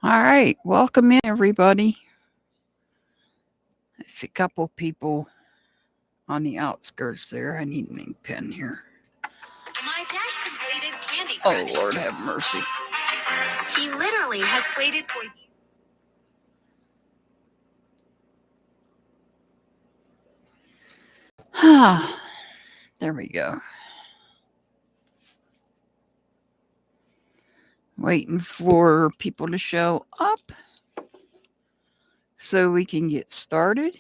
All right, welcome in everybody. I see a couple people on the outskirts there. I need an ink pen here. My dad completed Candy Crush. Oh, Lord have mercy. He literally has played it for years. There we go. Waiting for people to show up so we can get started.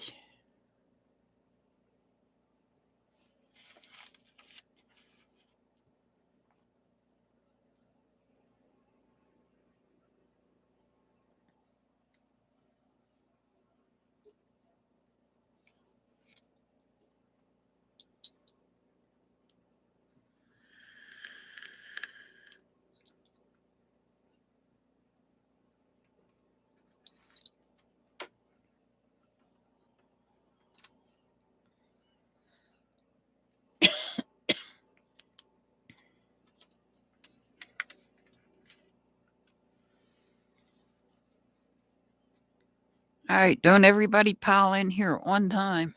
All right, don't everybody pile in here at one time.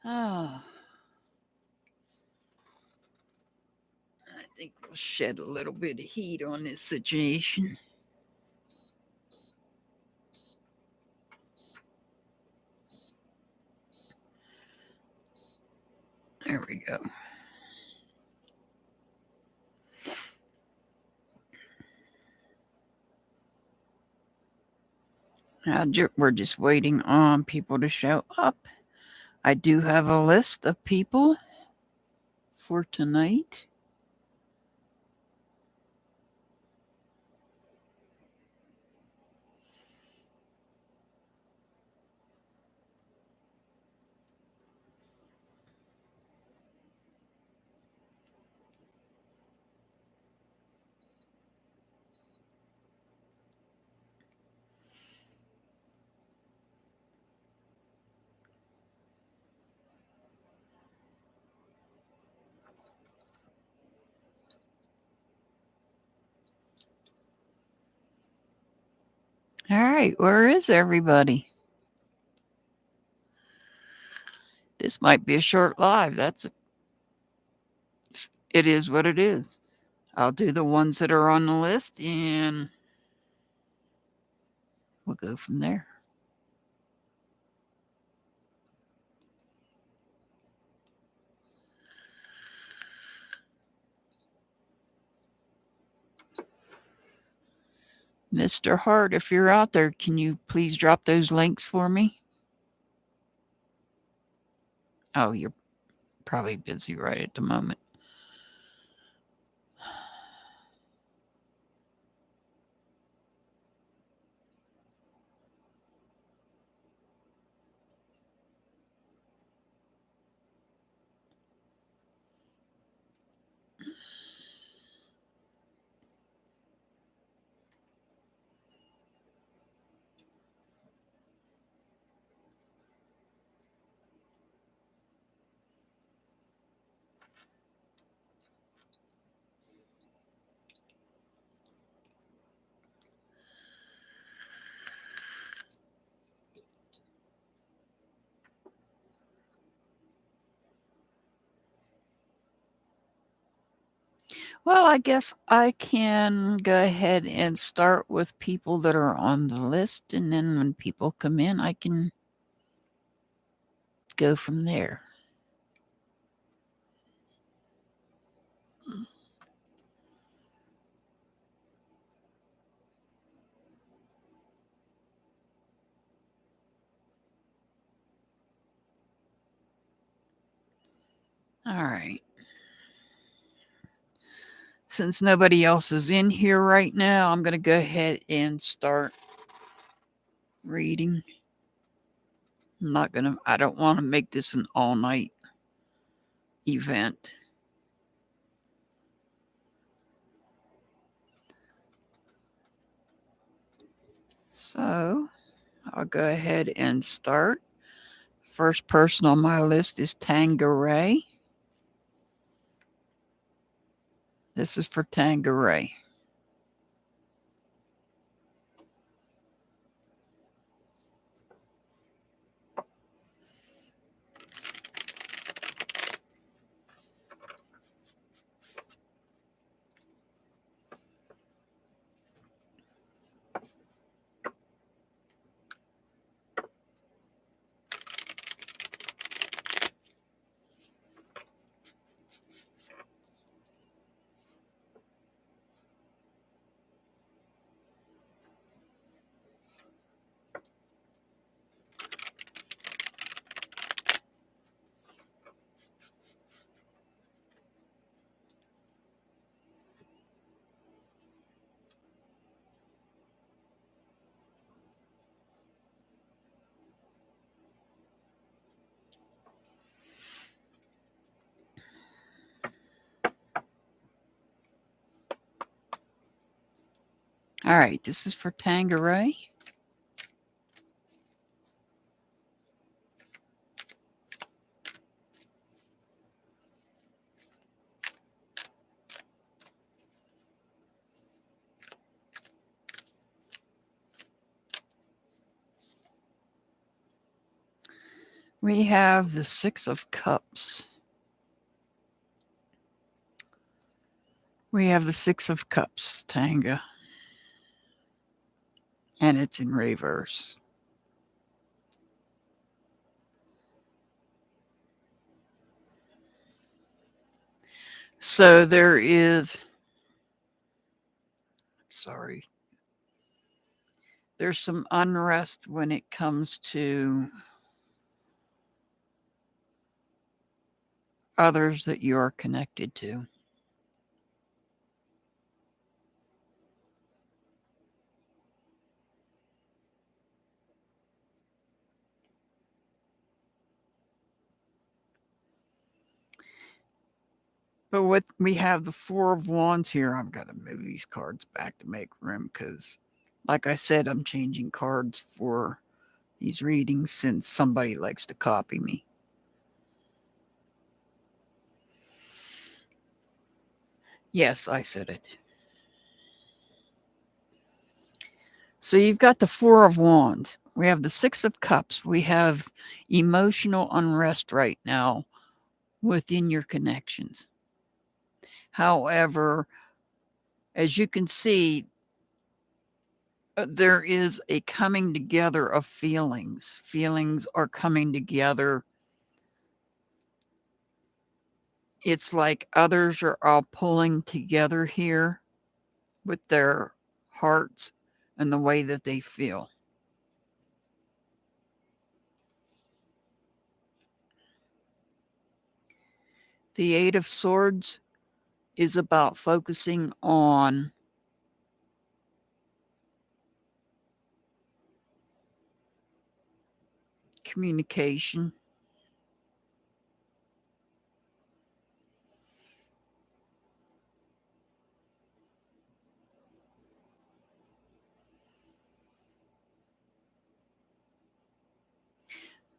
I think we'll shed a little bit of heat on this situation. There we go. We're just waiting on people to show up. I do have a list of people for tonight. All right, where is everybody? This might be a short live. It is what it is. I'll do the ones that are on the list and we'll go from there. Mr. Hart, if you're out there, can you please drop those links for me? Oh, you're probably busy right at the moment. Well, I guess I can go ahead and start with people that are on the list, and then when people come in, I can go from there. All right. Since nobody else is in here right now, I'm going to go ahead and start reading. I don't want to make this an all night event. So I'll go ahead and start. First person on my list is Tangeray. This is for Tangeray. All right, this is for Tangeray. We have the Six of Cups. We have the Six of Cups, Tanga. And it's in reverse. So there is, sorry, there's some unrest when it comes to others that you are connected to. But what we have the Four of Wands here, I've got to move these cards back to make room because, like I said, I'm changing cards for these readings since somebody likes to copy me. Yes, I said it. So you've got the Four of Wands. We have the Six of Cups. We have emotional unrest right now within your connections. However, as you can see, there is a coming together of feelings. Feelings are coming together. It's like others are all pulling together here with their hearts and the way that they feel. The Eight of Swords is about focusing on communication.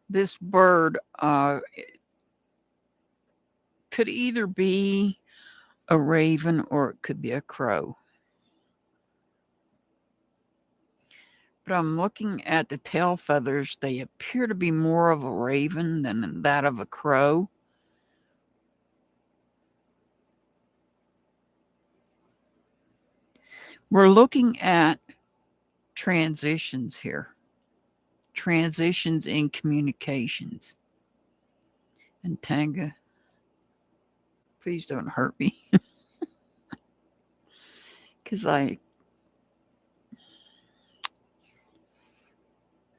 This bird could either be a raven or it could be a crow. But I'm looking at the tail feathers. They appear to be more of a raven than that of a crow. We're looking at transitions here. Transitions in communications. And Tanga, please don't hurt me. Because I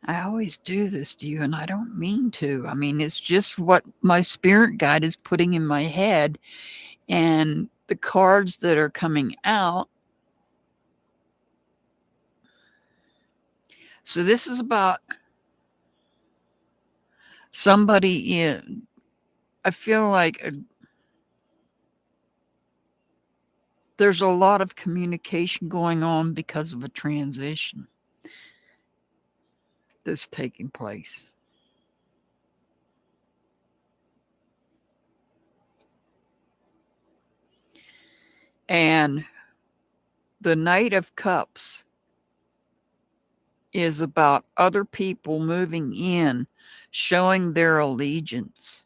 always do this to you, and I don't mean to. I mean, it's just what my spirit guide is putting in my head. And the cards that are coming out. So this is about somebody in, I feel like there's a lot of communication going on because of a transition that's taking place. And the Knight of Cups is about other people moving in, showing their allegiance.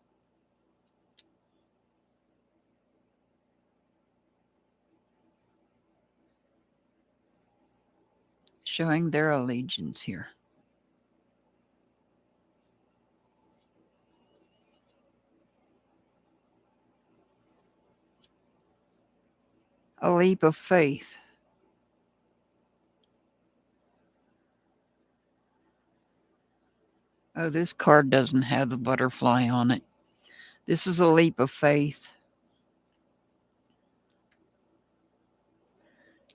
Showing their allegiance here. A leap of faith. Oh, this card doesn't have the butterfly on it. This is a leap of faith.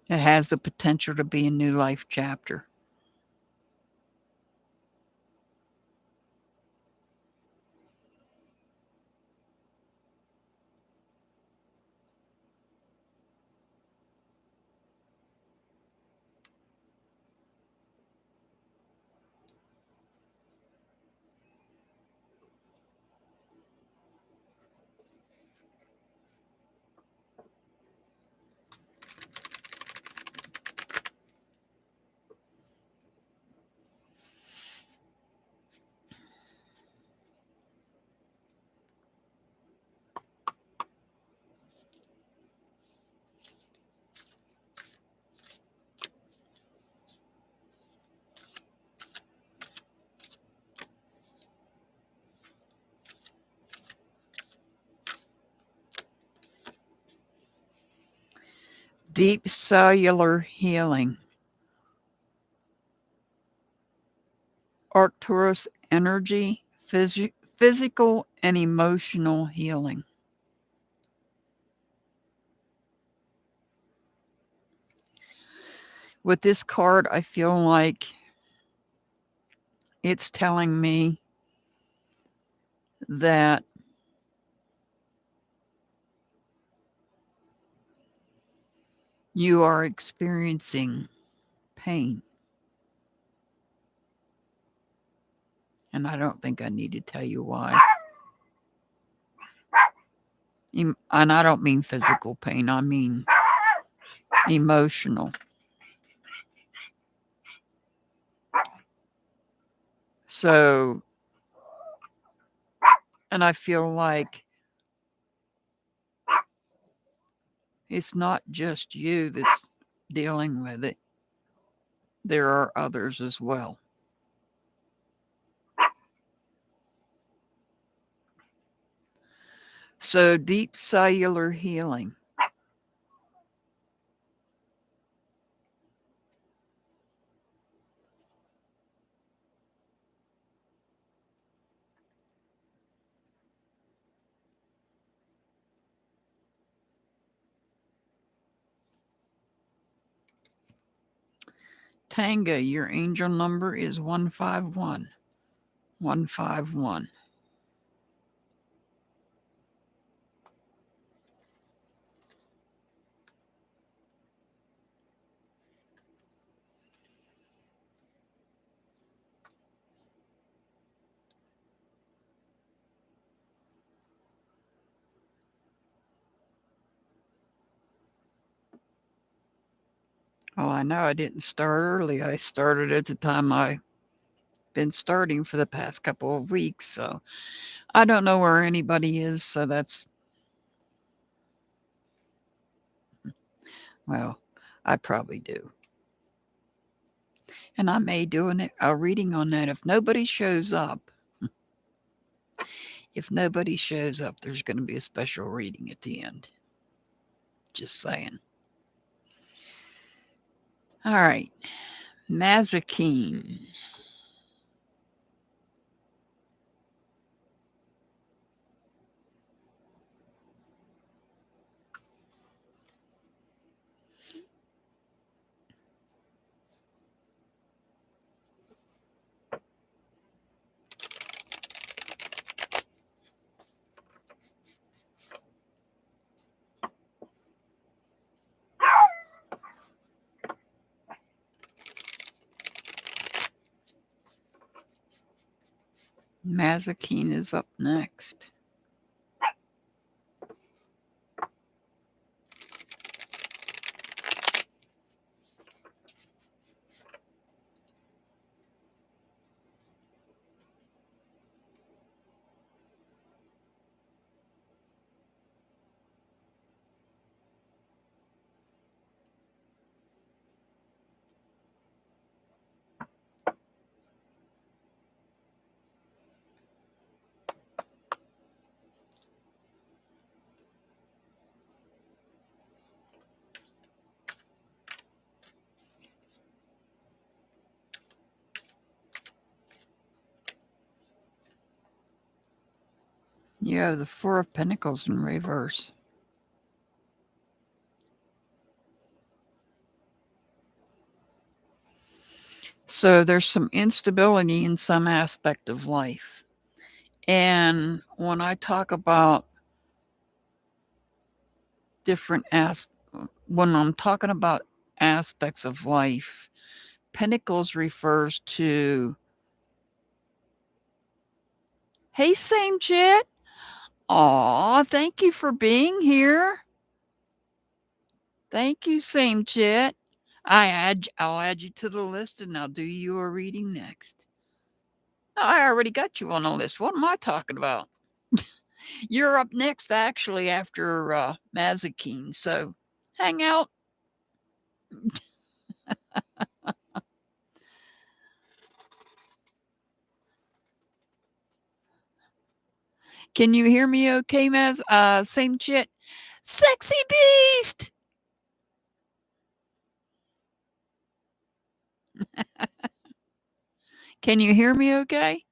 It has the potential to be a new life chapter. Deep cellular healing. Arcturus energy, physical and emotional healing. With this card, I feel like it's telling me that you are experiencing pain. And I don't think I need to tell you why. And I don't mean physical pain, I mean emotional. So, and I feel like it's not just you that's dealing with it, there are others as well. So, deep cellular healing. Tanga, your angel number is 151. 151. Well, I know I didn't start early. I started at the time I've been starting for the past couple of weeks. So I don't know where anybody is. So that's, well, I probably do. And I may do a reading on that if nobody shows up. If nobody shows up, there's going to be a special reading at the end. Just saying. All right. Mazikeen. Mazikeen is up next. You have the Four of Pentacles in reverse. So there's some instability in some aspect of life. And when I talk about when I'm talking about aspects of life, Pentacles refers to, hey, same chit. Aw, thank you for being here. Thank you, same chit. I'll add you to the list and I'll do you a reading next. I already got you on the list. What am I talking about? You're up next, actually, after Mazikeen. So hang out. Can you hear me okay, Same chit? Sexy beast! Can you hear me okay?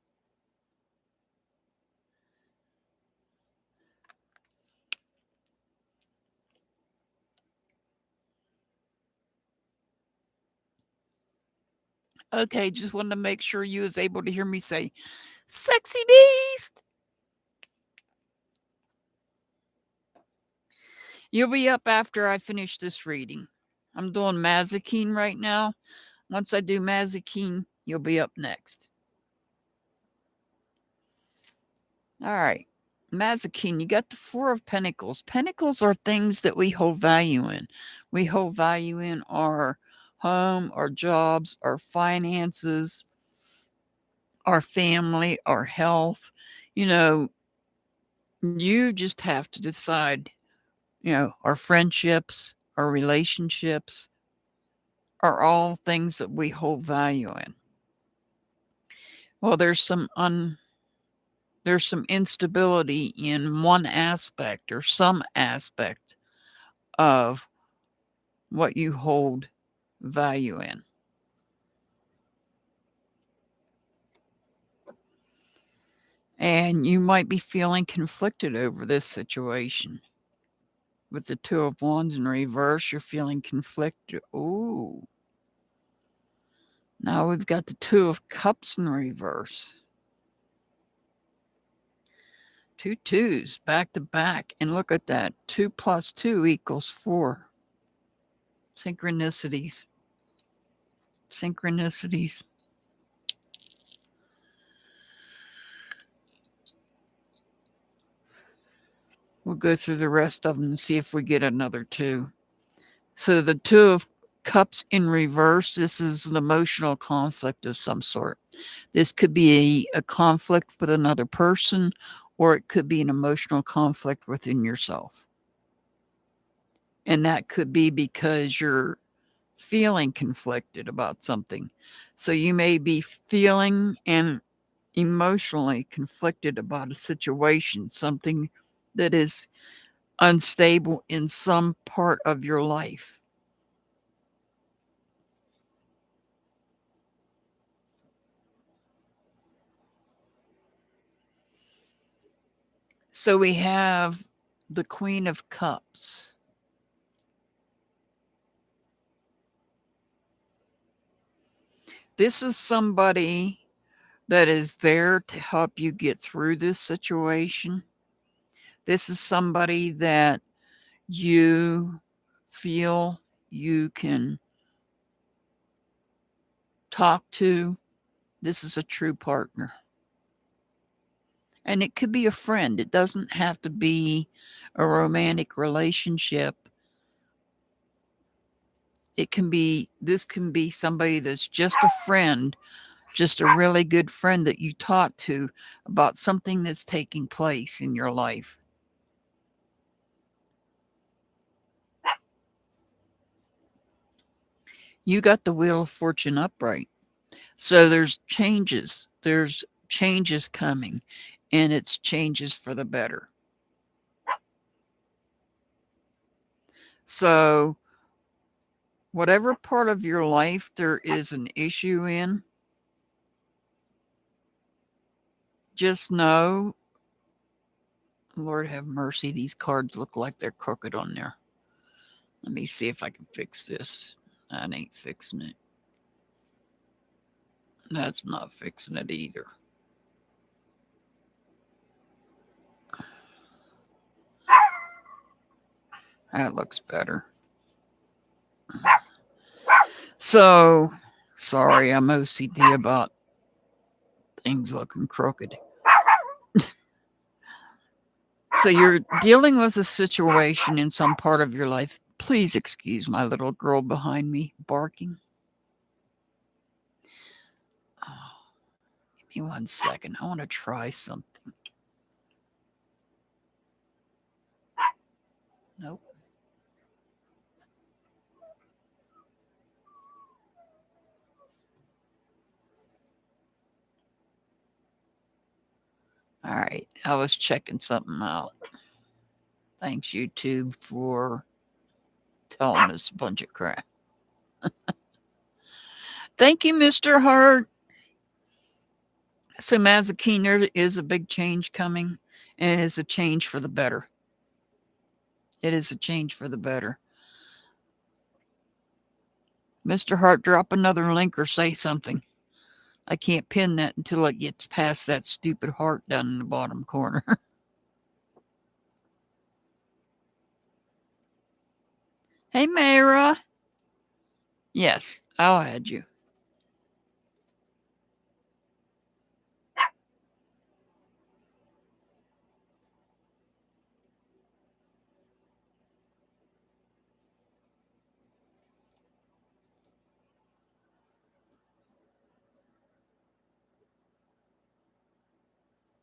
Okay, just wanted to make sure you was able to hear me say, sexy beast. You'll be up after I finish this reading. I'm doing Mazikeen right now. Once I do Mazikeen, you'll be up next. All right. Mazikeen, you got the Four of Pentacles. Pentacles are things that we hold value in. We hold value in our home, our jobs, our finances, our family, our health. You know, you just have to decide, our friendships, our relationships are all things that we hold value in. Well, there's some instability in one aspect or some aspect of what you hold value in. And you might be feeling conflicted over this situation. With the Two of Wands in reverse, you're feeling conflicted. Ooh. Now we've got the Two of Cups in reverse. 2 twos back to back. And look at that. 2 plus 2 equals 4. Synchronicities. Synchronicities. We'll go through the rest of them and see if we get another 2. So the Two of Cups in reverse, this is an emotional conflict of some sort. This could be a conflict with another person, or it could be an emotional conflict within yourself. And that could be because you're feeling conflicted about something. So you may be feeling and emotionally conflicted about a situation, something that is unstable in some part of your life. So we have the Queen of Cups. This is somebody that is there to help you get through this situation. This is somebody that you feel you can talk to. This is a true partner. And it could be a friend. It doesn't have to be a romantic relationship. This can be somebody that's just a friend, just a really good friend that you talk to about something that's taking place in your life. You got the Wheel of Fortune upright. So there's changes. There's changes coming, and it's changes for the better. So whatever part of your life there is an issue in, just know, Lord have mercy, these cards look like they're crooked on there. Let me see if I can fix this. That ain't fixing it. That's not fixing it either. That looks better. So, sorry, I'm OCD about things looking crooked. So you're dealing with a situation in some part of your life. Please excuse my little girl behind me barking. Oh, give me 1 second. I want to try something. Nope. All right. I was checking something out. Thanks, YouTube, for telling us a bunch of crap. Thank you, Mr. Hart. So, Mazakeen, there is a big change coming, and it is a change for the better. It is a change for the better. Mr. Hart, drop another link or say something. I can't pin that until it gets past that stupid heart down in the bottom corner. Hey, Mayra. Yes, I'll add you.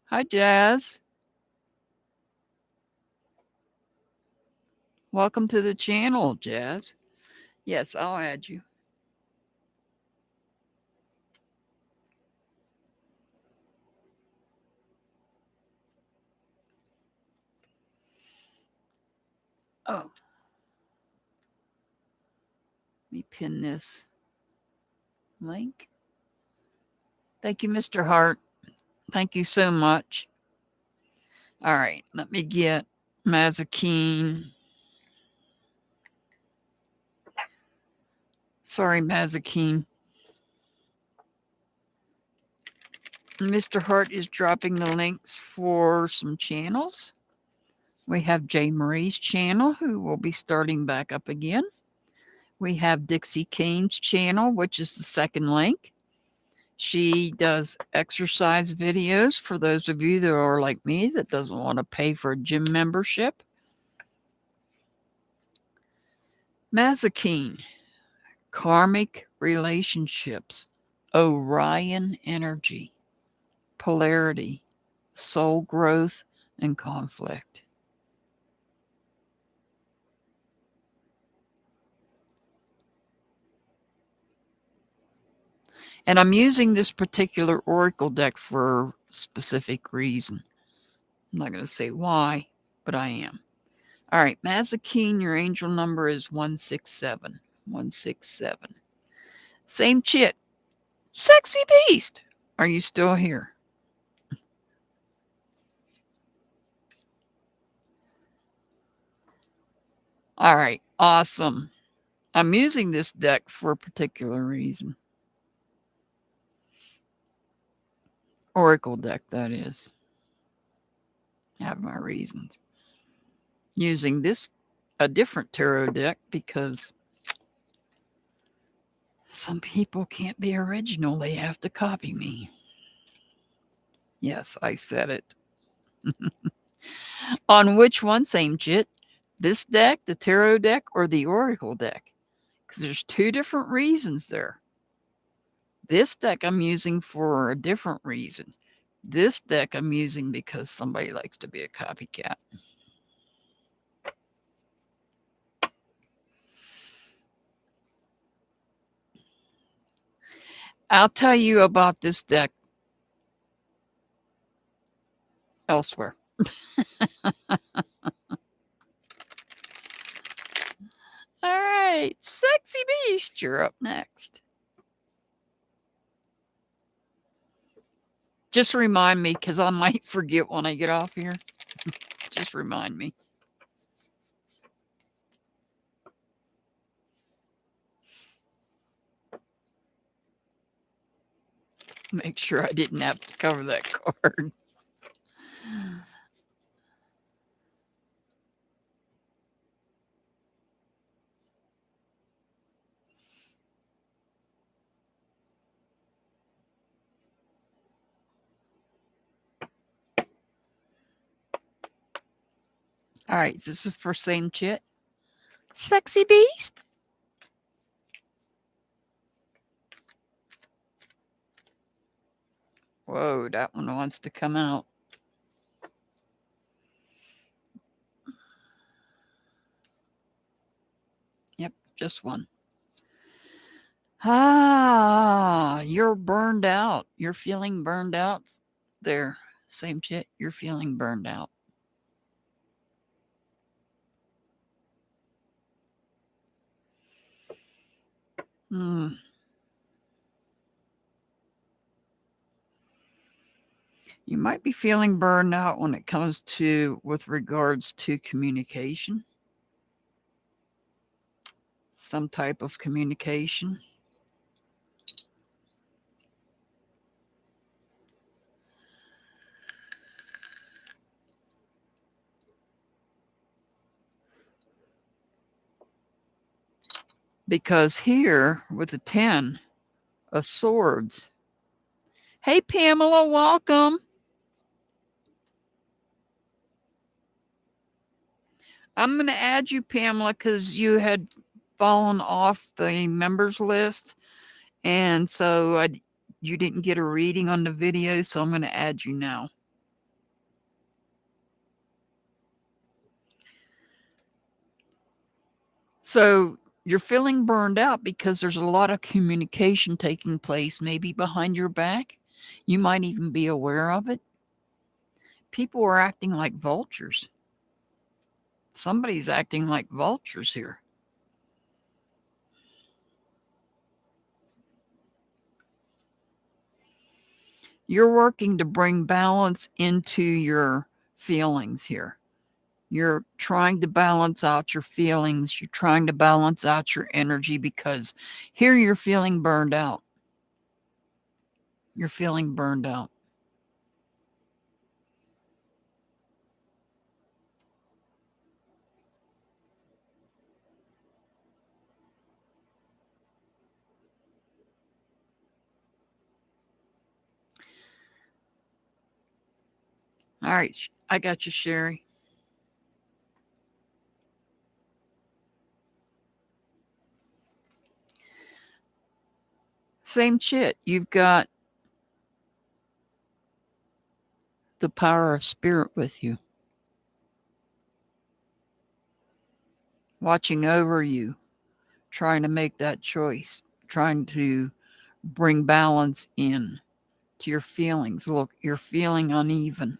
Hi, Jazz. Welcome to the channel, Jazz. Yes, I'll add you. Oh. Let me pin this link. Thank you, Mr. Hart. Thank you so much. All right, let me get Mazakeen. Sorry, Mazakeen. Mr. Hart is dropping the links for some channels. We have J. Marie's channel, who will be starting back up again. We have Dixie Kane's channel, which is the second link. She does exercise videos for those of you that are like me that doesn't want to pay for a gym membership. Mazakeen, karmic relationships, Orion energy, polarity, soul growth, and conflict. And I'm using this particular oracle deck for a specific reason. I'm not going to say why, but I am. All right, Mazakeen, your angel number is 167. 167. Same chit. Sexy beast. Are you still here? All right, awesome. I'm using this deck for a particular reason. Oracle deck, that is. I have my reasons. Using this, a different tarot deck, because some people can't be original. They have to copy me. Yes, I said it. On which one, same chit? This deck, the tarot deck, or the oracle deck? Because there's two different reasons there. This deck I'm using for a different reason. This deck I'm using because somebody likes to be a copycat. I'll tell you about this deck elsewhere. All right, Sexy Beast, you're up next. Just remind me, because I might forget when I get off here. Just remind me. Make sure I didn't have to cover that card. All right, this is for same chit. Sexy Beast. Whoa, that one wants to come out. Yep, just one. Ah, you're burned out. You're feeling burned out. There, same chit. You're feeling burned out. You might be feeling burned out when it comes to with regards to communication. Some type of communication. Because here with the 10 of Swords. Hey, Pamela, welcome. I'm going to add you, Pamela, because you had fallen off the members list. And so you didn't get a reading on the video, so I'm going to add you now. So you're feeling burned out because there's a lot of communication taking place, maybe behind your back. You might even be aware of it. People are acting like vultures. Somebody's acting like vultures here. You're working to bring balance into your feelings here. You're trying to balance out your feelings. You're trying to balance out your energy because here you're feeling burned out. You're feeling burned out. All right, I got you, Sherry. Same shit. You've got the power of spirit with you, watching over you, trying to make that choice, trying to bring balance in to your feelings. Look, you're feeling uneven.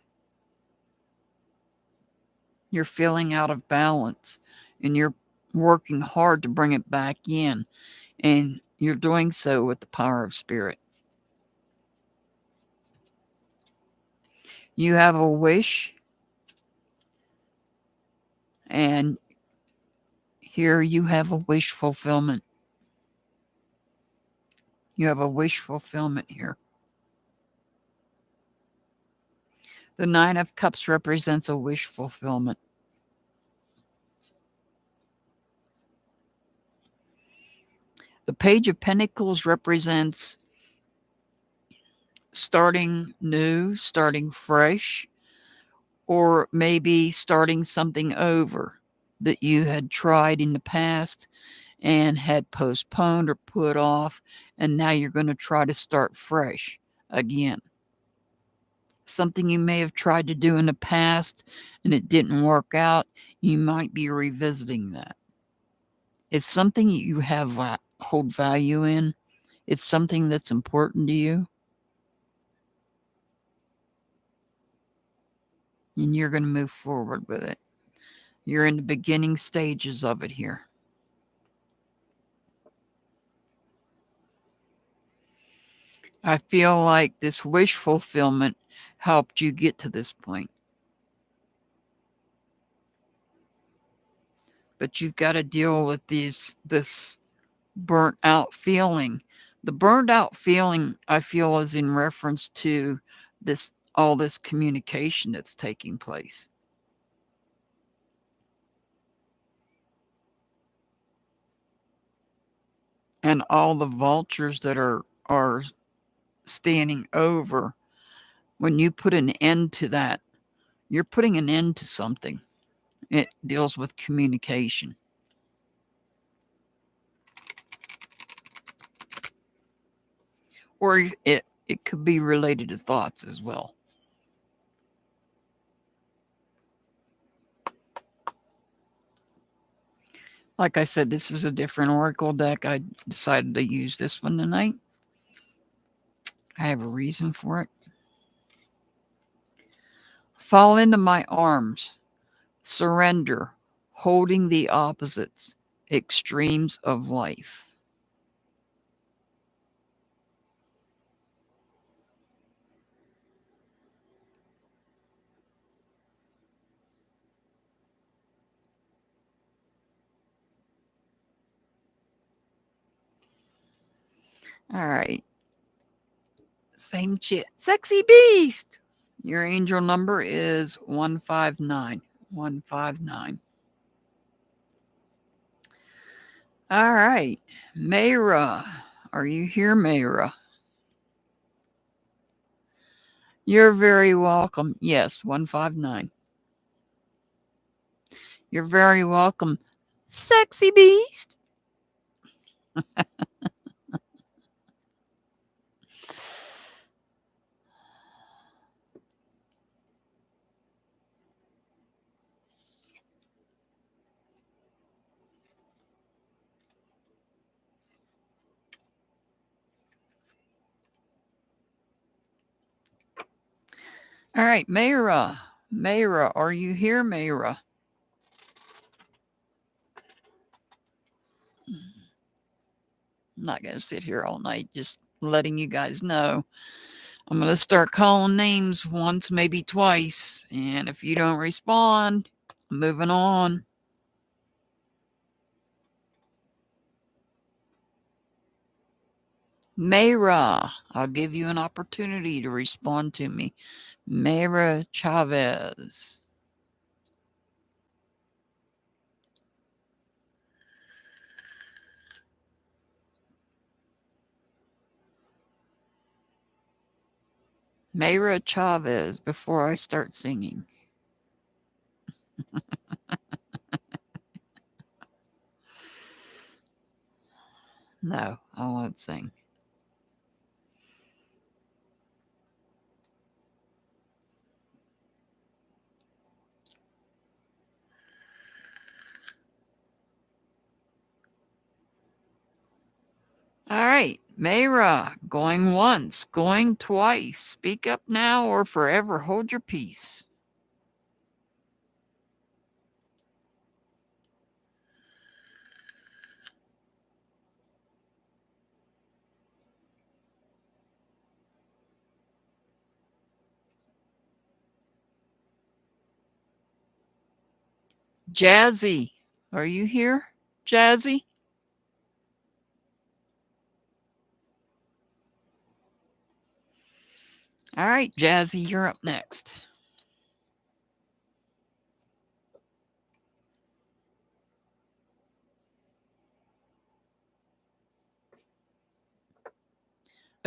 You're feeling out of balance, and you're working hard to bring it back in, and you're doing so with the power of spirit. You have a wish, and here you have a wish fulfillment. You have a wish fulfillment here. The Nine of Cups represents a wish fulfillment. The Page of Pentacles represents starting new, starting fresh, or maybe starting something over that you had tried in the past and had postponed or put off, and now you're going to try to start fresh again. Something you may have tried to do in the past and it didn't work out, you might be revisiting that. It's something you have hold value in. It's something that's important to you. And you're going to move forward with it. You're in the beginning stages of it here. I feel like this wish fulfillment helped you get to this point. But you've got to deal with this burnt out feeling. The burnt out feeling, I feel, is in reference to all this communication that's taking place. And all the vultures that are standing over. When you put an end to that, you're putting an end to something. It deals with communication. Or it could be related to thoughts as well. Like I said, this is a different oracle deck. I decided to use this one tonight. I have a reason for it. Fall into my arms. Surrender. Holding the opposites. Extremes of life. All right. Same shit. Sexy beast. Your angel number is 159. 159. All right. Mayra. Are you here, Mayra? You're very welcome. Yes, 159. You're very welcome. Sexy beast. All right, Mayra. Mayra, are you here, Mayra? I'm not going to sit here all night just letting you guys know. I'm going to start calling names once, maybe twice. And if you don't respond, I'm moving on. Mayra, I'll give you an opportunity to respond to me. Mayra Chavez. Mayra Chavez, before I start singing. No, I won't sing. All right, Mayra, going once, going twice. Speak up now or forever hold your peace. Jazzy, are you here? Jazzy? All right, Jazzy, you're up next.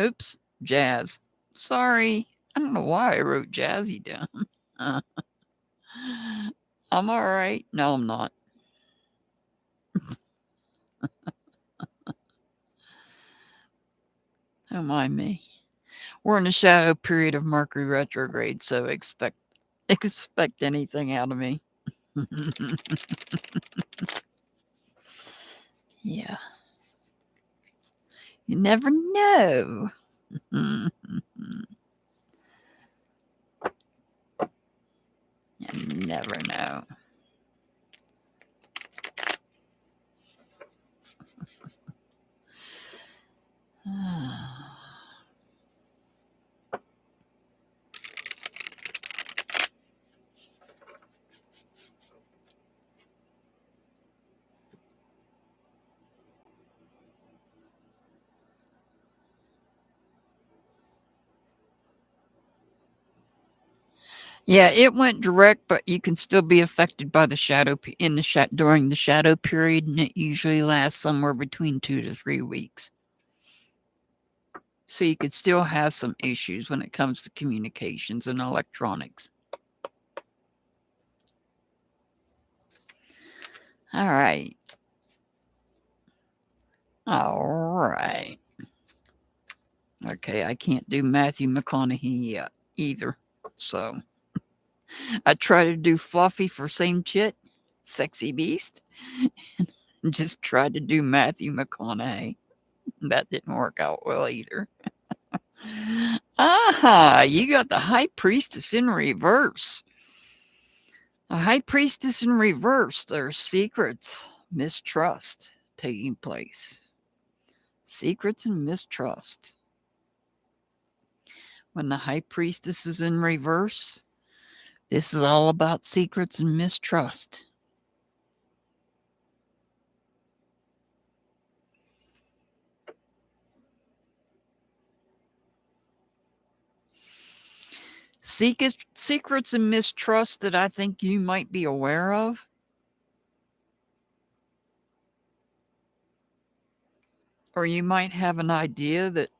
Oops, Jazz. Sorry. I don't know why I wrote Jazzy down. I'm all right. No, I'm not. Don't mind me. We're in the shadow period of Mercury retrograde, so expect anything out of me. Yeah. You never know. You never know. Yeah, it went direct, but you can still be affected by the shadow during the shadow period, and it usually lasts somewhere between 2 to 3 weeks. So you could still have some issues when it comes to communications and electronics. All right. All right. Okay, I can't do Matthew McConaughey yet either. So I try to do Fluffy for same chit, Sexy Beast, and just tried to do Matthew McConaughey. That didn't work out well either. Aha, you got the High Priestess in reverse. A High Priestess in reverse. There's secrets, mistrust taking place. Secrets and mistrust. When the High Priestess is in reverse, this is all about secrets and mistrust. Secrets and mistrust that I think you might be aware of. Or you might have an idea that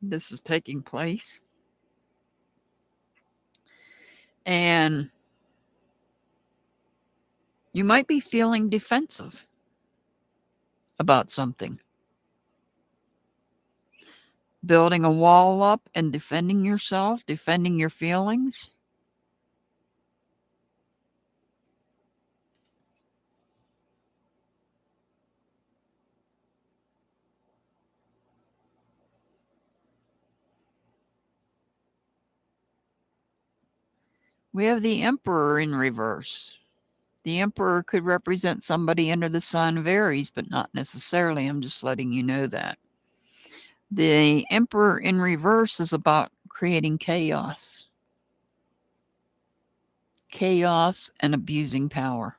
this is taking place. And you might be feeling defensive about something. Building a wall up and defending yourself, defending your feelings. We have the Emperor in reverse. The Emperor could represent somebody under the sign of Aries, but not necessarily. I'm just letting you know that. The Emperor in reverse is about creating chaos. Chaos and abusing power.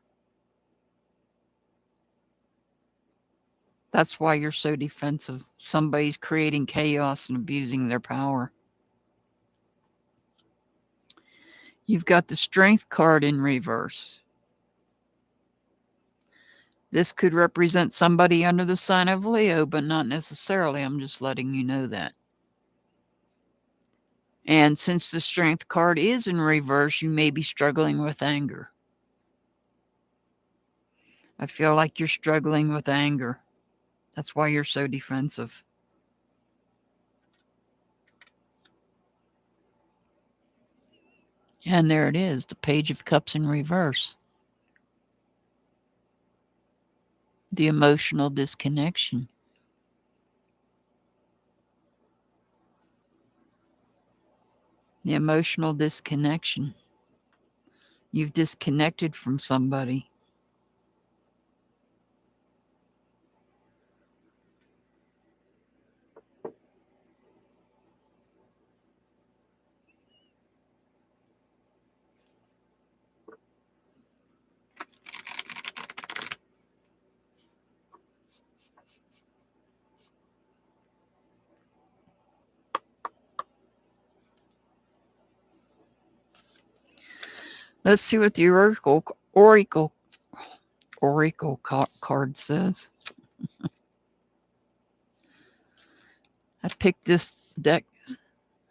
That's why you're so defensive. Somebody's creating chaos and abusing their power. You've got the Strength card in reverse. This could represent somebody under the sign of Leo, but not necessarily. I'm just letting you know that. And since the Strength card is in reverse, you may be struggling with anger. I feel like you're struggling with anger. That's why you're so defensive. And there it is, the Page of Cups in reverse. The emotional disconnection. The emotional disconnection. You've disconnected from somebody. Let's see what the Oracle card says. I picked this deck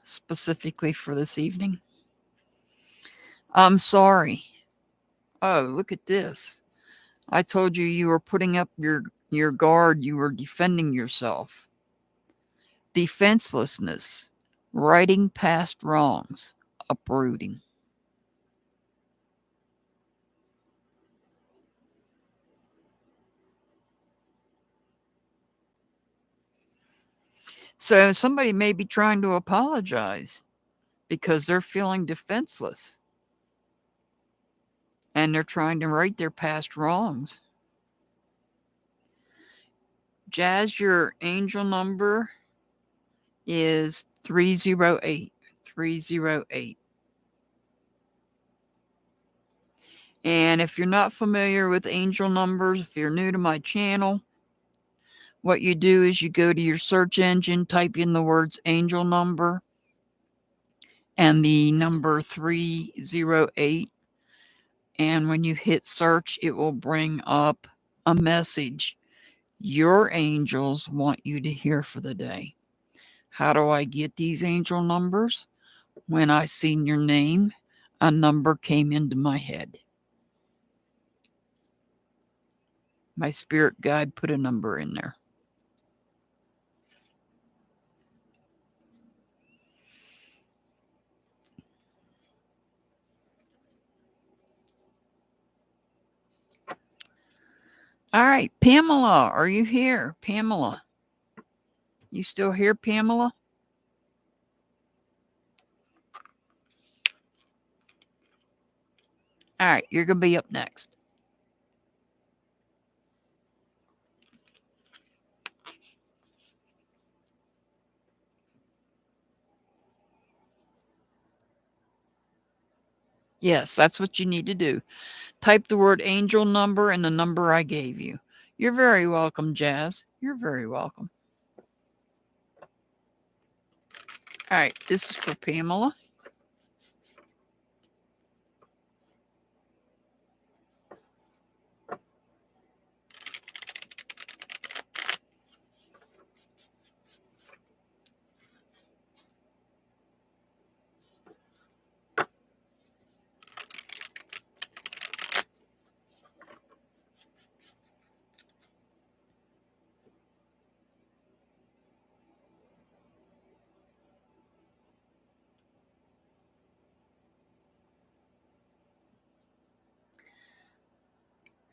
specifically for this evening. I'm sorry. Oh, look at this. I told you you were putting up your guard. You were defending yourself. Defenselessness. Righting past wrongs. Uprooting. So somebody may be trying to apologize because they're feeling defenseless. And they're trying to right their past wrongs. Jazz, your angel number is 308. 308. And if you're not familiar with angel numbers, if you're new to my channel, what you do is you go to your search engine, type in the words angel number and the number 308. And when you hit search, it will bring up a message. Your angels want you to hear for the day. How do I get these angel numbers? When I seen your name, a number came into my head. My spirit guide put a number in there. All right, Pamela, are you here? Pamela. You still here, Pamela? All right, you're going to be up next. Yes, that's what you need to do. Type the word angel number and the number I gave you. You're very welcome, Jazz. You're very welcome. All right, this is for Pamela.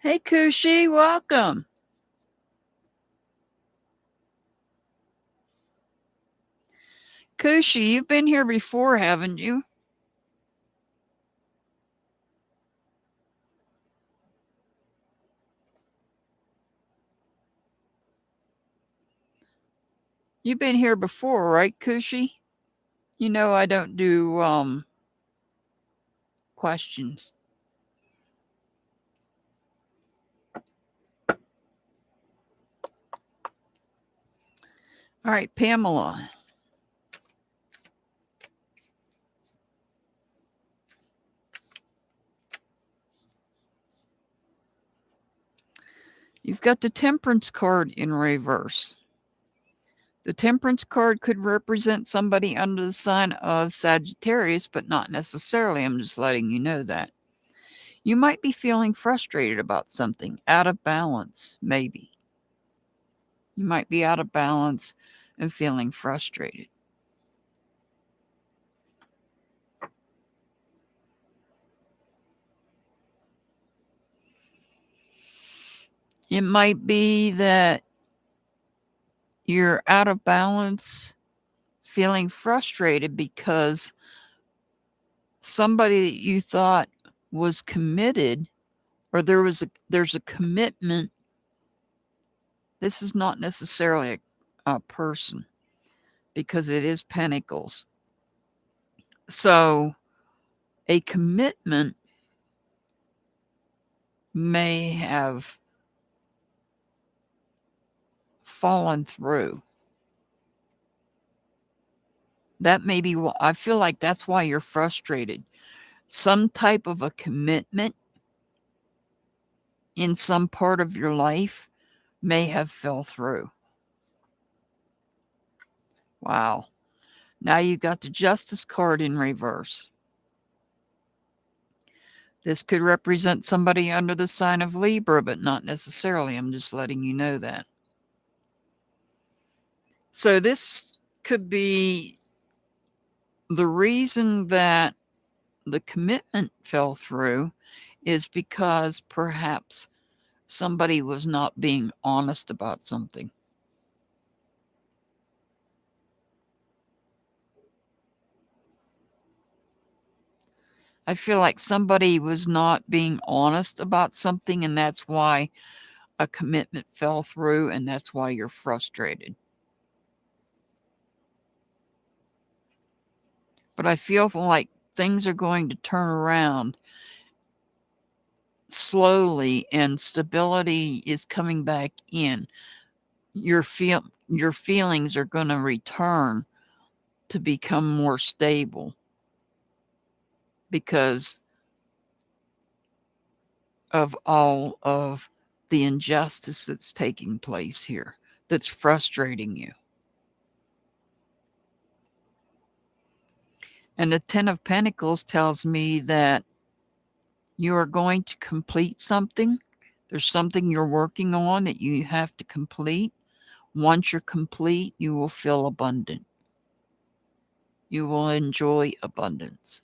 Hey, Kushi, welcome. Kushi, you've been here before, haven't you? You've been here before, right, Kushi? You know I don't do questions. All right, Pamela. You've got the Temperance card in reverse. The Temperance card could represent somebody under the sign of Sagittarius, but not necessarily. I'm just letting you know that. You might be feeling frustrated about something, out of balance, maybe. You might be out of balance and feeling frustrated. It might be that you're out of balance, feeling frustrated because somebody that you thought was committed, or there's a commitment. This is not necessarily a person because it is Pentacles. So a commitment may have fallen through. That may be what I feel like that's why you're frustrated. Some type of a commitment in some part of your life may have fell through. Wow. Now you got the Justice card in reverse. This could represent somebody under the sign of Libra, but not necessarily. I'm just letting you know that. So this could be the reason that the commitment fell through is because perhaps somebody was not being honest about something. I feel like somebody was not being honest about something, and that's why a commitment fell through, and that's why you're frustrated. But I feel like things are going to turn around slowly, and stability is coming back in. Your feelings are going to return to become more stable because of all of the injustice that's taking place here that's frustrating you. And the Ten of Pentacles tells me that you are going to complete something. There's something you're working on that you have to complete. Once you're complete, you will feel abundant. You will enjoy abundance.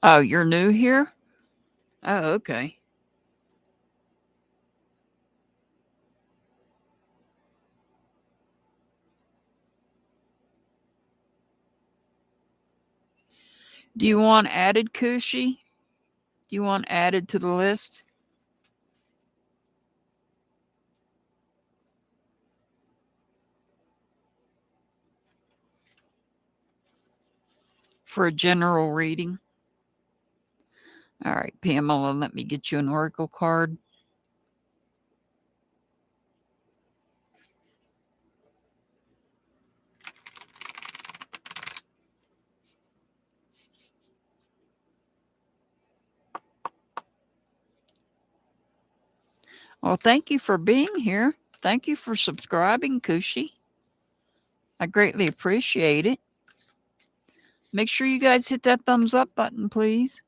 Oh, you're new here? Oh, okay. Do you want added, Kushi? Do you want added to the list? For a general reading? All right, Pamela, let me get you an oracle card. Well, thank you for being here. Thank you for subscribing, Kushi. I greatly appreciate it. Make sure you guys hit that thumbs up button, please.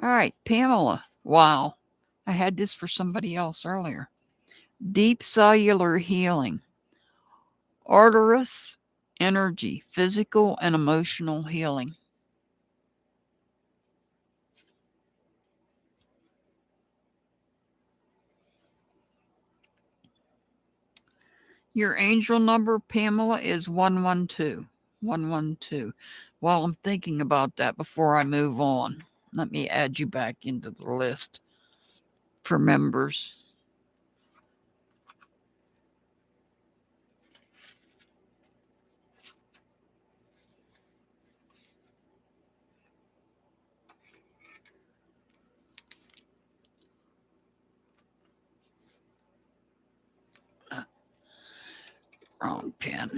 All right, Pamela. Wow. I had this for somebody else earlier. Deep cellular healing. Arterous energy, physical and emotional healing. Your angel number, Pamela, is 112. 112. While I'm thinking about that before I move on, let me add you back into the list for members. Wrong pen.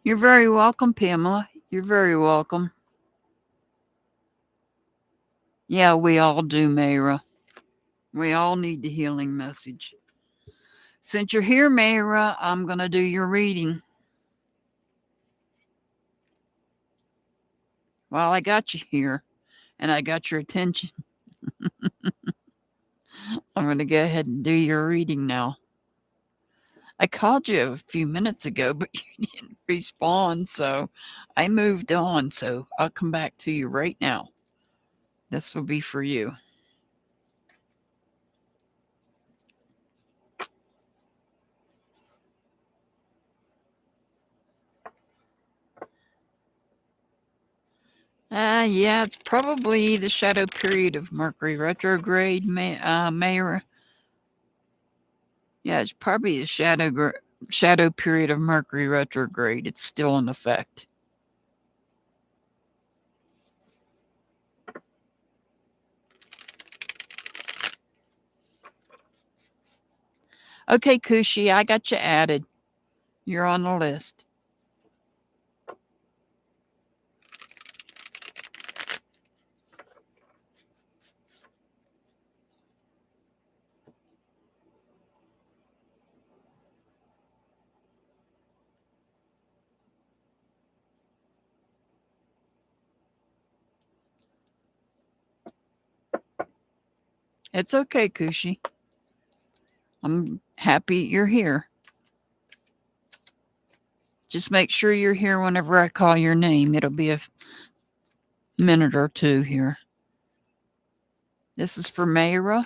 You're very welcome, Pamela. You're very welcome. Yeah, we all do, Mayra. We all need the healing message. Since you're here, Mayra, I'm going to do your reading. Well, I got you here and I got your attention. I'm going to go ahead and do your reading now. I called you a few minutes ago, but you didn't respond, so I moved on. So I'll come back to you right now. This will be for you. Yeah, it's probably the shadow period of Mercury retrograde, Mayra. Yeah, it's probably the shadow period of Mercury retrograde. It's still in effect. Okay, Kushi, I got you added. You're on the list. It's okay, Kushi. I'm happy you're here. Just make sure you're here whenever I call your name. It'll be a minute or two here. This is for Mayra.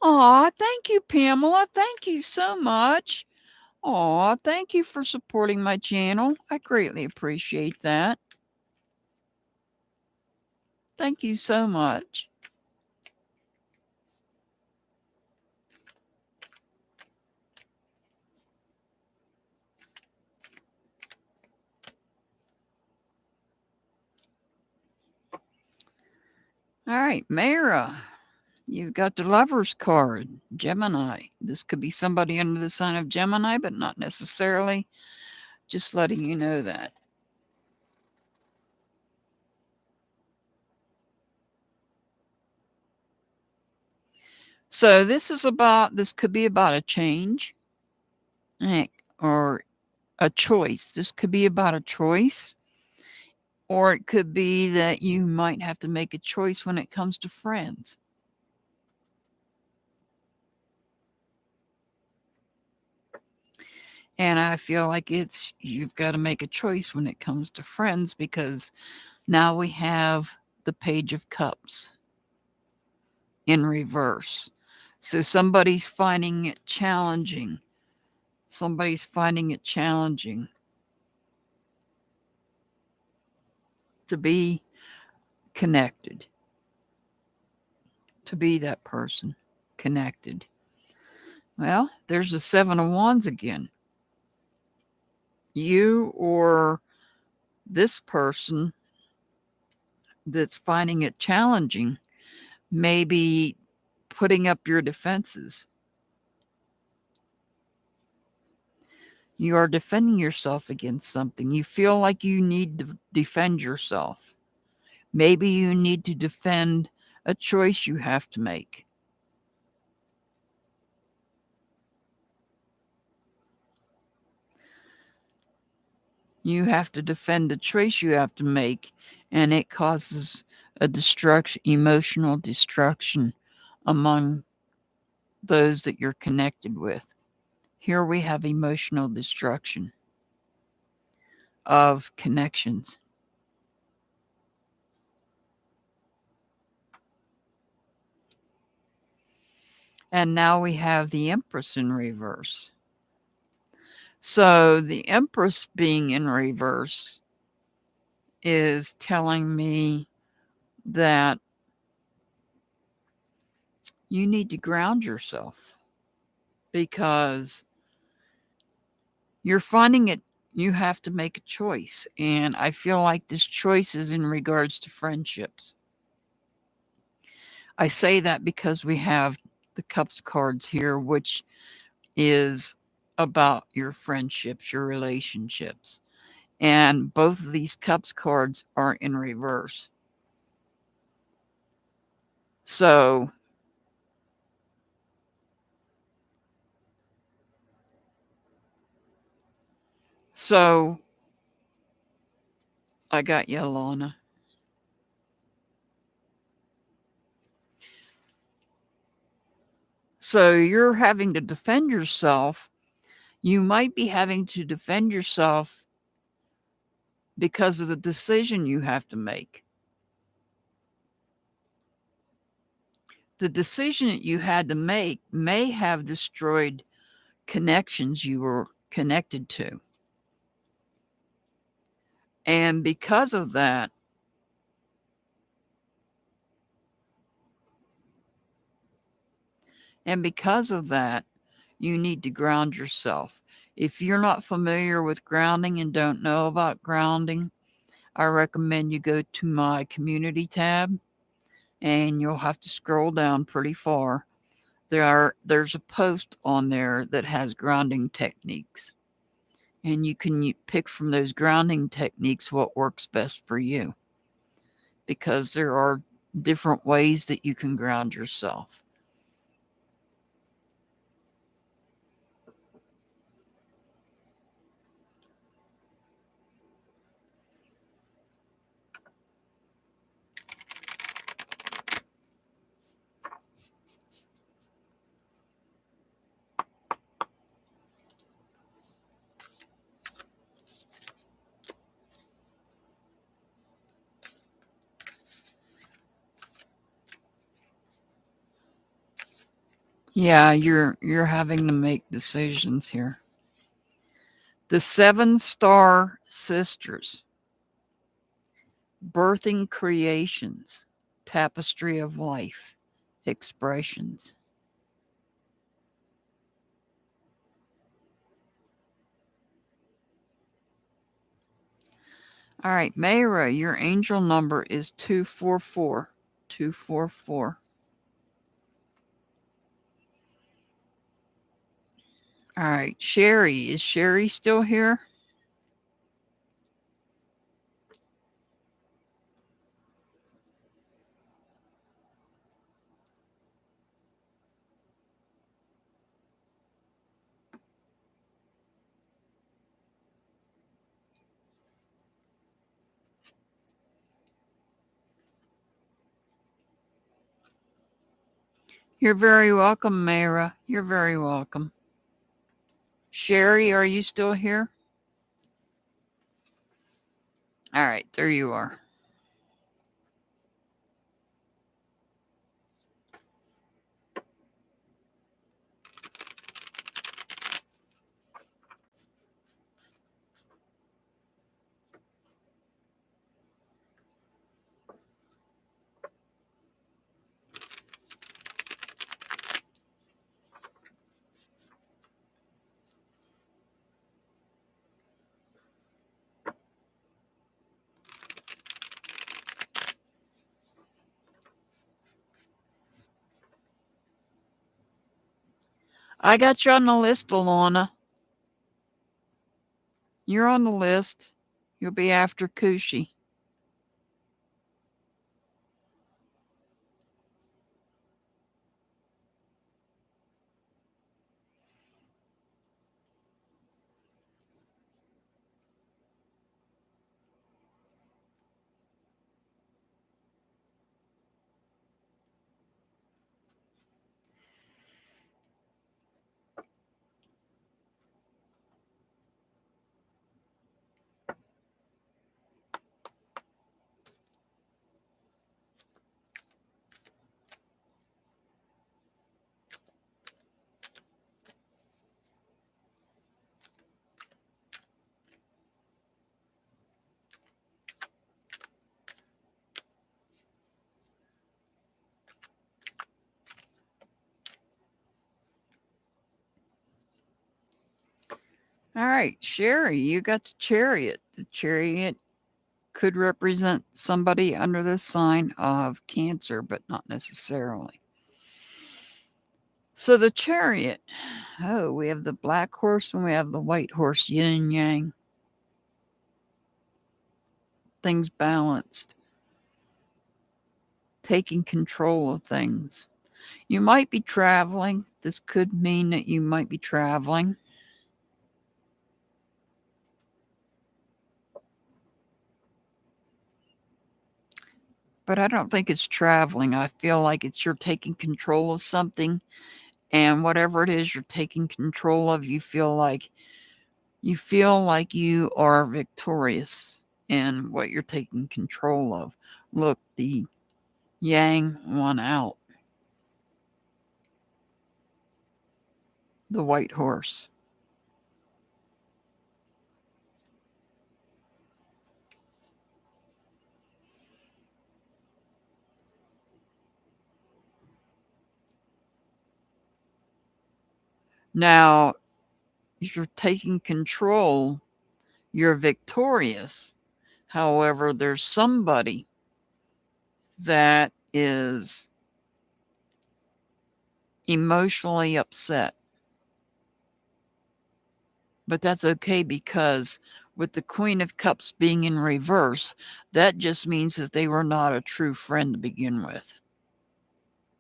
Aw, thank you, Pamela. Thank you so much. Aw, thank you for supporting my channel. I greatly appreciate that. Thank you so much. All right, Mayra, you've got the Lover's card, Gemini. This could be somebody under the sign of Gemini, but not necessarily. Just letting you know that. So this could be about a change or a choice. This could be about a choice, or it could be that you might have to make a choice when it comes to friends. And I feel like you've got to make a choice when it comes to friends, because now we have the Page of Cups in reverse. So somebody's finding it challenging. Somebody's finding it challenging to be connected, to be that person connected. Well, there's the Seven of Wands again. You or this person that's finding it challenging may be putting up your defenses. You are defending yourself against something. You feel like you need to defend yourself. Maybe you need to defend a choice you have to make. You have to defend the choice you have to make, and it causes a emotional destruction among those that you're connected with. Here we have emotional destruction of connections. And now we have the Empress in reverse. So the Empress being in reverse is telling me that you need to ground yourself because you're finding it, you have to make a choice. And I feel like this choice is in regards to friendships. I say that because we have the Cups cards here, which is about your friendships, your relationships. And both of these Cups cards are in reverse. So I got you, Alana. So you're having to defend yourself. You might be having to defend yourself because of the decision you have to make. The decision that you had to make may have destroyed connections you were connected to. And because of that, you need to ground yourself. If you're not familiar with grounding and don't know about grounding, I recommend you go to my community tab and you'll have to scroll down pretty far. There's a post on there that has grounding techniques. And you can pick from those grounding techniques what works best for you. Because there are different ways that you can ground yourself. Yeah, you're having to make decisions here. The 7-star sisters, birthing creations, tapestry of life, expressions. All right, Mayra, your angel number is 244. 244. All right, Sherry. Is Sherry still here? You're very welcome, Mayra. You're very welcome. Sherry, are you still here? All right, there you are. I got you on the list, Alana. You're on the list. You'll be after Kushi. All right, Sherry, you got the Chariot. The Chariot could represent somebody under the sign of Cancer, but not necessarily. So the Chariot. Oh, we have the black horse and we have the white horse, yin and yang. Things balanced. Taking control of things. You might be traveling. This could mean that you might be traveling. But I don't think it's traveling. I feel like it's you're taking control of something, and whatever it is you're taking control of, you feel like you are victorious in what you're taking control of. Look, the yang won out. The white horse. Now, if you're taking control, you're victorious. However, there's somebody that is emotionally upset. But that's okay because with the Queen of Cups being in reverse, that just means that they were not a true friend to begin with.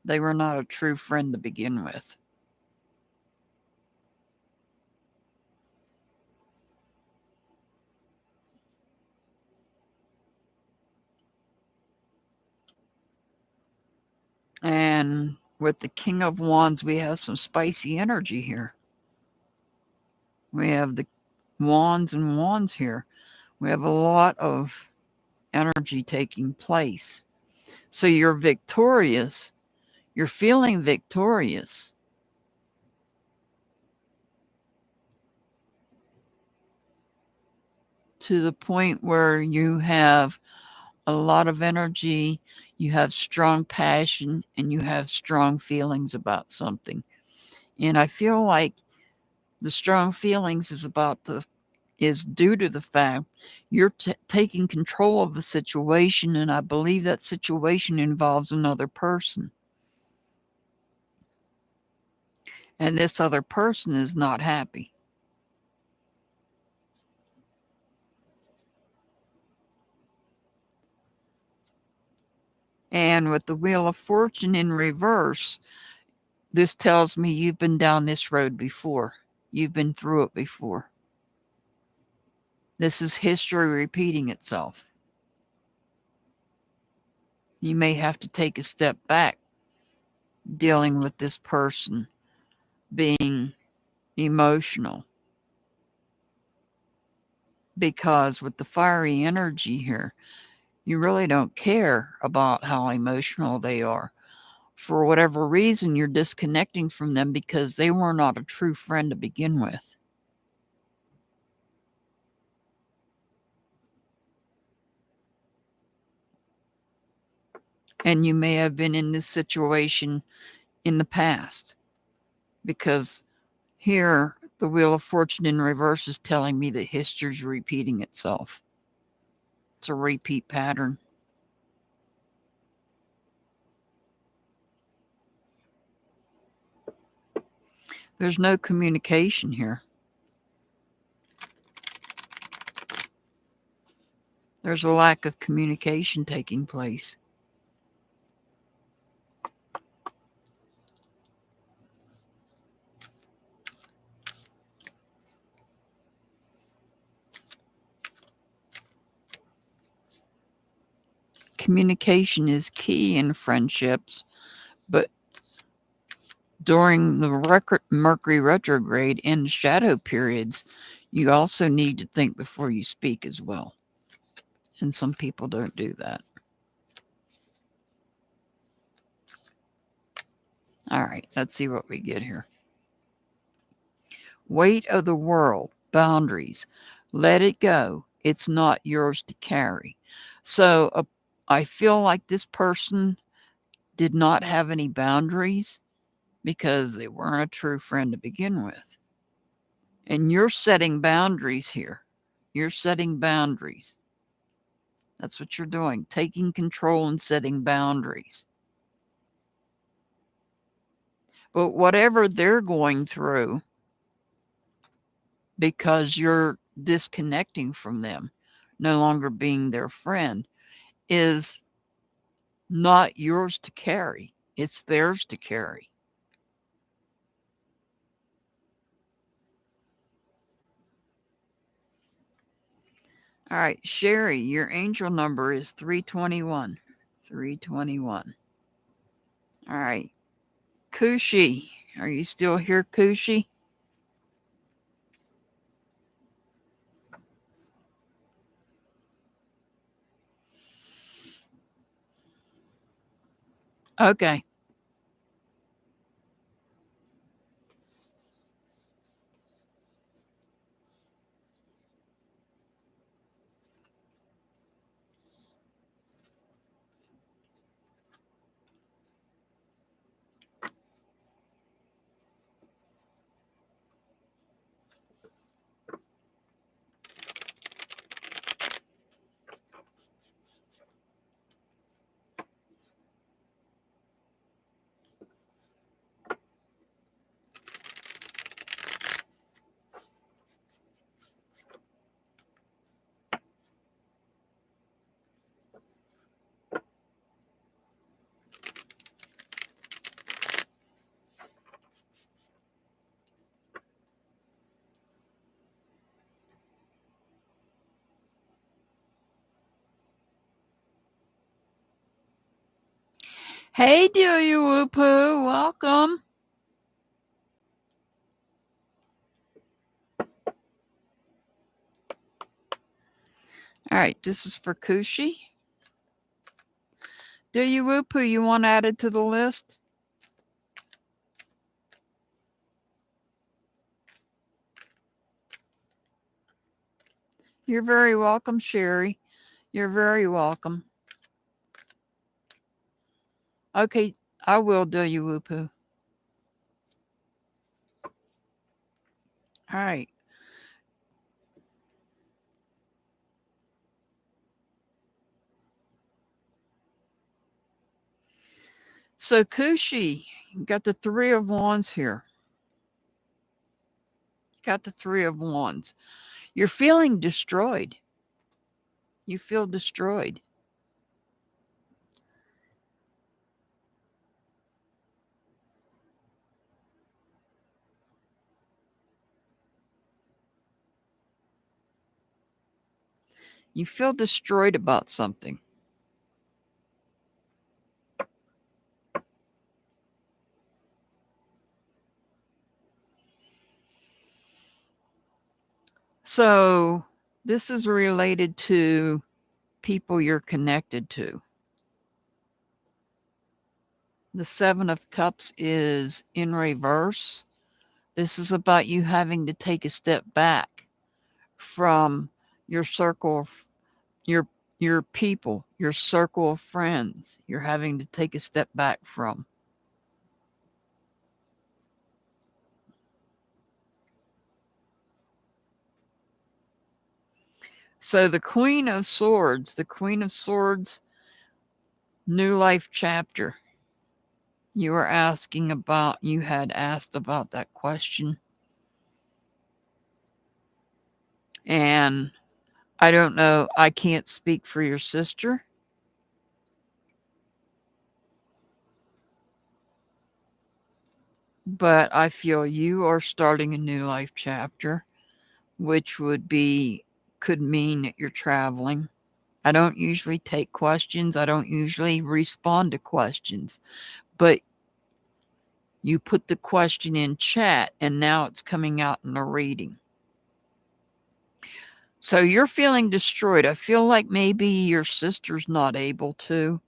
They were not a true friend to begin with. And with the King of Wands, we have some spicy energy here. We have the Wands and Wands here. We have a lot of energy taking place. So you're victorious. You're feeling victorious. To the point where you have a lot of energy, you have strong passion, and you have strong feelings about something. And I feel like the strong feelings is due to the fact you're taking control of the situation, and I believe that situation involves another person. And this other person is not happy. And with the Wheel of Fortune in reverse, this tells me you've been down this road before. You've been through it before. This is history repeating itself. You may have to take a step back dealing with this person being emotional. Because with the fiery energy here, you really don't care about how emotional they are. For whatever reason, you're disconnecting from them because they were not a true friend to begin with. And you may have been in this situation in the past, because here the Wheel of Fortune in reverse is telling me that history is repeating itself. It's a repeat pattern. There's no communication here. There's a lack of communication taking place. Communication is key in friendships, but during the Mercury retrograde and shadow periods, you also need to think before you speak as well. And some people don't do that. All right, let's see what we get here. Weight of the world, boundaries. Let it go. It's not yours to carry. So I feel like this person did not have any boundaries because they weren't a true friend to begin with. And you're setting boundaries here. You're setting boundaries. That's what you're doing, taking control and setting boundaries. But whatever they're going through, because you're disconnecting from them, no longer being their friend, is not yours to carry. It's theirs to carry. All right, Sherry, your angel number is 321. 321. All right. Kushi, are you still here, Kushi? Okay. Hey, Delia Whoopoo, welcome. All right, this is for Kushi. Delia Whoopoo, you want added to the list? You're very welcome, Sherry. You're very welcome. Okay, I will, Delia Whoopoo. All right. So, Kushi, you got the Three of Wands here. Got the Three of Wands. You're feeling destroyed. You feel destroyed. You feel destroyed about something. So, this is related to people you're connected to. The Seven of Cups is in reverse. This is about you having to take a step back from your circle of your people, your circle of friends. You're having to take a step back from. So the Queen of Swords, new life chapter. You were asking about, you had asked about that question. And I don't know, I can't speak for your sister. But I feel you are starting a new life chapter, which could mean that you're traveling. I don't usually take questions. I don't usually respond to questions. But you put the question in chat and now it's coming out in the reading. So you're feeling destroyed. I feel like maybe your sister's not able to,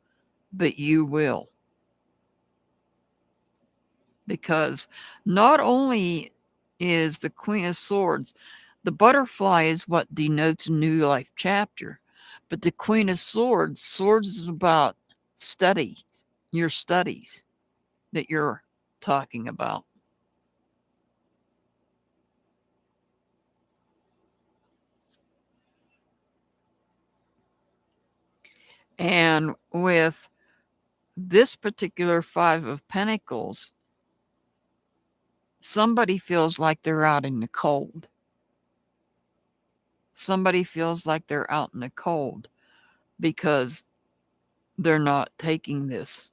but you will. Because not only is the Queen of Swords, the butterfly is what denotes a new life chapter. But the Queen of Swords is about studies, your studies that you're talking about. And with this particular Five of Pentacles, somebody feels like they're out in the cold. Somebody feels like they're out in the cold because they're not taking this.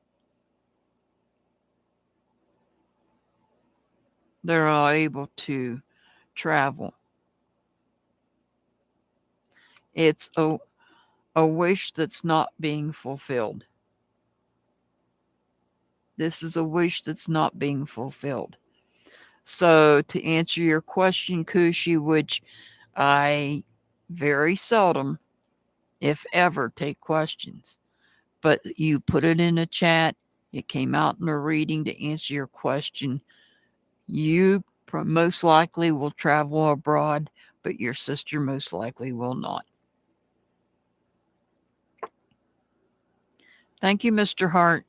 They're not able to travel. It's a wish that's not being fulfilled. This is a wish that's not being fulfilled. So to answer your question, Kushi, which I very seldom, if ever, take questions, but you put it in a chat, it came out in a reading to answer your question. You most likely will travel abroad, but your sister most likely will not. Thank you, Mr. Hart.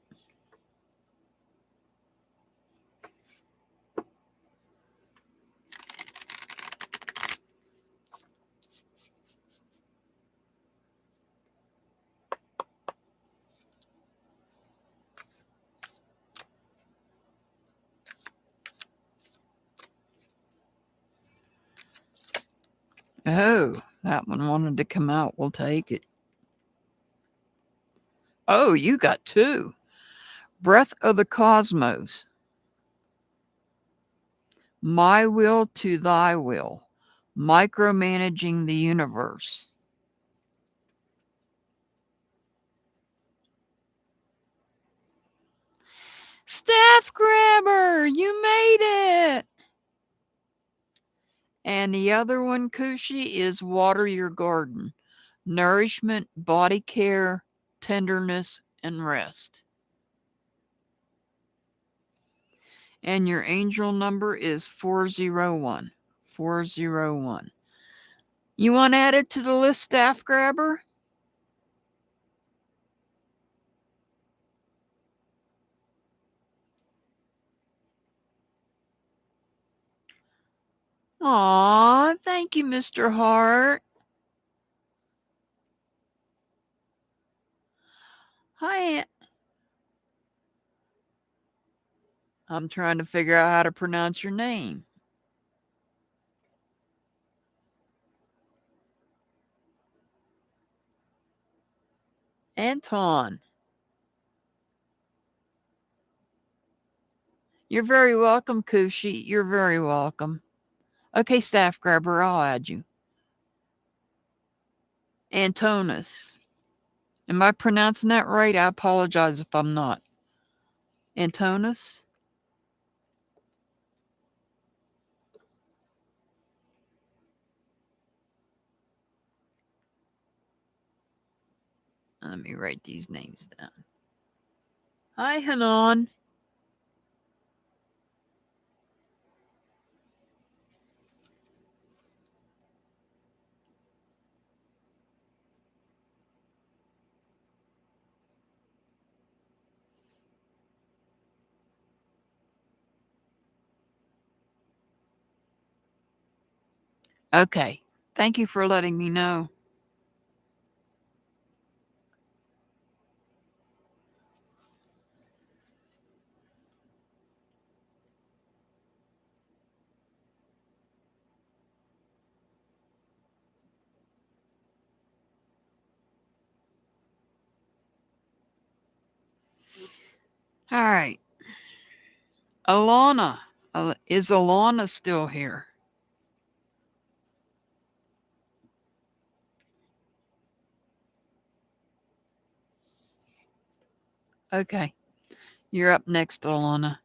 Oh, that one wanted to come out. We'll take it. Oh, you got two. Breath of the Cosmos. My will to thy will. Micromanaging the universe. Staff grabber, you made it. And the other one, Kushi, is water your garden. Nourishment, body care, tenderness, and rest. And your angel number is 401. 401. You want added to the list, staff grabber? Aw, thank you, Mr. Hart. Hi. I'm trying to figure out how to pronounce your name. Anton. You're very welcome, Kushi. You're very welcome. Okay, staff grabber, I'll add you. Antonis. Am I pronouncing that right? I apologize if I'm not. Antonis? Let me write these names down. Hi, Hanan. Okay. Thank you for letting me know. All right. Alana. Is Alana still here? Okay. You're up next, Alana.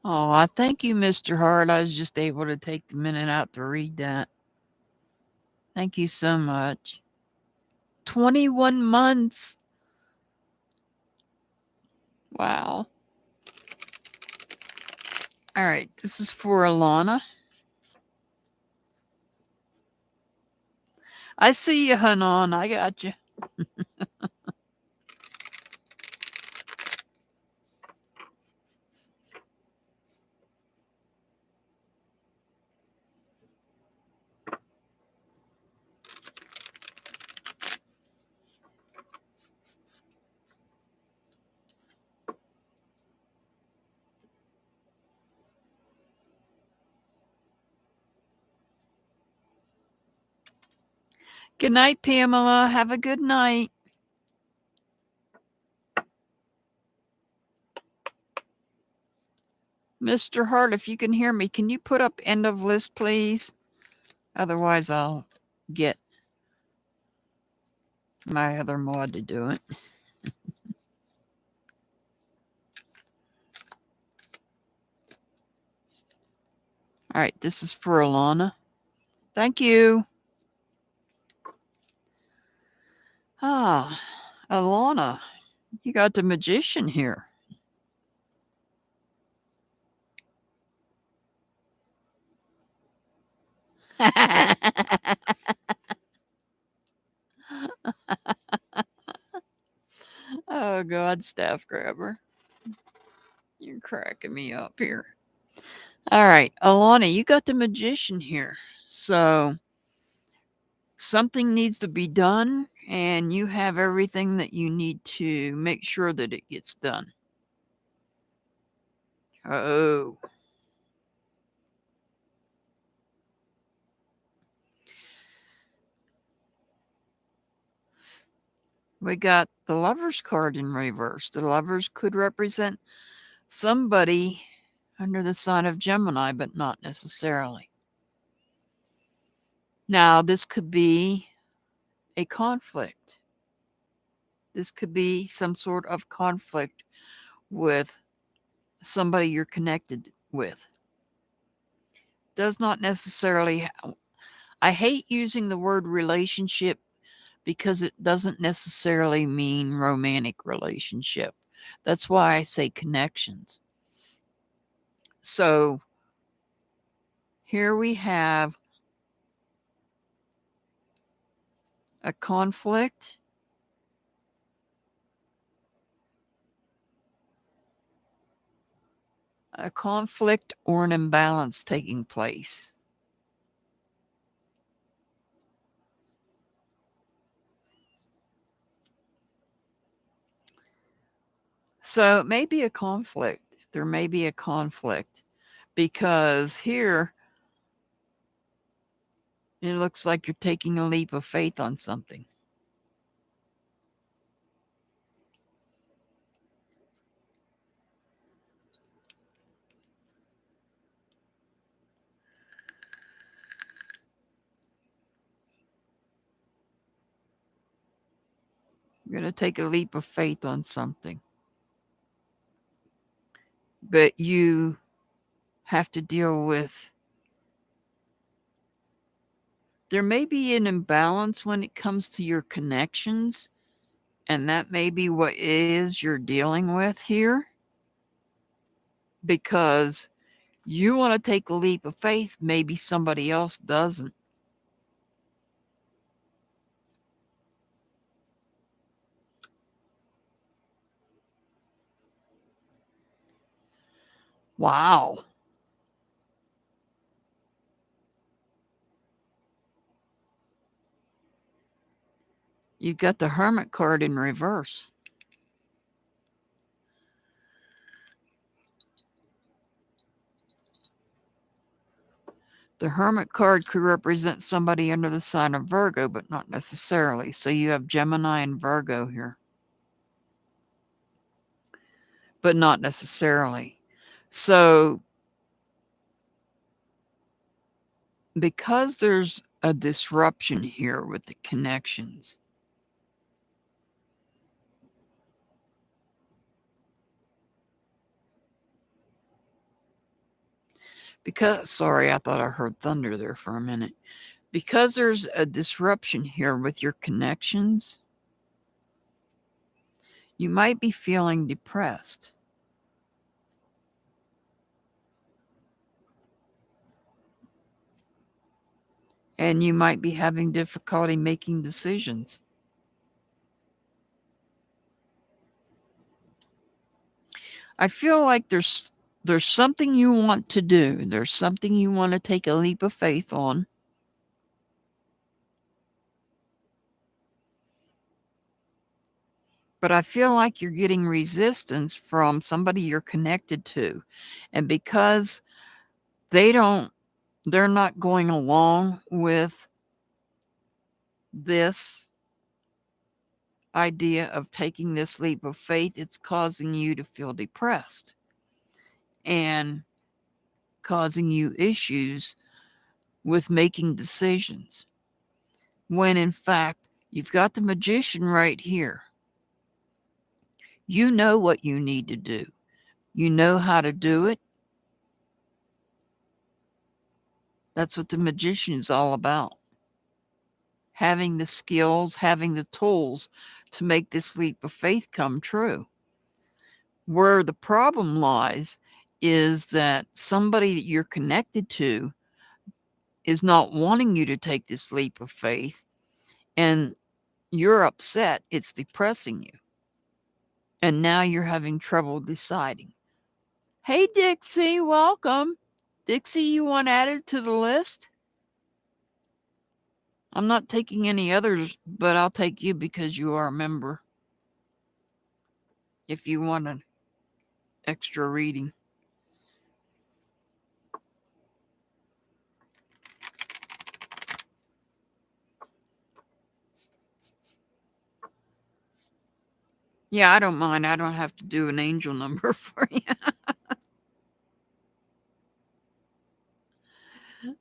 Oh, I thank you, Mr. Hart. I was just able to take the minute out to read that. Thank you so much. 21 months. Wow. All right. This is for Alana. I see you, Hanan. I got you. Good night, Pamela. Have a good night. Mr. Hart, if you can hear me, can you put up end of list, please? Otherwise, I'll get my other mod to do it. All right, this is for Alana. Thank you. Ah, Alana, you got the magician here. Oh, God, staff grabber. You're cracking me up here. All right, Alana, you got the magician here. So something needs to be done, and you have everything that you need to make sure that it gets done. Oh. We got the Lovers card in reverse. The Lovers could represent somebody under the sign of Gemini, but not necessarily. Now, this could be a conflict. This could be some sort of conflict with somebody you're connected with. Does not necessarily, I hate using the word relationship because it doesn't necessarily mean romantic relationship. That's why I say connections. So here we have a conflict, or an imbalance taking place. So it may be a conflict. There may be a conflict because here it looks like you're taking a leap of faith on something. You're going to take a leap of faith on something. But you have to deal with, there may be an imbalance when it comes to your connections, and that may be what it is you're dealing with here, because you want to take a leap of faith, maybe somebody else doesn't. Wow. You got the Hermit card in reverse. The Hermit card could represent somebody under the sign of Virgo, but not necessarily. So you have Gemini and Virgo here. But not necessarily. So because there's a disruption here with the connections, sorry, I thought I heard thunder there for a minute. Because there's a disruption here with your connections, you might be feeling depressed. And you might be having difficulty making decisions. I feel like there's something you want to do. There's something you want to take a leap of faith on. But I feel like you're getting resistance from somebody you're connected to. And because they're not going along with this idea of taking this leap of faith, it's causing you to feel depressed and causing you issues with making decisions. When in fact, you've got the Magician right here. You know what you need to do. You know how to do it. That's what the Magician is all about. Having the skills, having the tools to make this leap of faith come true. Where the problem lies is that somebody that you're connected to is not wanting you to take this leap of faith, and you're upset. It's depressing you. And now you're having trouble deciding. Hey, Dixie, welcome. Dixie, you want added to the list? I'm not taking any others, but I'll take you because you are a member. If you want an extra reading. Yeah, I don't mind. I don't have to do an angel number for you.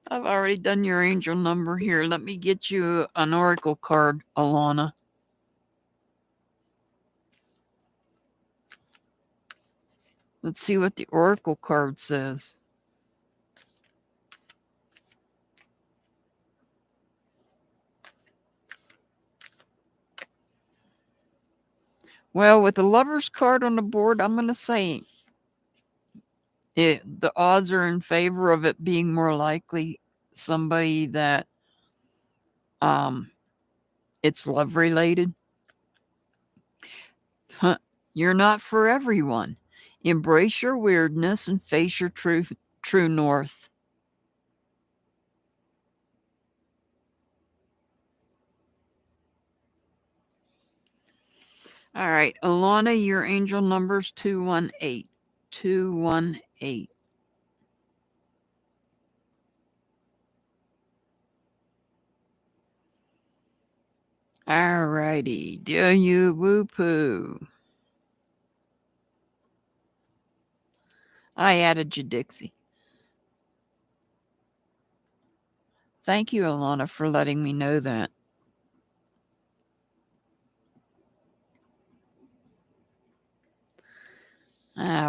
I've already done your angel number here. Let me get you an oracle card, Alana. Let's see what the oracle card says. Well, with the Lover's card on the board, I'm going to say the odds are in favor of it being more likely somebody that it's love related. Huh. You're not for everyone. Embrace your weirdness and face your true north. All right, Alana, your angel number's 218. 218. All righty, do you woo poo? I added you, Dixie. Thank you, Alana, for letting me know that.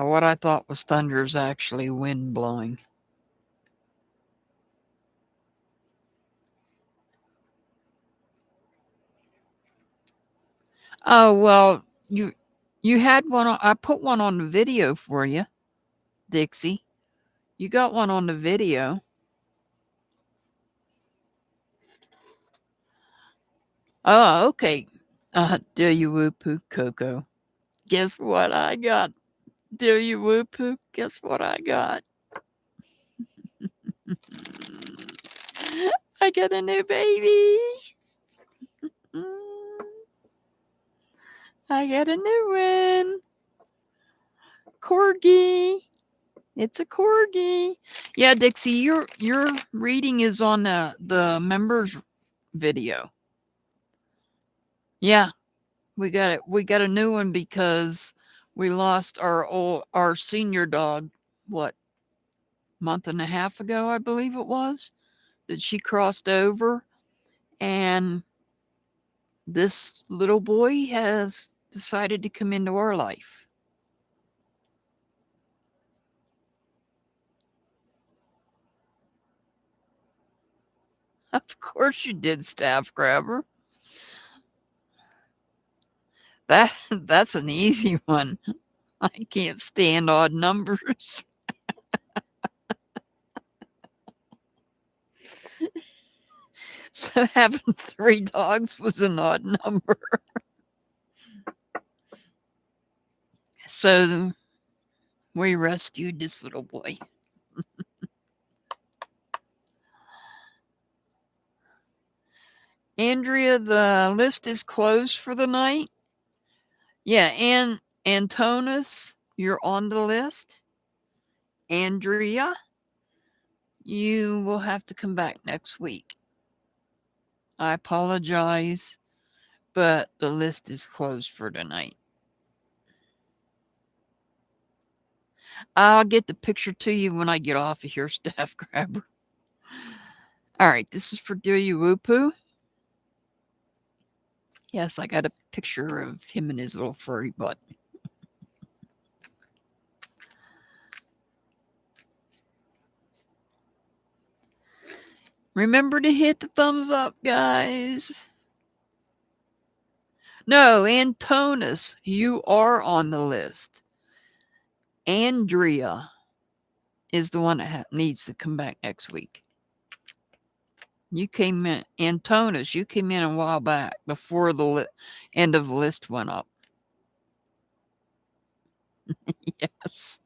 What I thought was thunder is actually wind blowing. Oh, well, you had one. I put one on the video for you, Dixie. You got one on the video. Oh, okay. Do you woo poo, Coco? Guess what I got? Do you woo poo? Guess what I got? I got a new baby. I got a new one. Corgi. It's a corgi. Yeah, Dixie, your reading is on the members video. Yeah, we got it. We got a new one because we lost our senior dog. What, month and a half ago, I believe it was, that she crossed over, and this little boy has decided to come into our life. Of course you did, Staff Grabber. That's an easy one. I can't stand odd numbers. So having 3 dogs was an odd number. So we rescued this little boy. Andrea, the list is closed for the night. Yeah, and Antonis, you're on the list. Andrea, you will have to come back next week. I apologize, but the list is closed for tonight. I'll get the picture to you when I get off of here, Staff Grabber. All right, this is for Delia Wupu. Yes, I got a picture of him and his little furry butt. Remember to hit the thumbs up, guys. No, Antonis, you are on the list. Andrea is the one that needs to come back next week. You came in, Antonis, you came in a while back before the end of the list went up. Yes.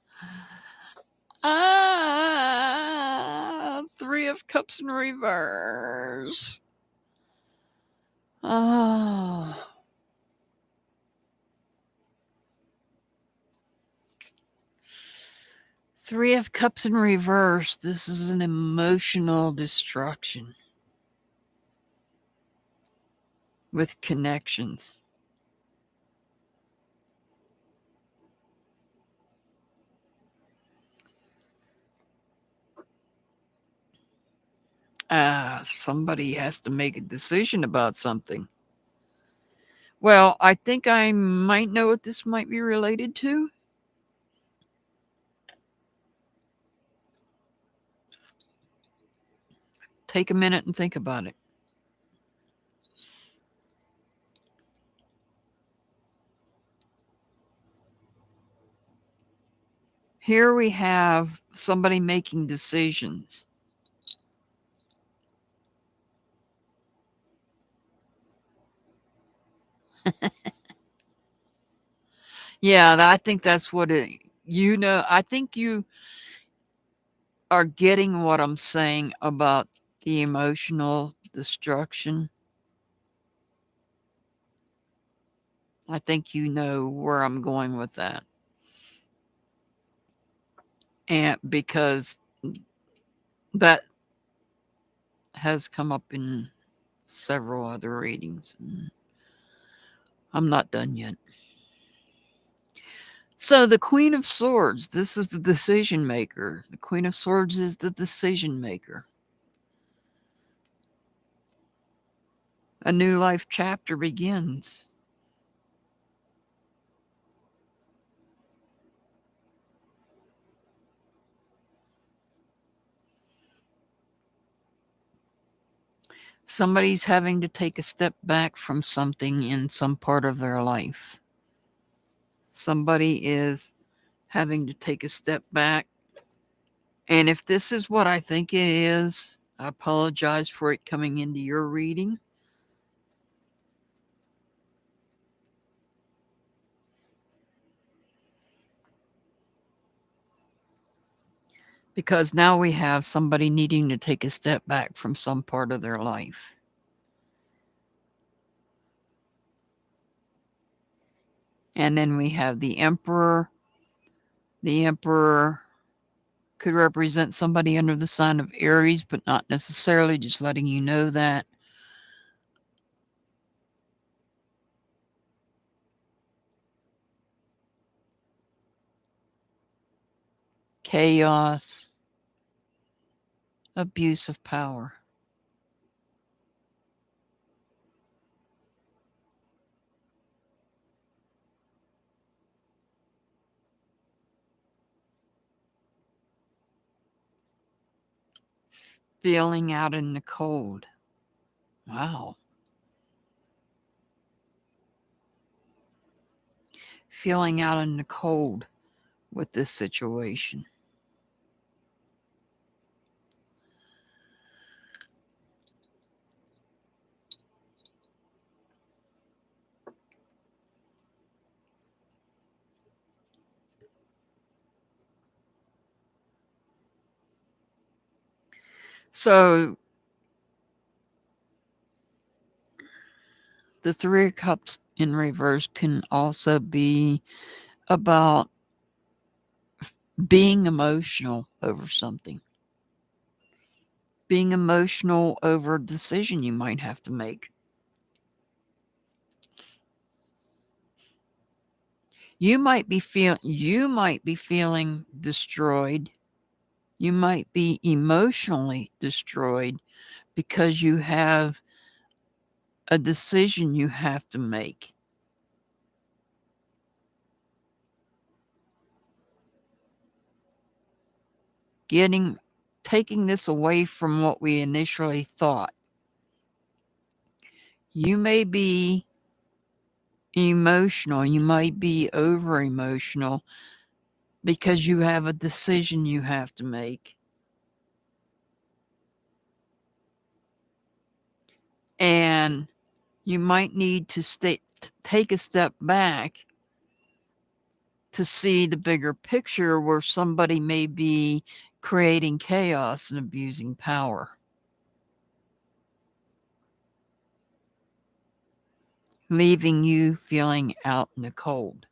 3 of Cups in reverse. Oh. Three of Cups in reverse. This is an emotional destruction with connections. Somebody has to make a decision about something. Well, I think I might know what this might be related to. Take a minute and think about it. Here we have somebody making decisions. Yeah, I think that's what it, I think you are getting what I'm saying about the emotional destruction. I think you know where I'm going with that. And because that has come up in several other readings. I'm not done yet. So the Queen of Swords, this is the decision maker. The Queen of Swords is the decision maker. A new life chapter begins. Somebody's having to take a step back from something in some part of their life. Somebody is having to take a step back. And if this is what I think it is, I apologize for it coming into your reading. Because now we have somebody needing to take a step back from some part of their life. And then we have the Emperor. The Emperor Could represent somebody under the sign of Aries, but not necessarily, just letting you know that. Chaos, abuse of power. Feeling out in the cold. Wow. Feeling out in the cold with this situation. So the Three of Cups in reverse can also be about being emotional over something. Being emotional over a decision you might have to make. You might be feeling destroyed. You might be emotionally destroyed because you have a decision you have to make. Taking this away from what we initially thought. You may be emotional, you might be over emotional because you have a decision you have to make. And you might need to take a step back to see the bigger picture where somebody may be creating chaos and abusing power. Leaving you feeling out in the cold.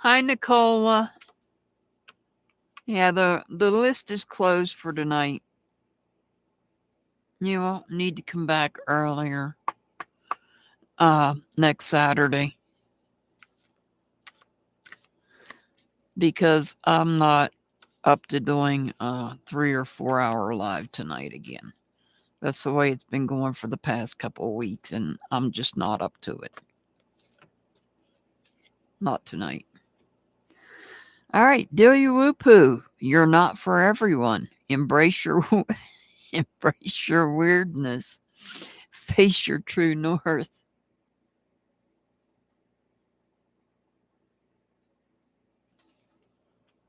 Hi, Nicola. Yeah, the list is closed for tonight. You will need to come back earlier next Saturday because I'm not up to doing 3 or 4 hour live tonight again. That's the way it's been going for the past couple of weeks, and I'm just not up to it. Not tonight. All right, Delia Whoopoo. You're not for everyone. Embrace your weirdness. Face your true north.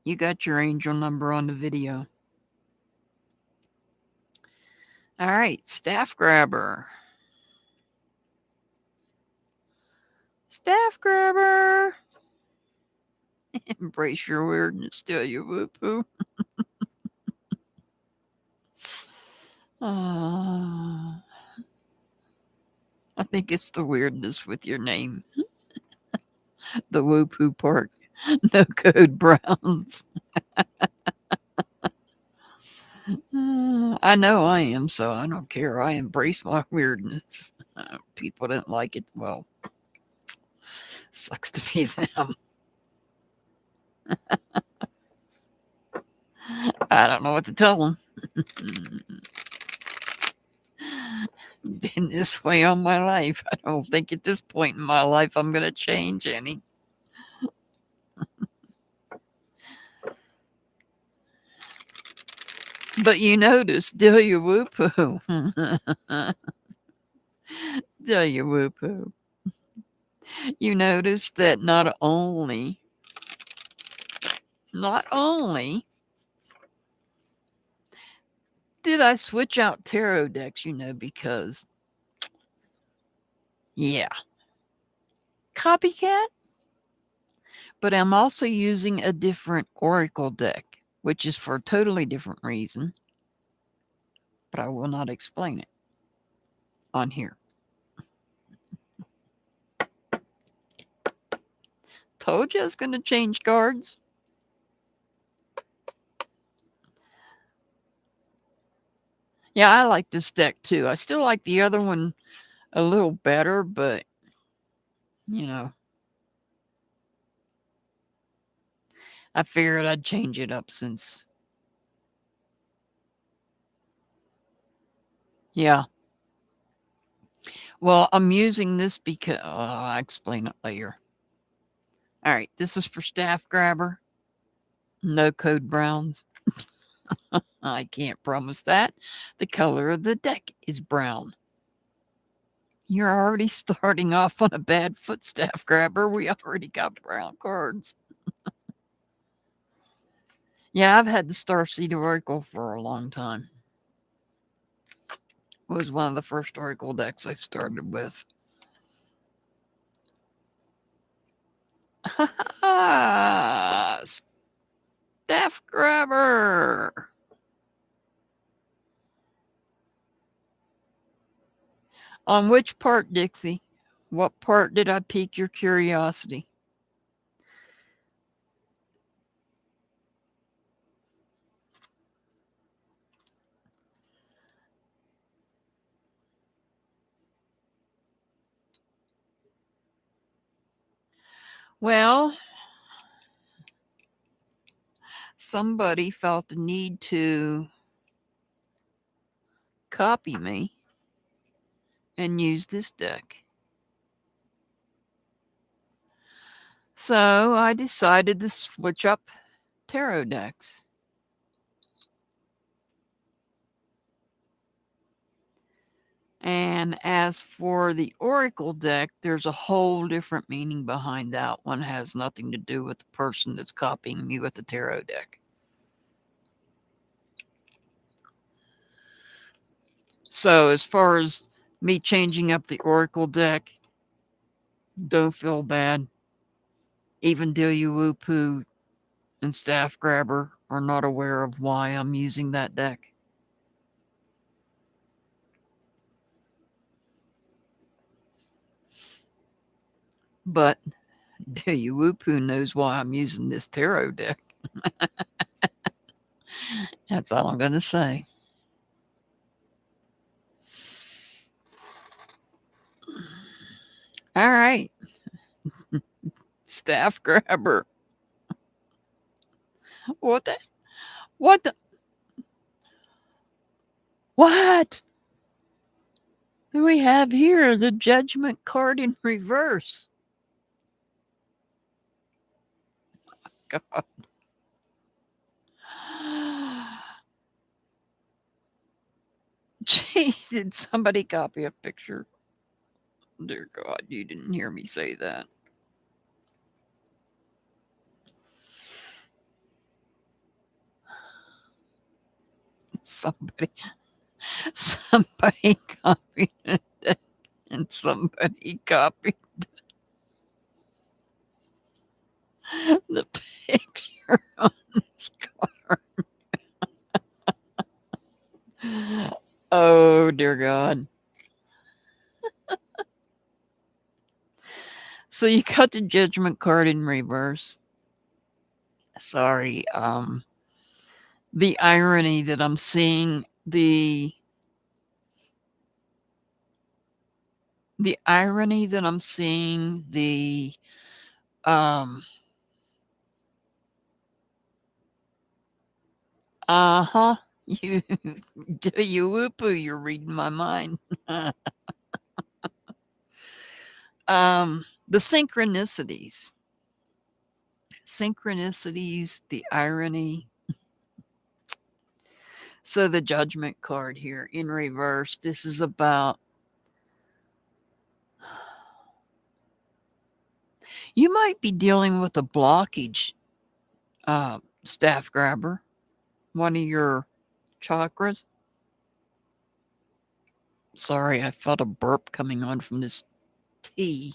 You got your angel number on the video. All right, staff grabber. Staff grabber. Embrace your weirdness, Delia Whoopoo. I think it's the weirdness with your name. The Whoopoo part. No code Browns. I know I am, so I don't care. I embrace my weirdness. People didn't like it. Well, sucks to be them. I don't know what to tell them. Been this way all my life. I don't think at this point in my life I'm going to change any. But you notice, Delia Whoopoo. Delia Whoopoo. You notice that not only did I switch out tarot decks, because, yeah, copycat. But I'm also using a different oracle deck, which is for a totally different reason. But I will not explain it on here. Told you I was going to change cards. Yeah, I like this deck too. I still like the other one a little better, but, you know, I figured I'd change it up since, yeah. Well, I'm using this because, I'll explain it later. All right, this is for Staff Grabber. No code browns. I can't promise that. The color of the deck is brown. You're already starting off on a bad foot, Staff Grabber. We already got brown cards. Yeah, I've had the Starseed Oracle for a long time. It was one of the first Oracle decks I started with. Staff Grabber. On which part, Dixie? What part did I pique your curiosity? Well, somebody felt the need to copy me and use this deck. So I decided to switch up tarot decks. And as for the Oracle deck, there's a whole different meaning behind that one. It has nothing to do with the person that's copying me with the tarot deck. So as far as me changing up the Oracle deck, don't feel bad. Even Dilly-Woo-Poo and Staff Grabber are not aware of why I'm using that deck. But Dilly-Woo-Poo knows why I'm using this tarot deck. That's all I'm going to say. All right. Staff Grabber. What the? What the? What do we have here? The Judgment card in reverse. God. Gee, did somebody copy a picture? Dear God, you didn't hear me say that. Somebody copied it, and somebody copied the picture on this card. Oh, dear God. So you got the Judgment card in reverse. Sorry. The irony that I'm seeing, the irony that I'm seeing, the uh-huh. You do you whoopoo, you're reading my mind. The synchronicities. Synchronicities, the irony. So the Judgment card here in reverse. This is about, you might be dealing with a blockage, Staff Grabber. One of your chakras. Sorry, I felt a burp coming on from this tea.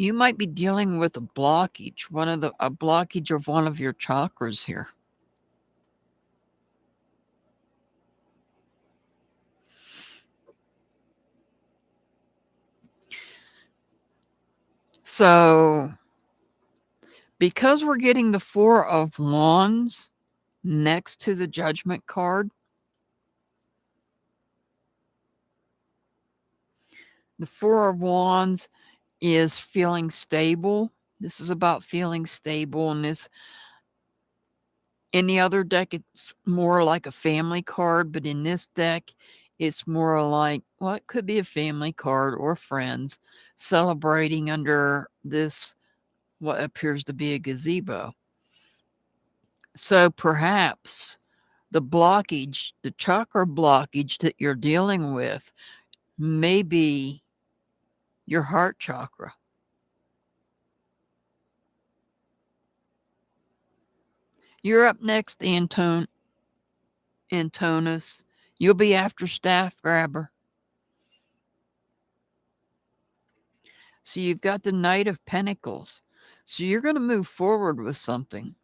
You might be dealing with a blockage, a blockage of one of your chakras here. So, because we're getting the Four of Wands next to the Judgment card, the Four of Wands is feeling stable. This is about feeling stable, and this in the other deck it's more like a family card, but in this deck it's more like, well, it could be a family card or friends celebrating under this what appears to be a gazebo. So perhaps the blockage, the chakra blockage that you're dealing with may be your heart chakra. You're up next, Antonis. You'll be after Staff Grabber. So you've got the Knight of Pentacles. So you're going to move forward with something.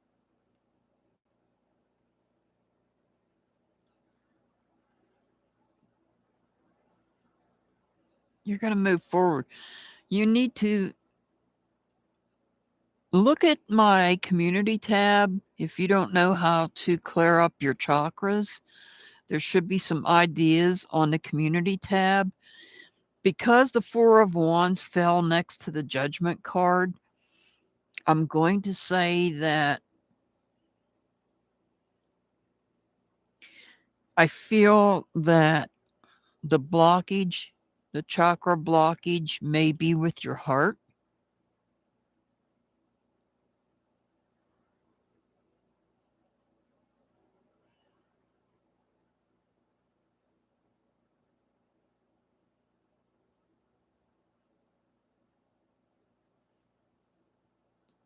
You're going to move forward. You need to look at my community tab. If you don't know how to clear up your chakras, there should be some ideas on the community tab. Because the Four of Wands fell next to the Judgment card, I'm going to say that I feel that the blockage, the chakra blockage, may be with your heart.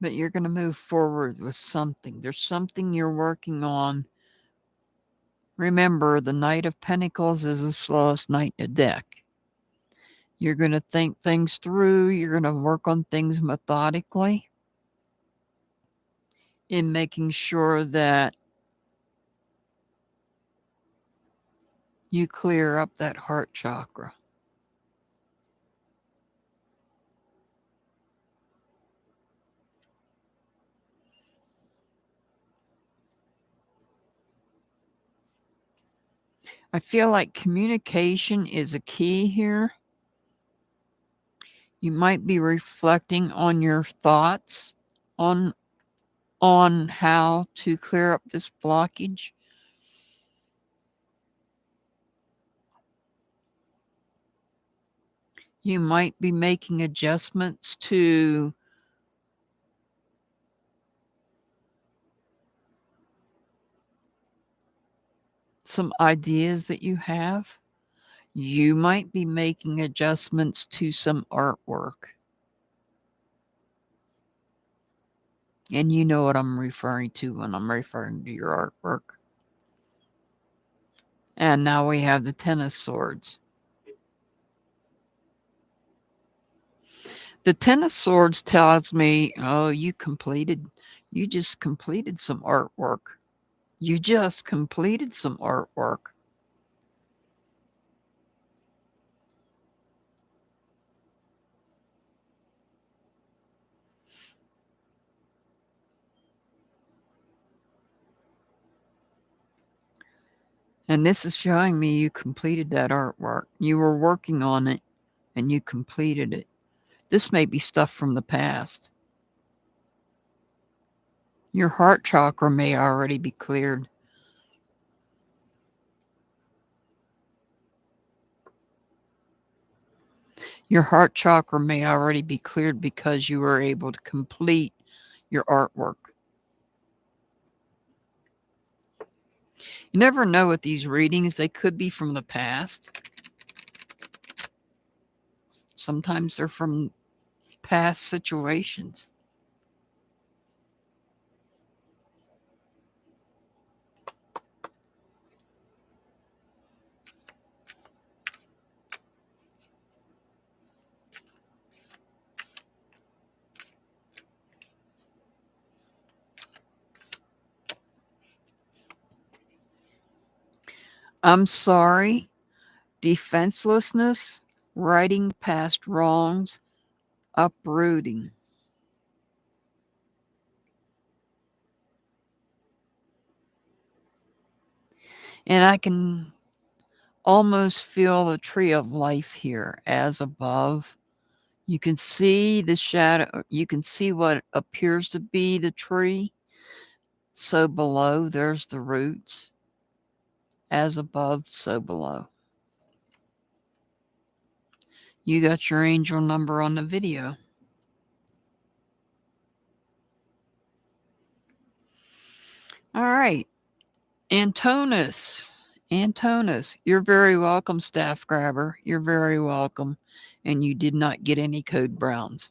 But you're going to move forward with something. There's something you're working on. Remember, the Knight of Pentacles is the slowest knight in the deck. You're going to think things through. You're going to work on things methodically in making sure that you clear up that heart chakra. I feel like communication is a key here. You might be reflecting on your thoughts on how to clear up this blockage. You might be making adjustments to some ideas that you have. You might be making adjustments to some artwork. And you know what I'm referring to when I'm referring to your artwork. And now we have the Ten of Swords. The Ten of Swords tells me, oh, you just completed some artwork. You just completed some artwork. And this is showing me you completed that artwork. You were working on it and you completed it. This may be stuff from the past. Your heart chakra may already be cleared. Your heart chakra may already be cleared because you were able to complete your artwork. You never know with these readings. They could be from the past. Sometimes they're from past situations. I'm sorry, defenselessness, righting past wrongs, uprooting. And I can almost feel the tree of life here as above. You can see the shadow, you can see what appears to be the tree. So below, there's the roots. As above, so below. You got your angel number on the video. All right. Antonis. Antonis, you're very welcome, staff grabber. You're very welcome. And you did not get any code browns.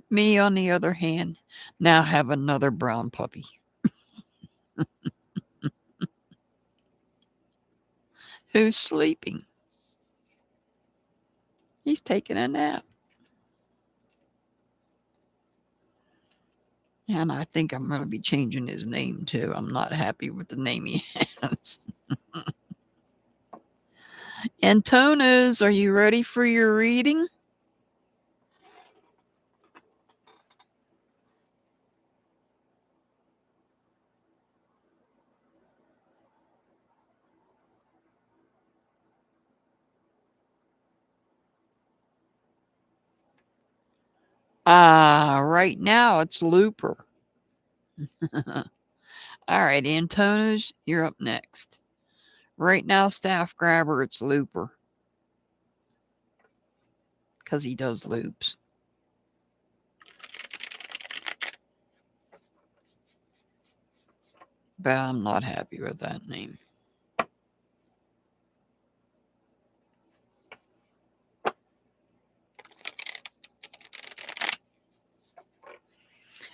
Me, on the other hand, now have another brown puppy. Who's sleeping? He's taking a nap. And I think I'm going to be changing his name too. I'm not happy with the name he has. Antonis, are you ready for your reading? Right now it's Looper. All right, Antonis, you're up next. Right now, staff grabber, it's Looper. Because he does loops. But I'm not happy with that name.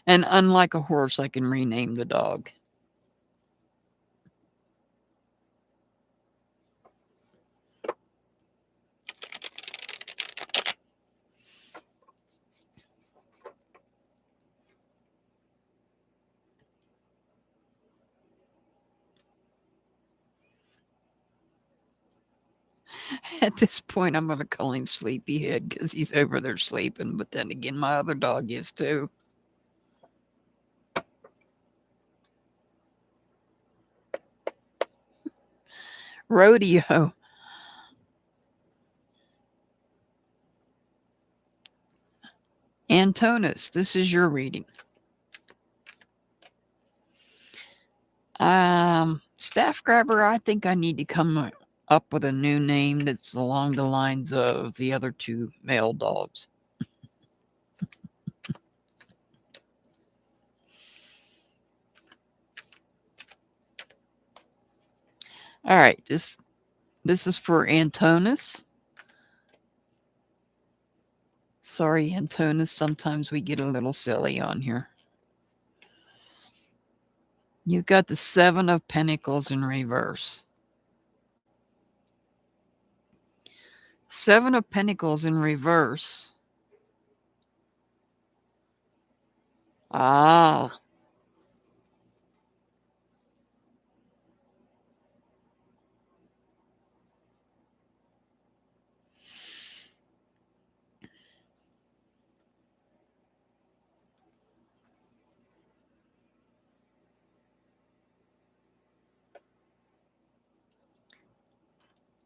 And unlike a horse, I can rename the dog. At this point, I'm going to call him Sleepyhead because he's over there sleeping. But then again, my other dog is too. Rodeo. Antonis, this is your reading. Staff grabber, I think I need to come up with a new name that's along the lines of the other two male dogs. All right, this is for Antonis. Sorry, Antonis, sometimes we get a little silly on here. You've got the Seven of Pentacles in reverse. Seven of Pentacles in reverse. Ah.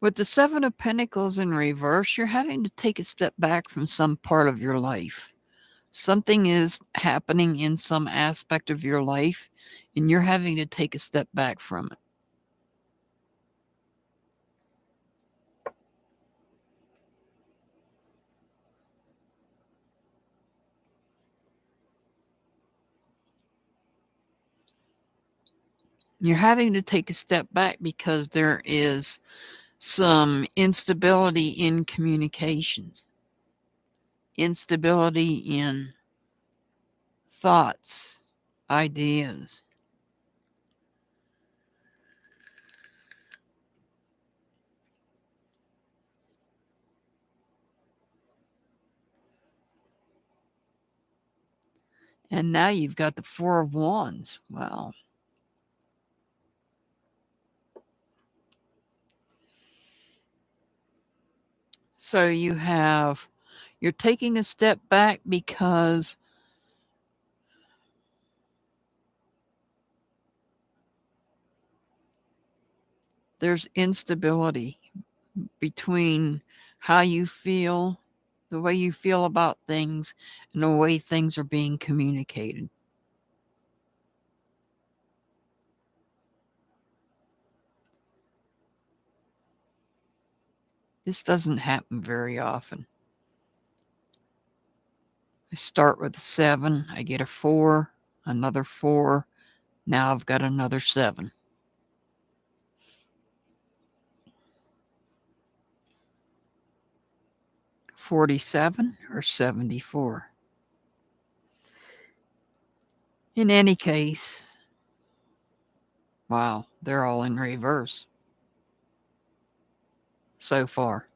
With the Seven of Pentacles in reverse, you're having to take a step back from some part of your life. Something is happening in some aspect of your life, and you're having to take a step back from it. You're having to take a step back because there is some instability in communications, instability in thoughts, ideas. And now you've got the Four of Wands. Wow. So you're taking a step back because there's instability between how you feel, the way you feel about things, and the way things are being communicated. This doesn't happen very often. I start with a 7, I get a 4, another 4, now I've got another 7. $47 or $74. In any case, wow, they're all in reverse so far.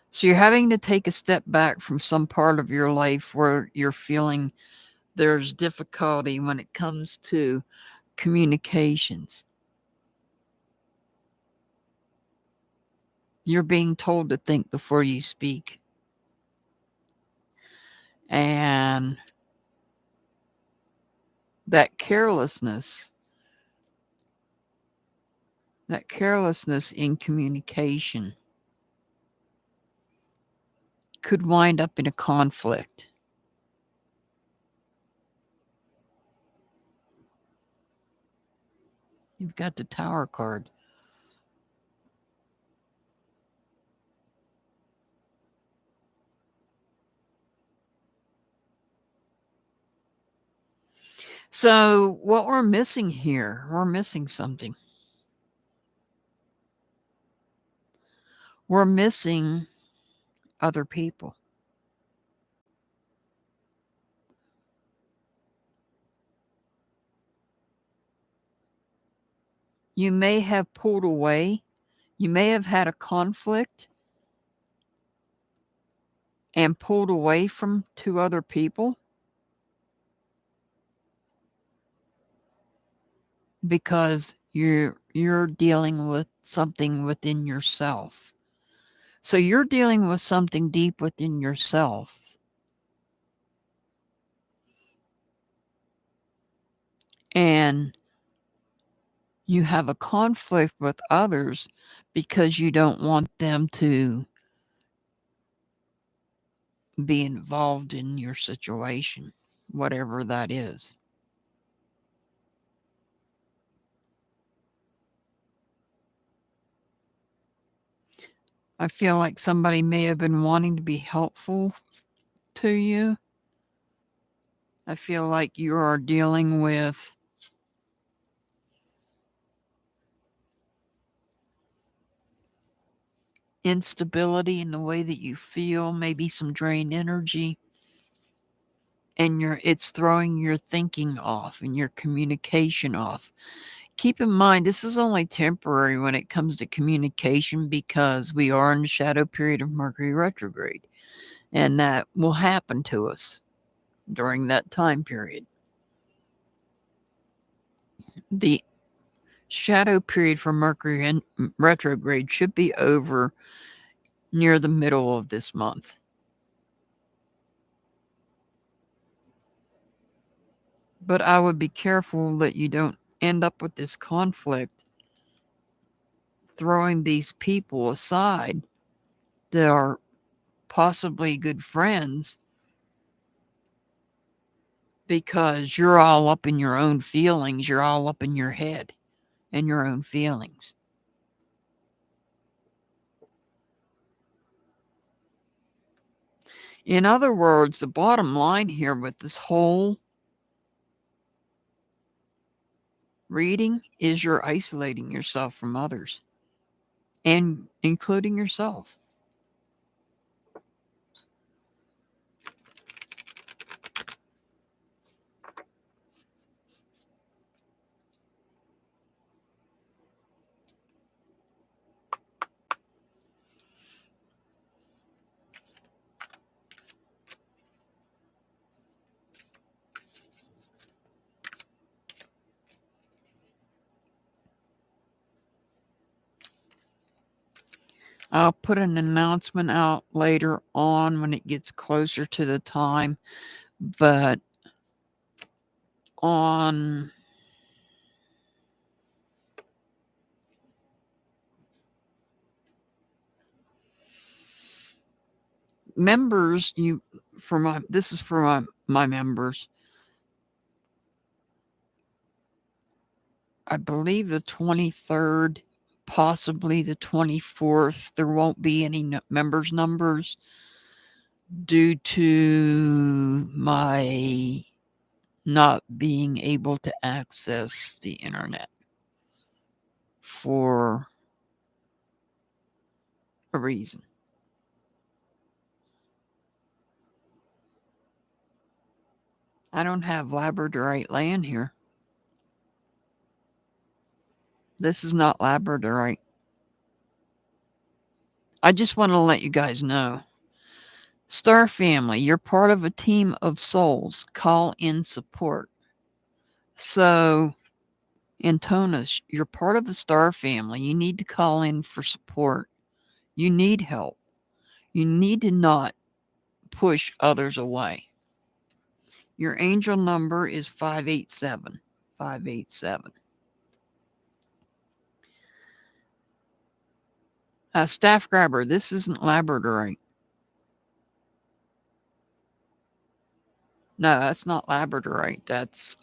So you're having to take a step back from some part of your life where you're feeling there's difficulty when it comes to communications. You're being told to think before you speak. And that carelessness in communication could wind up in a conflict. You've got the Tower card. So what we're missing here, we're missing something. We're missing other people. You may have pulled away. You may have had a conflict and pulled away from 2 other people because you're dealing with something within yourself. So you're dealing with something deep within yourself. And you have a conflict with others because you don't want them to be involved in your situation, whatever that is. I feel like somebody may have been wanting to be helpful to you. I feel like you are dealing with instability in the way that you feel, maybe some drained energy, and it's throwing your thinking off and your communication off. Keep in mind, this is only temporary when it comes to communication because we are in the shadow period of Mercury retrograde, and that will happen to us during that time period. The shadow period for Mercury retrograde should be over near the middle of this month. But I would be careful that you don't end up with this conflict, throwing these people aside that are possibly good friends because you're all up in your own feelings. You're all up in your head and your own feelings. In other words, the bottom line here with this whole reading is you're isolating yourself from others, and including yourself. I'll put an announcement out later on when it gets closer to the time, but on members, this is for my members. I believe the 23rd, possibly the 24th, there won't be any members numbers due to my not being able to access the internet for a reason. I don't have labradorite land here. This is not labradorite. I just want to let you guys know. Star family, you're part of a team of souls. Call in support. So, Antonis, you're part of the star family. You need to call in for support. You need help. You need to not push others away. Your angel number is 587. 587. Staff grabber, this isn't labradorite. No, that's not labradorite. That's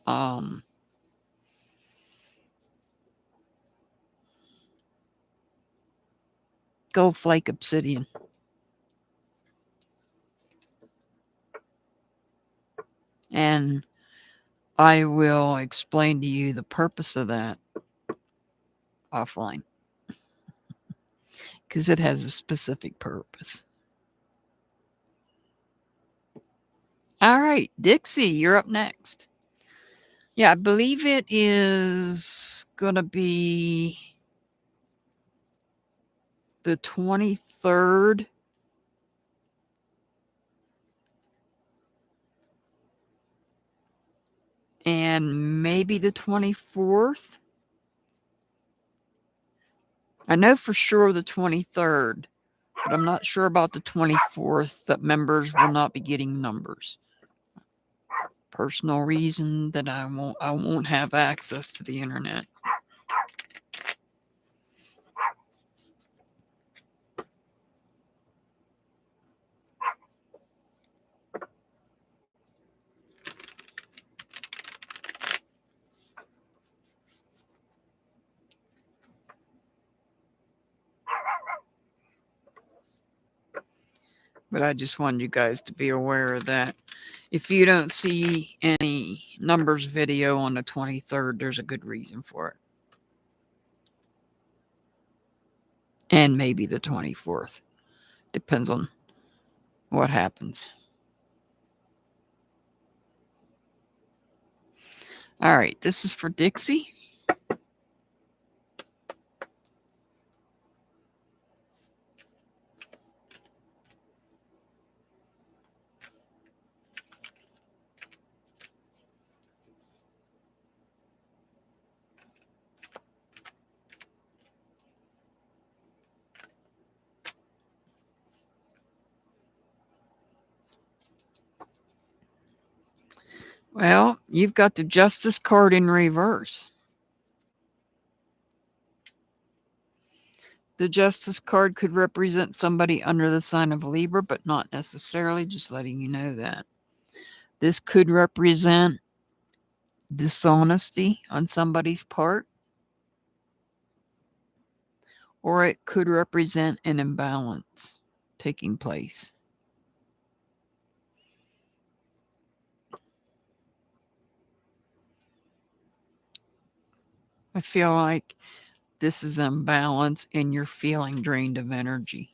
gold flake obsidian. And I will explain to you the purpose of that offline, because it has a specific purpose. All right, Dixie, you're up next. Yeah, I believe it is going to be the 23rd. And maybe the 24th. I know for sure the 23rd, but I'm not sure about the 24th that members will not be getting numbers. Personal reason that I won't have access to the internet. But I just wanted you guys to be aware of that. If you don't see any numbers video on the 23rd, there's a good reason for it. And maybe the 24th. Depends on what happens. All right, this is for Dixie. Well, you've got the Justice card in reverse. The Justice card could represent somebody under the sign of Libra, but not necessarily, just letting you know that. This could represent dishonesty on somebody's part, or it could represent an imbalance taking place. I feel like this is an imbalance and you're feeling drained of energy.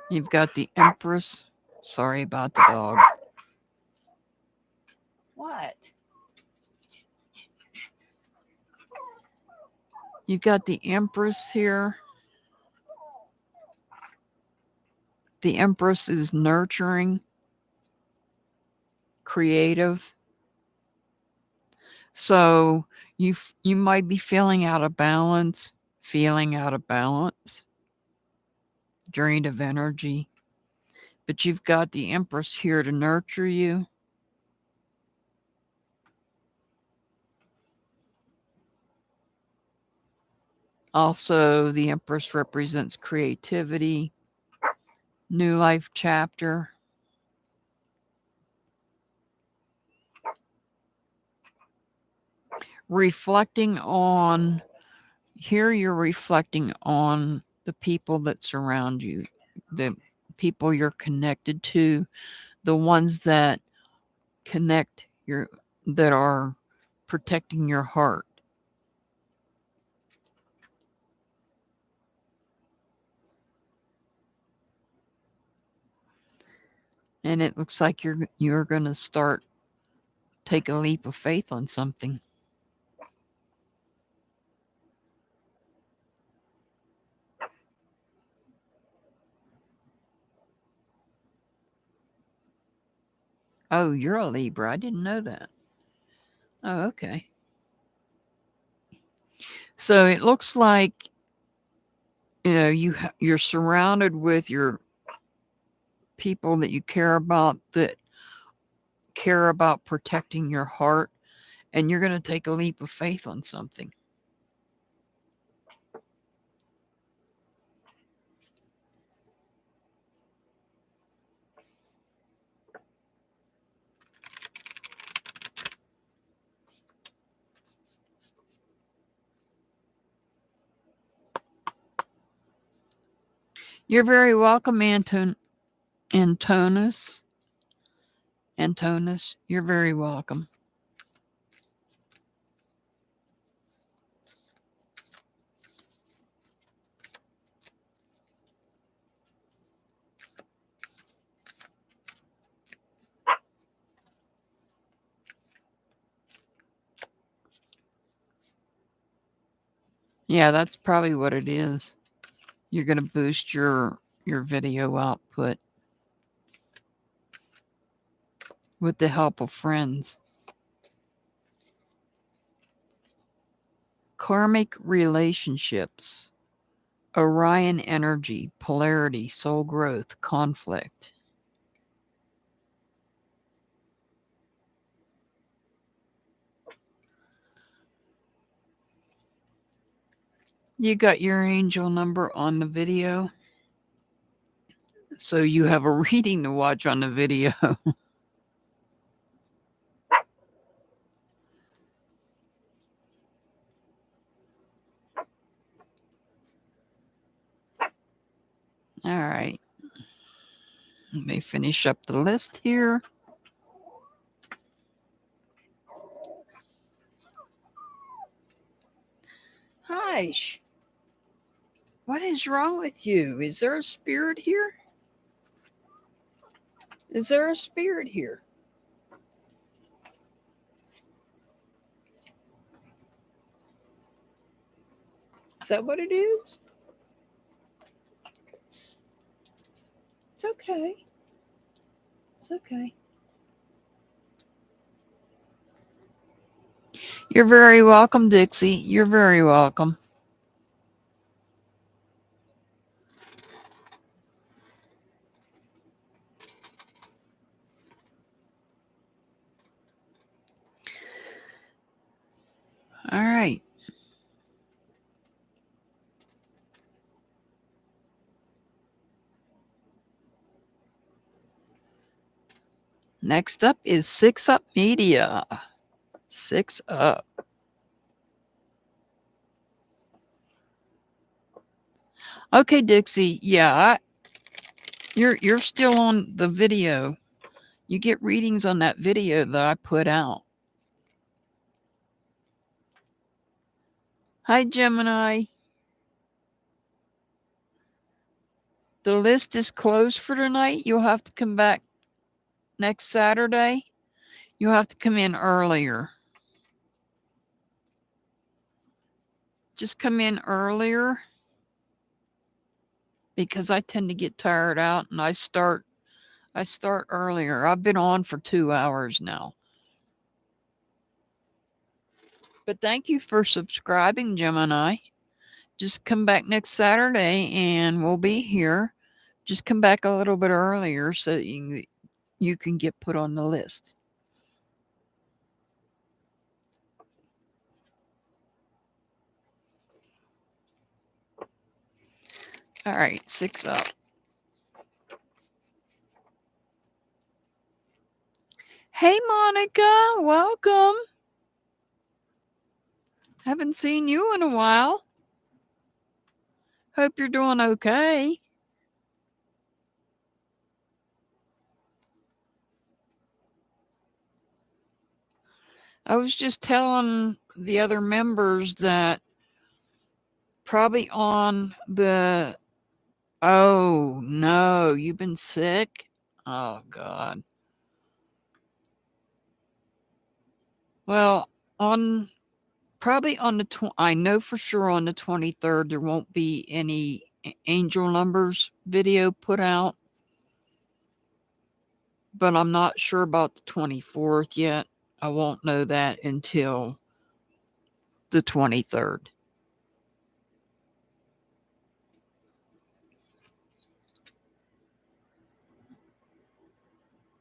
You've got the Empress. Sorry about the dog. What? You've got the Empress here. The Empress is nurturing, creative. So you might be feeling out of balance, drained of energy, but you've got the Empress here to nurture you. Also, the Empress represents creativity, new life chapter. You're reflecting on the people that surround you, the people you're connected to, the ones that that are protecting your heart. And it looks like you're going to take a leap of faith on something. Oh, you're a Libra. I didn't know that. Oh, okay. So it looks like, you're surrounded with your people that you care about, that care about protecting your heart, and you're going to take a leap of faith on something. You're very welcome, Antonis. Antonis, you're very welcome. Yeah, that's probably what it is. You're going to boost your video output with the help of friends. Karmic relationships, Orion energy, polarity, soul growth, conflict. You got your angel number on the video, so you have a reading to watch on the video. All right. Let me finish up the list here. Hi. What is wrong with you? Is there a spirit here? Is there a spirit here? Is that what it is? It's okay. It's okay. You're very welcome, Dixie. You're very welcome. All right. Next up is 6 Up Media. 6 Up. Okay, Dixie. Yeah, you're still on the video. You get readings on that video that I put out. Hi, Gemini. The list is closed for tonight. You'll have to come back next Saturday. You'll have to come in earlier. Just come in earlier, because I tend to get tired out and I start earlier. I've been on for 2 hours now. But thank you for subscribing, Gemini. Just come back next Saturday and we'll be here. Just come back a little bit earlier so you can get put on the list. All right, 6 up. Hey, Monica, welcome. Haven't seen you in a while. Hope you're doing okay. I was just telling the other members that probably on the... Oh, no, you've been sick? Oh, God. Well, probably on the... I know for sure on the 23rd there won't be any angel numbers video put out. But I'm not sure about the 24th yet. I won't know that until the 23rd.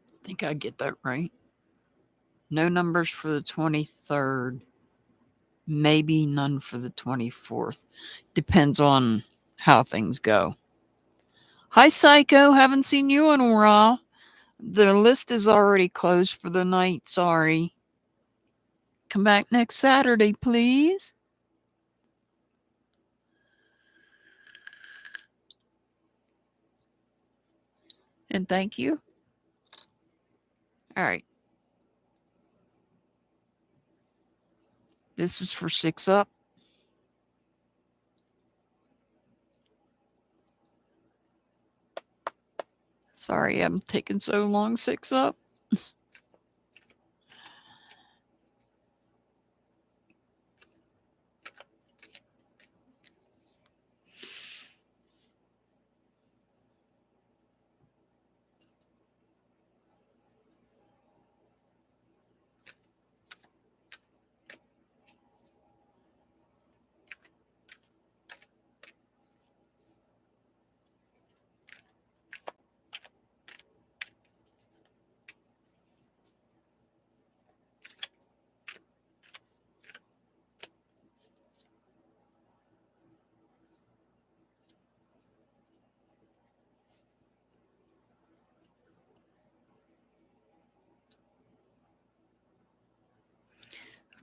I think I get that right. No numbers for the 23rd. Maybe none for the 24th. Depends on how things go. Hi, Psycho. Haven't seen you in a while. The list is already closed for the night. Sorry. Come back next Saturday, please. And thank you. All right. This is for 6 up. Sorry, I'm taking so long. 6 up.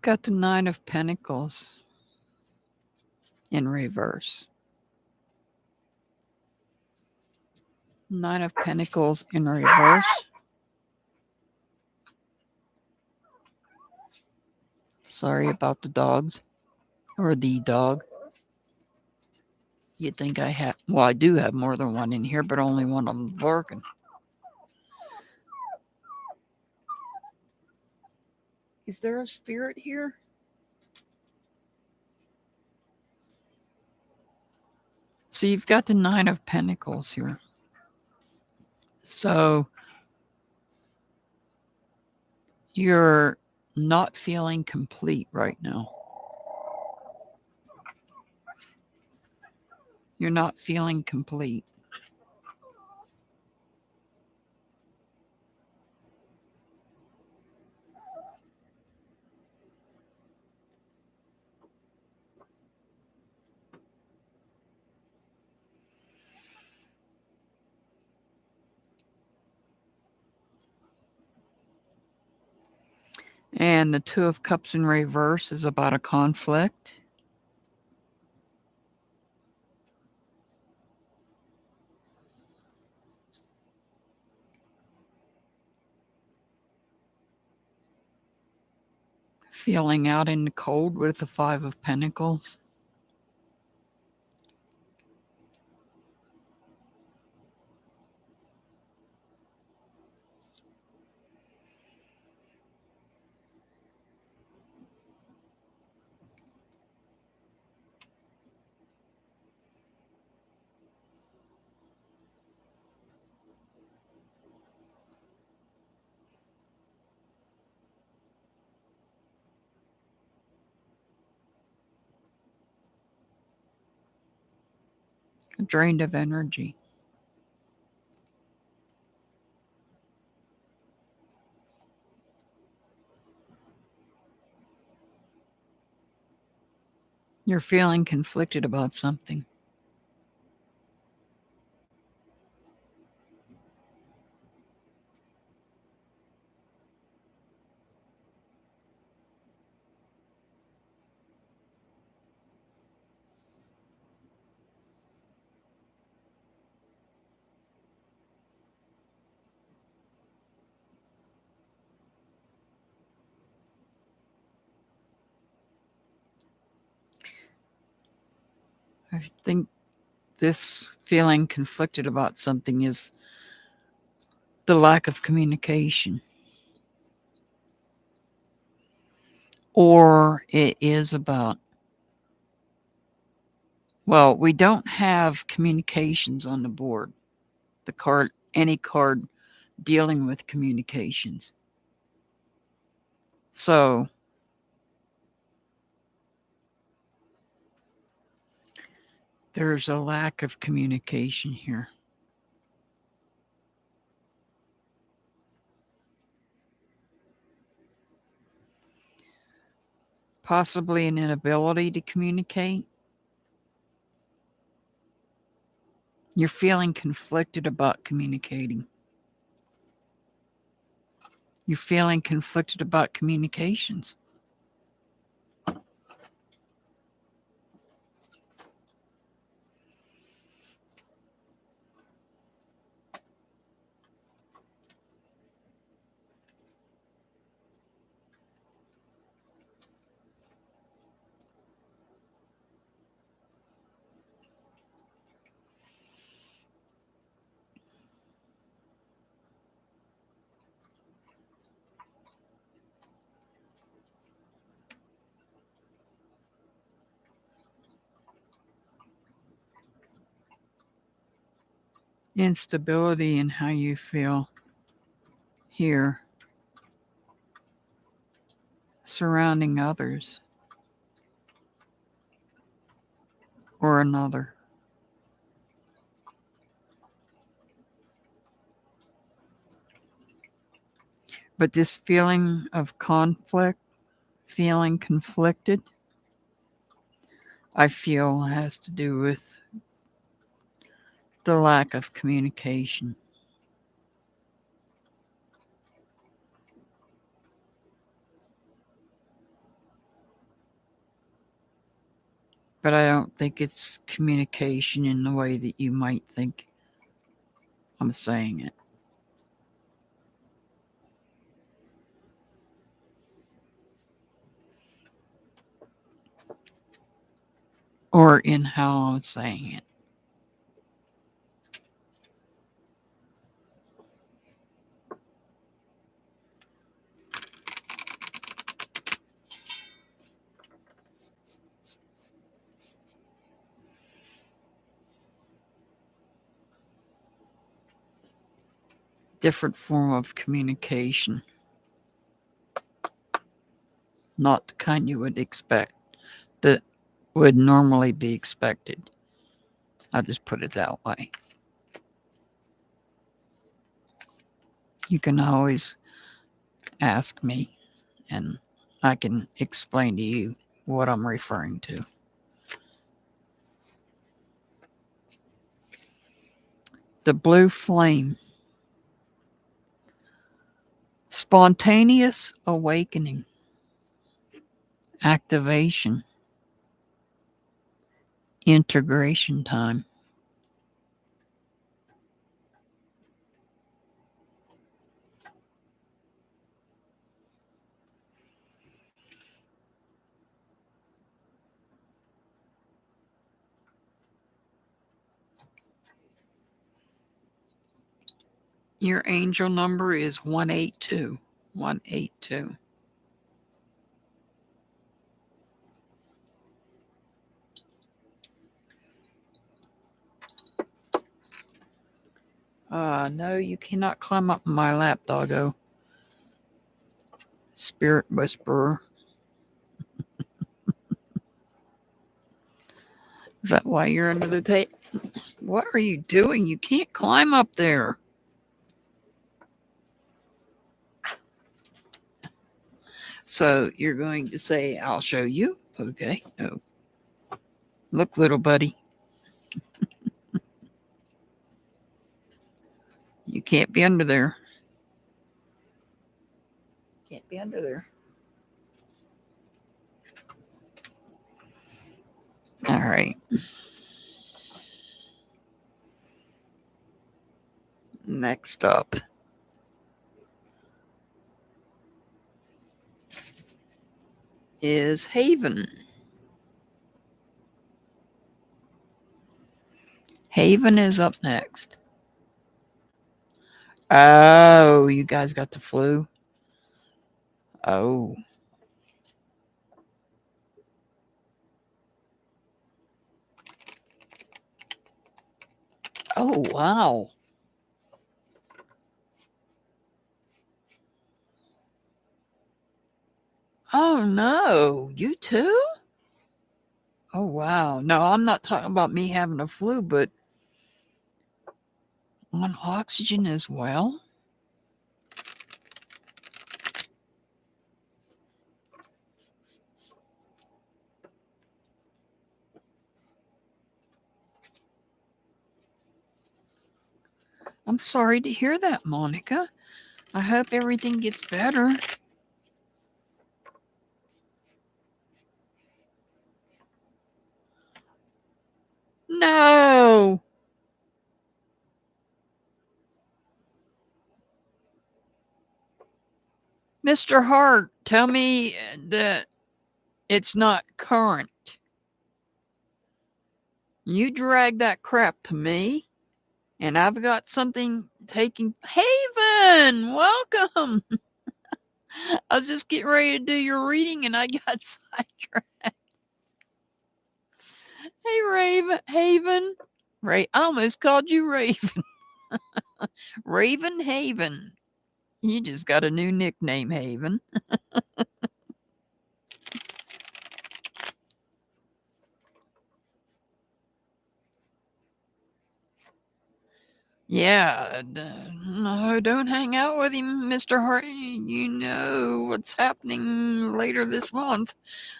Got the 9 of Pentacles in reverse. 9 of Pentacles in reverse. Sorry about the dogs. Or the dog. You'd think I have... Well, I do have more than one in here, but only one of them barking. Is there a spirit here? So you've got the 9 of Pentacles here. So you're not feeling complete right now. You're not feeling complete. And the 2 of Cups in reverse is about a conflict. Feeling out in the cold with the 5 of Pentacles. Drained of energy. You're feeling conflicted about something. I think this feeling conflicted about something is the lack of communication. Or it is about, well, we don't have communications on the board. Any card dealing with communications. So there's a lack of communication here. Possibly an inability to communicate. You're feeling conflicted about communicating. You're feeling conflicted about communications. Instability in how you feel here surrounding others or another. But this feeling of conflict, feeling conflicted, I feel has to do with the lack of communication. But I don't think it's communication in the way that you might think I'm saying it. Or in how I'm saying it. Different form of communication. Not the kind you would expect, that would normally be expected. I'll just put it that way. You can always ask me and I can explain to you what I'm referring to. The blue flame. Spontaneous awakening. Activation. Integration time. Your angel number is 182. 182. No, you cannot climb up my lap, doggo. Spirit whisperer. Is that why you're under the tape? What are you doing? You can't climb up there. So you're going to say, I'll show you? Okay. Oh. Look, little buddy. You can't be under there. Can't be under there. All right. Next up is Haven. Haven is up next. Oh, you guys got the flu? Oh. Oh, wow. Oh, no. You too? Oh, wow. No, I'm not talking about me having a flu, but on oxygen as well? I'm sorry to hear that, Monica. I hope everything gets better. No. Mr. Hart, tell me that it's not current. You drag that crap to me, and I've got something taking. Haven, welcome. I was just getting ready to do your reading, and I got sidetracked. Hey, Haven. I almost called you Raven. Raven Haven. You just got a new nickname, Haven. Yeah, no, don't hang out with him, Mr. Hart. You know what's happening later this month.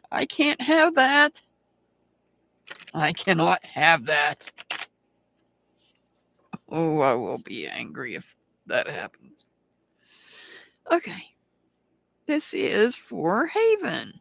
I can't have that. I cannot have that. Oh, I will be angry if that happens. Okay. This is for Haven.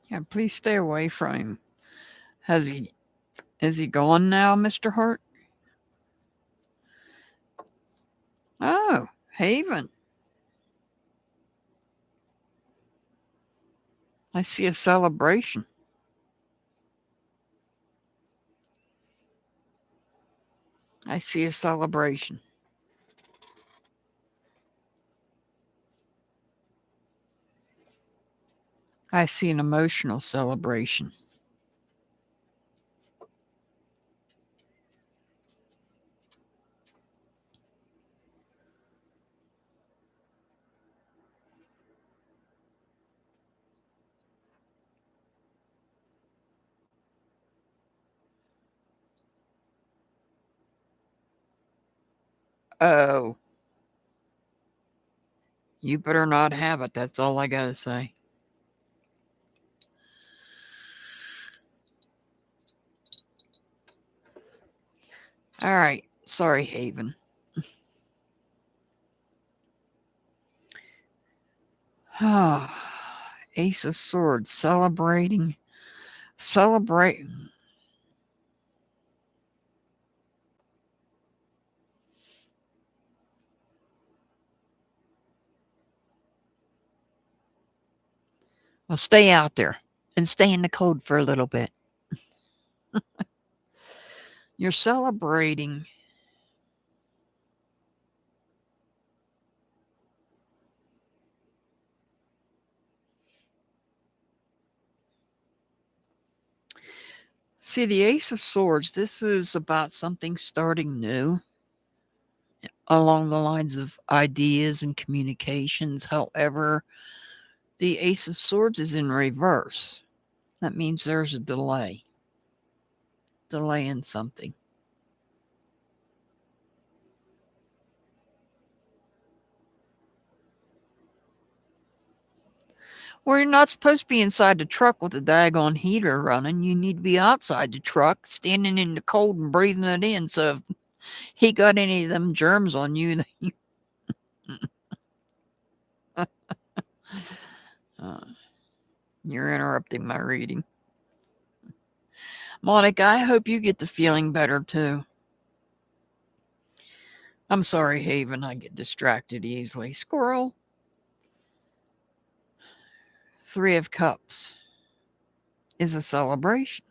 Yeah, please stay away from him. Is he gone now, Mr. Hart? Oh, Haven. I see a celebration. I see a celebration. I see an emotional celebration. Oh, you better not have it. That's all I gotta say. All right. Sorry, Haven. Ace of Swords. Celebrating. Celebrating. Well, stay out there and stay in the cold for a little bit. You're celebrating. See, the Ace of Swords, this is about something starting new along the lines of ideas and communications. However, the Ace of Swords is in reverse. That means there's a delay in something. Well, you're not supposed to be inside the truck with the daggone heater running. You need to be outside the truck, standing in the cold and breathing it in. So if he got any of them germs on you, you're interrupting my reading. Monica, I hope you get the feeling better too. I'm sorry, Haven, I get distracted easily. Squirrel. 3 of Cups is a celebration.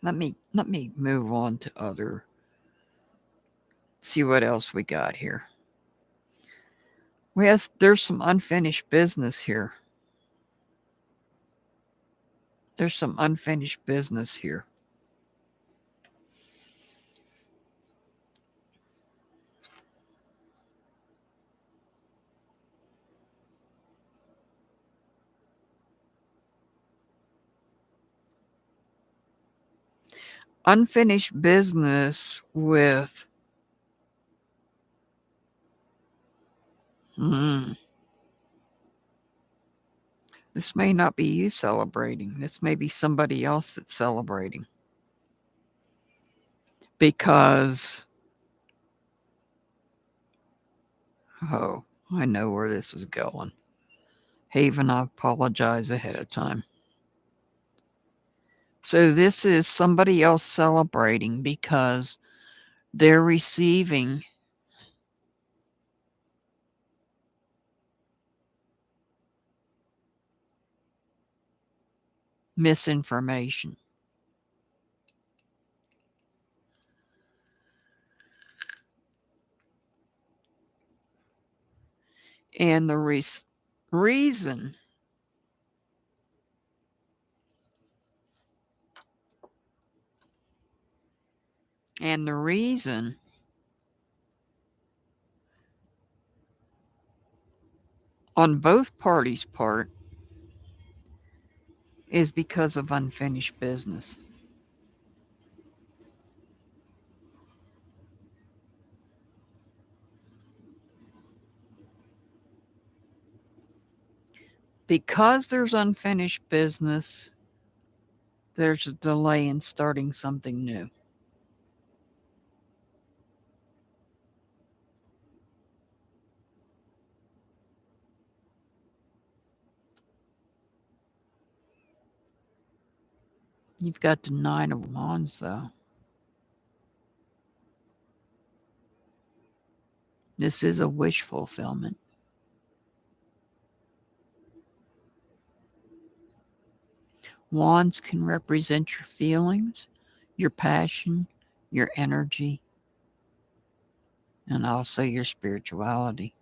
Let me move on to other. See what else we got here. There's some unfinished business here. There's some unfinished business here. Unfinished business with this may not be you celebrating. This may be somebody else that's celebrating. Because, oh, I know where this is going. Haven, I apologize ahead of time. So this is somebody else celebrating because they're receiving misinformation. And the reason on both parties' part is because of unfinished business. Because there's unfinished business, there's a delay in starting something new. You've got the 9 of Wands, though. This is a wish fulfillment. Wands can represent your feelings, your passion, your energy, and also your spirituality.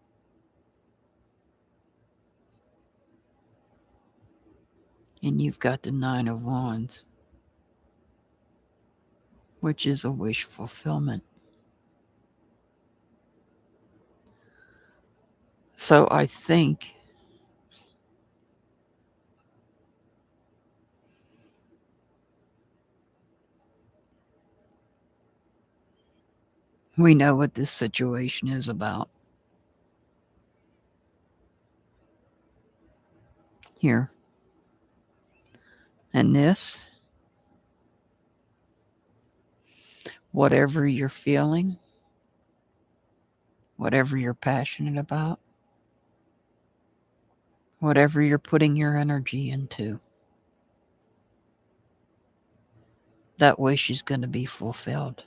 And you've got the 9 of Wands, which is a wish fulfillment. So I think we know what this situation is about. Here. And this, whatever you're feeling, whatever you're passionate about, whatever you're putting your energy into, that wish is going to be fulfilled.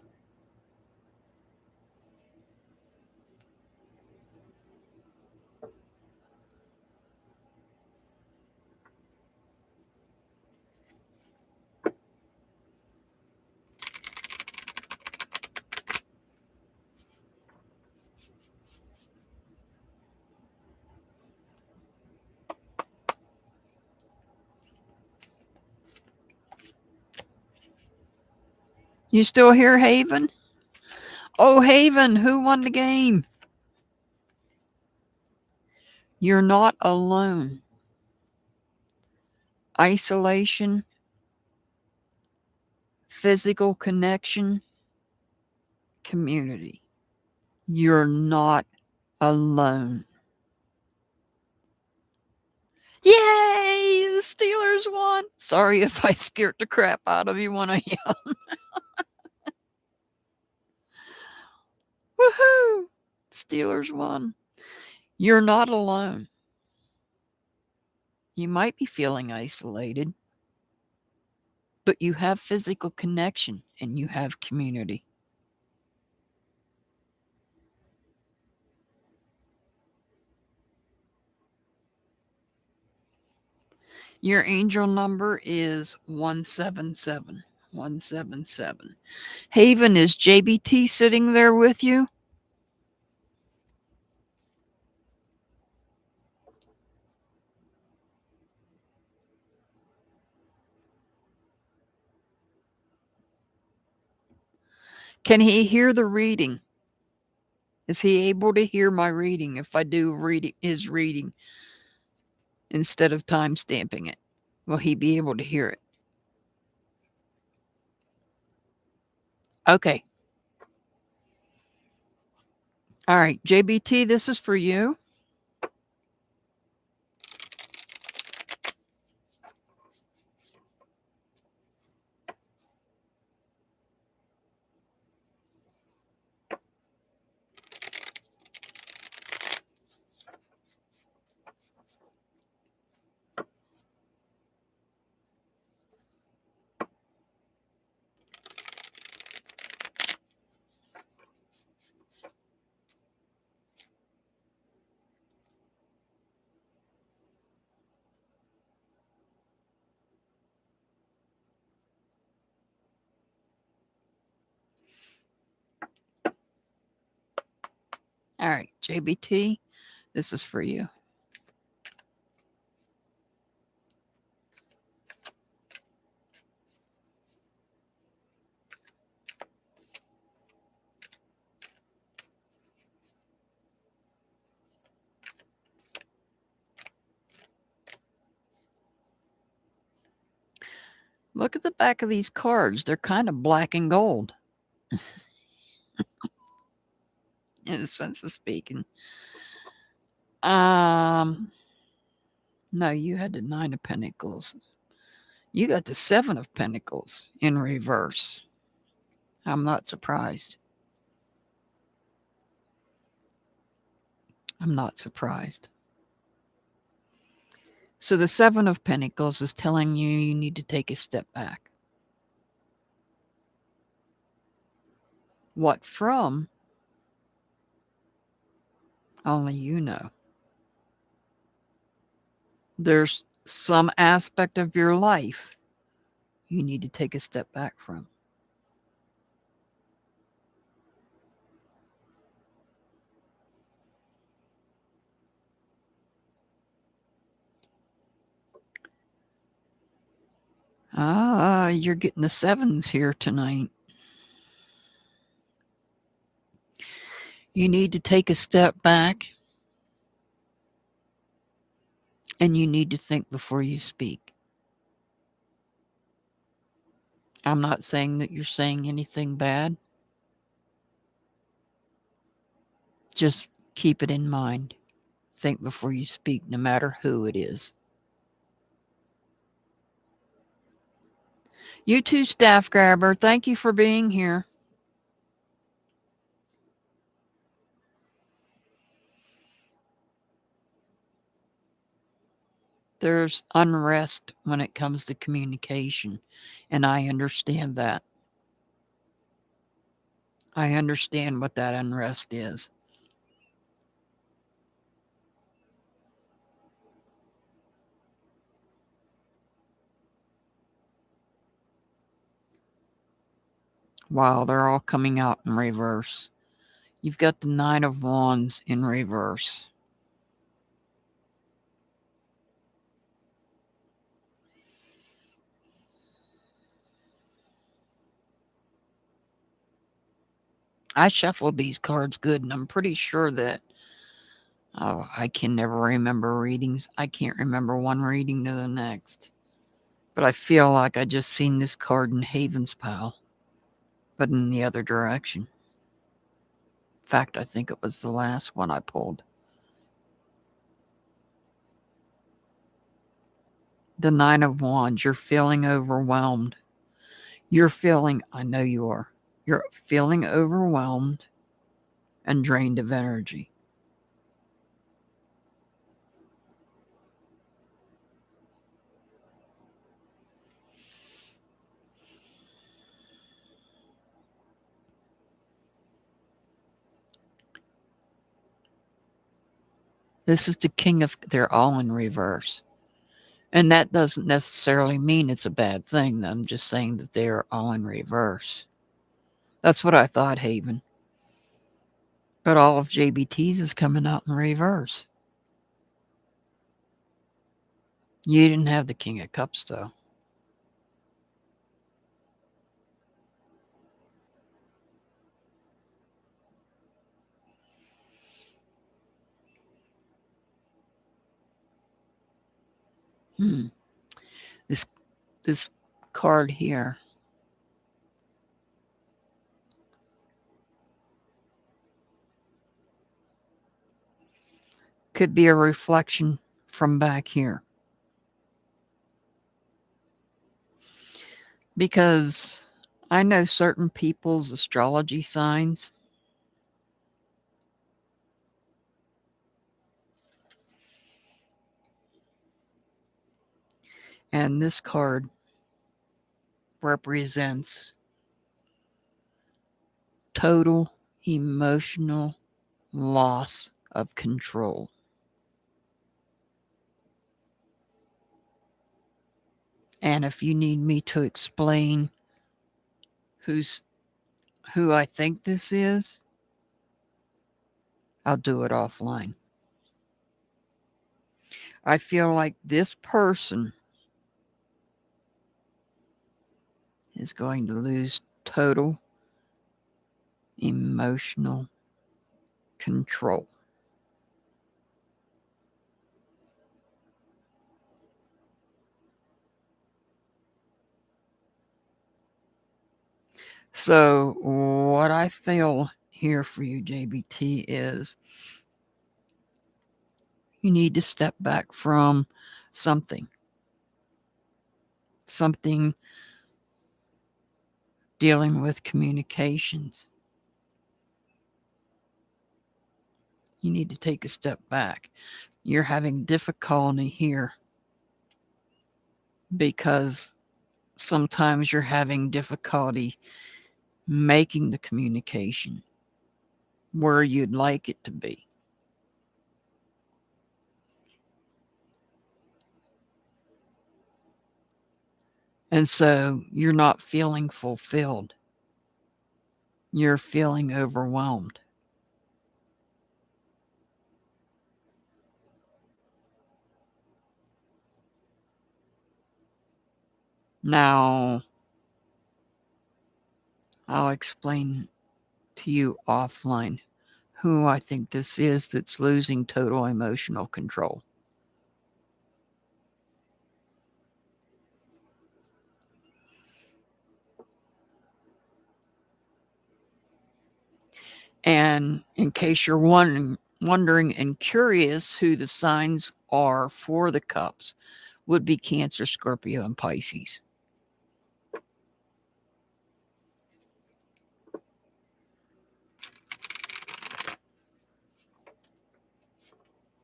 You still here, Haven? Oh, Haven, who won the game? You're not alone. Isolation, physical connection, community. You're not alone. Yay! The Steelers won. Sorry if I scared the crap out of you when I yelled. Woohoo! Steelers won. You're not alone. You might be feeling isolated, but you have physical connection and you have community. Your angel number is 177. 177. Haven, is JBT sitting there with you? Can he hear the reading? Is he able to hear my reading if I do his reading instead of time stamping it? Will he be able to hear it? Okay. All right, JBT, this is for you. All right, JBT, this is for you. Look at the back of these cards. They're kind of black and gold. In a sense of speaking. No, you had the 9 of Pentacles. You got the 7 of Pentacles in reverse. I'm not surprised. I'm not surprised. So the 7 of Pentacles is telling you you need to take a step back. What from? Only you know. There's some aspect of your life you need to take a step back from. You're getting the 7s here tonight. You need to take a step back and you need to think before you speak. I'm not saying that you're saying anything bad. Just keep it in mind. Think before you speak, no matter who it is. You too, Staff Grabber. Thank you for being here. There's unrest when it comes to communication, and I understand that. I understand what that unrest is. Wow, they're all coming out in reverse. You've got the 9 of Wands in reverse. I shuffled these cards good, and I'm pretty sure that I can never remember readings. I can't remember one reading to the next. But I feel like I just seen this card in Haven's pile, but in the other direction. In fact, I think it was the last one I pulled. The Nine of Wands. You're feeling overwhelmed. I know you are. You're feeling overwhelmed and drained of energy. This is the King of, they're all in reverse. And that doesn't necessarily mean it's a bad thing. I'm just saying that they are all in reverse. That's what I thought, Haven. But all of JBT's is coming out in reverse. You didn't have the King of Cups, though. This card here. Could be a reflection from back here. Because I know certain people's astrology signs. And this card represents total emotional loss of control. And if you need me to explain who I think this is, I'll do it offline. I feel like this person is going to lose total emotional control. So what I feel here for you, JBT, is you need to step back from something dealing with communications. You need to take a step back. You're having difficulty here because sometimes you're having difficulty making the communication where you'd like it to be. And so you're not feeling fulfilled. You're feeling overwhelmed. Now, I'll explain to you offline who I think this is that's losing total emotional control. And in case you're wondering and curious who the signs are for the cups, would be Cancer, Scorpio, and Pisces.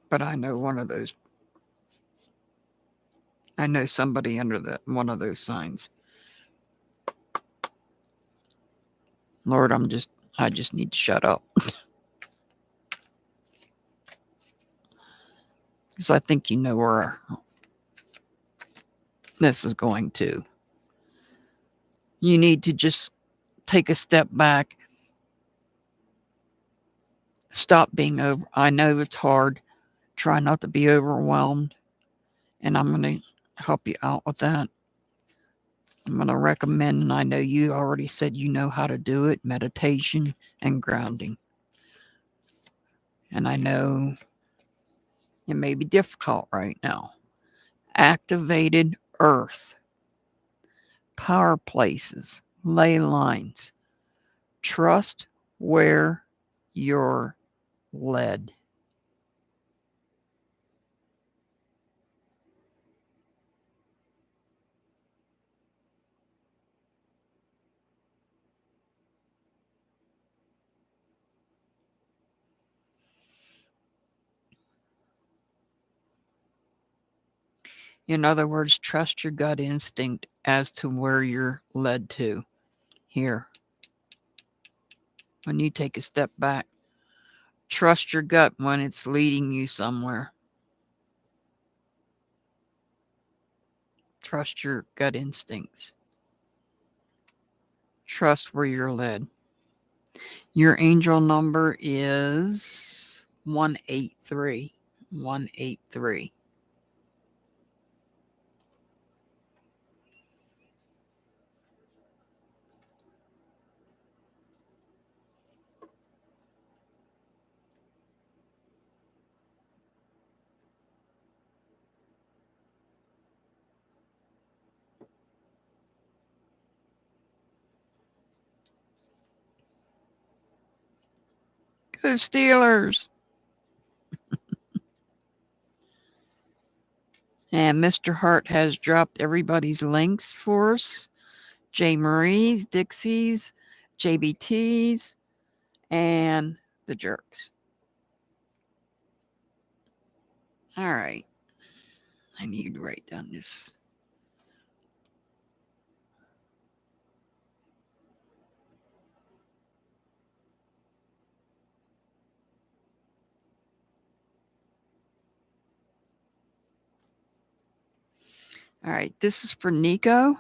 But I know one of those. I know somebody under one of those signs. Lord, I just need to shut up. Because I think you know where this is going to. You need to just take a step back. Stop being over. I know it's hard. Try not to be overwhelmed. And I'm going to help you out with that. I'm going to recommend, and I know you already said you know how to do it, meditation and grounding. And I know it may be difficult right now. Activated earth, power places, ley lines. Trust where you're led. In other words, trust your gut instinct as to where you're led to. Here, when you take a step back, trust your gut when it's leading you somewhere. Trust your gut instincts. Trust where you're led. Your angel number is 183. 183. Go Steelers! And Mr. Hart has dropped everybody's links for us. J. Marie's, Dixie's, JBT's, and the Jerks. All right. I need to write down this. All right. This is for Nico.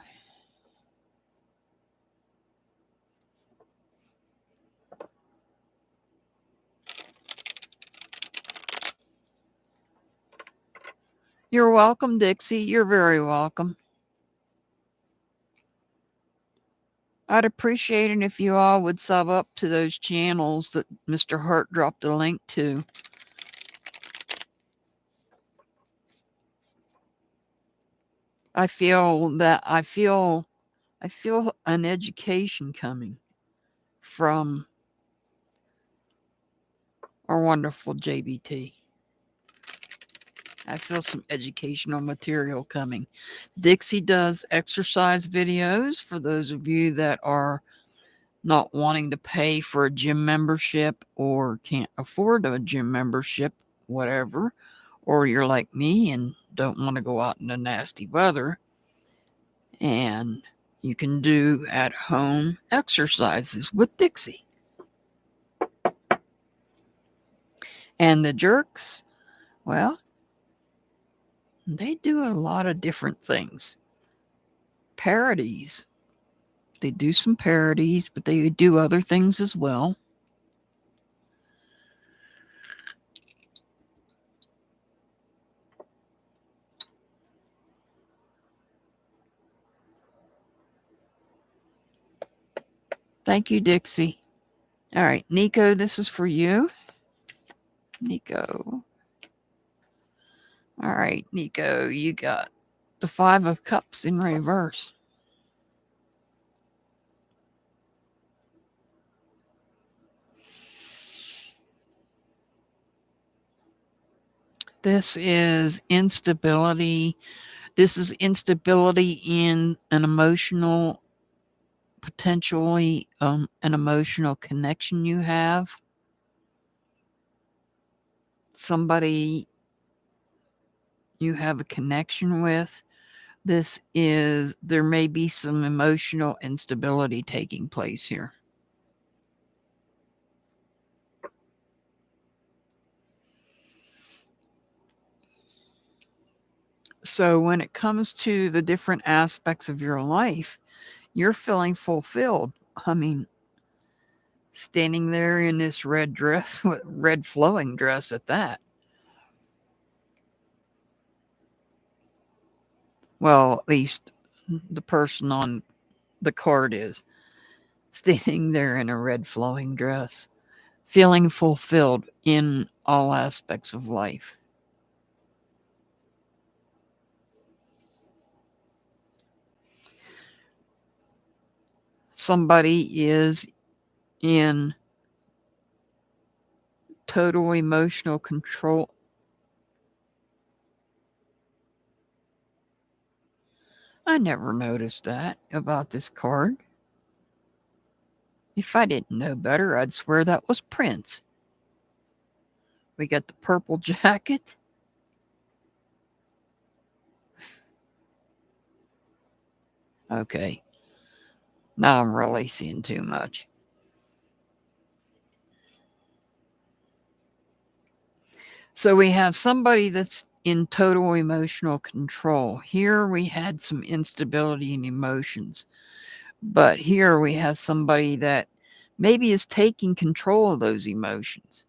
You're welcome, Dixie. You're very welcome. I'd appreciate it if you all would sub up to those channels that Mr. Hart dropped a link to. I feel an education coming from our wonderful JBT. I feel some educational material coming. Dixie does exercise videos for those of you that are not wanting to pay for a gym membership or can't afford a gym membership, whatever, or you're like me and don't want to go out in the nasty weather, and you can do at home exercises with Dixie. And the Jerks, well, they do a lot of different things. Parodies. They do some parodies, but they do other things as well. Thank you, Dixie. All right, Nico, this is for you. Nico. All right, Nico, you got the 5 of Cups in reverse. This is instability. This is instability in an emotional, potentially an emotional connection you have. Somebody you have a connection with. There may be some emotional instability taking place here. So when it comes to the different aspects of your life, you're feeling fulfilled. I mean, standing there in this red dress, red flowing dress at that. Well, at least the person on the card is, standing there in a red flowing dress, feeling fulfilled in all aspects of life. Somebody is in total emotional control. I never noticed that about this card. If I didn't know better, I'd swear that was Prince. We got the purple jacket. Okay, now I'm really seeing too much. So we have somebody that's in total emotional control. Here we had some instability in emotions. But here we have somebody that maybe is taking control of those emotions.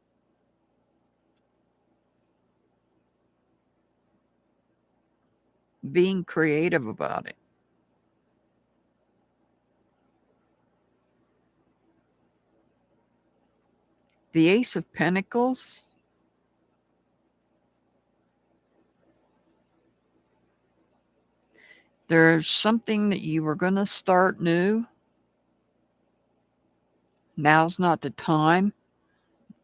Being creative about it. The Ace of Pentacles. There's something that you were going to start new. Now's not the time.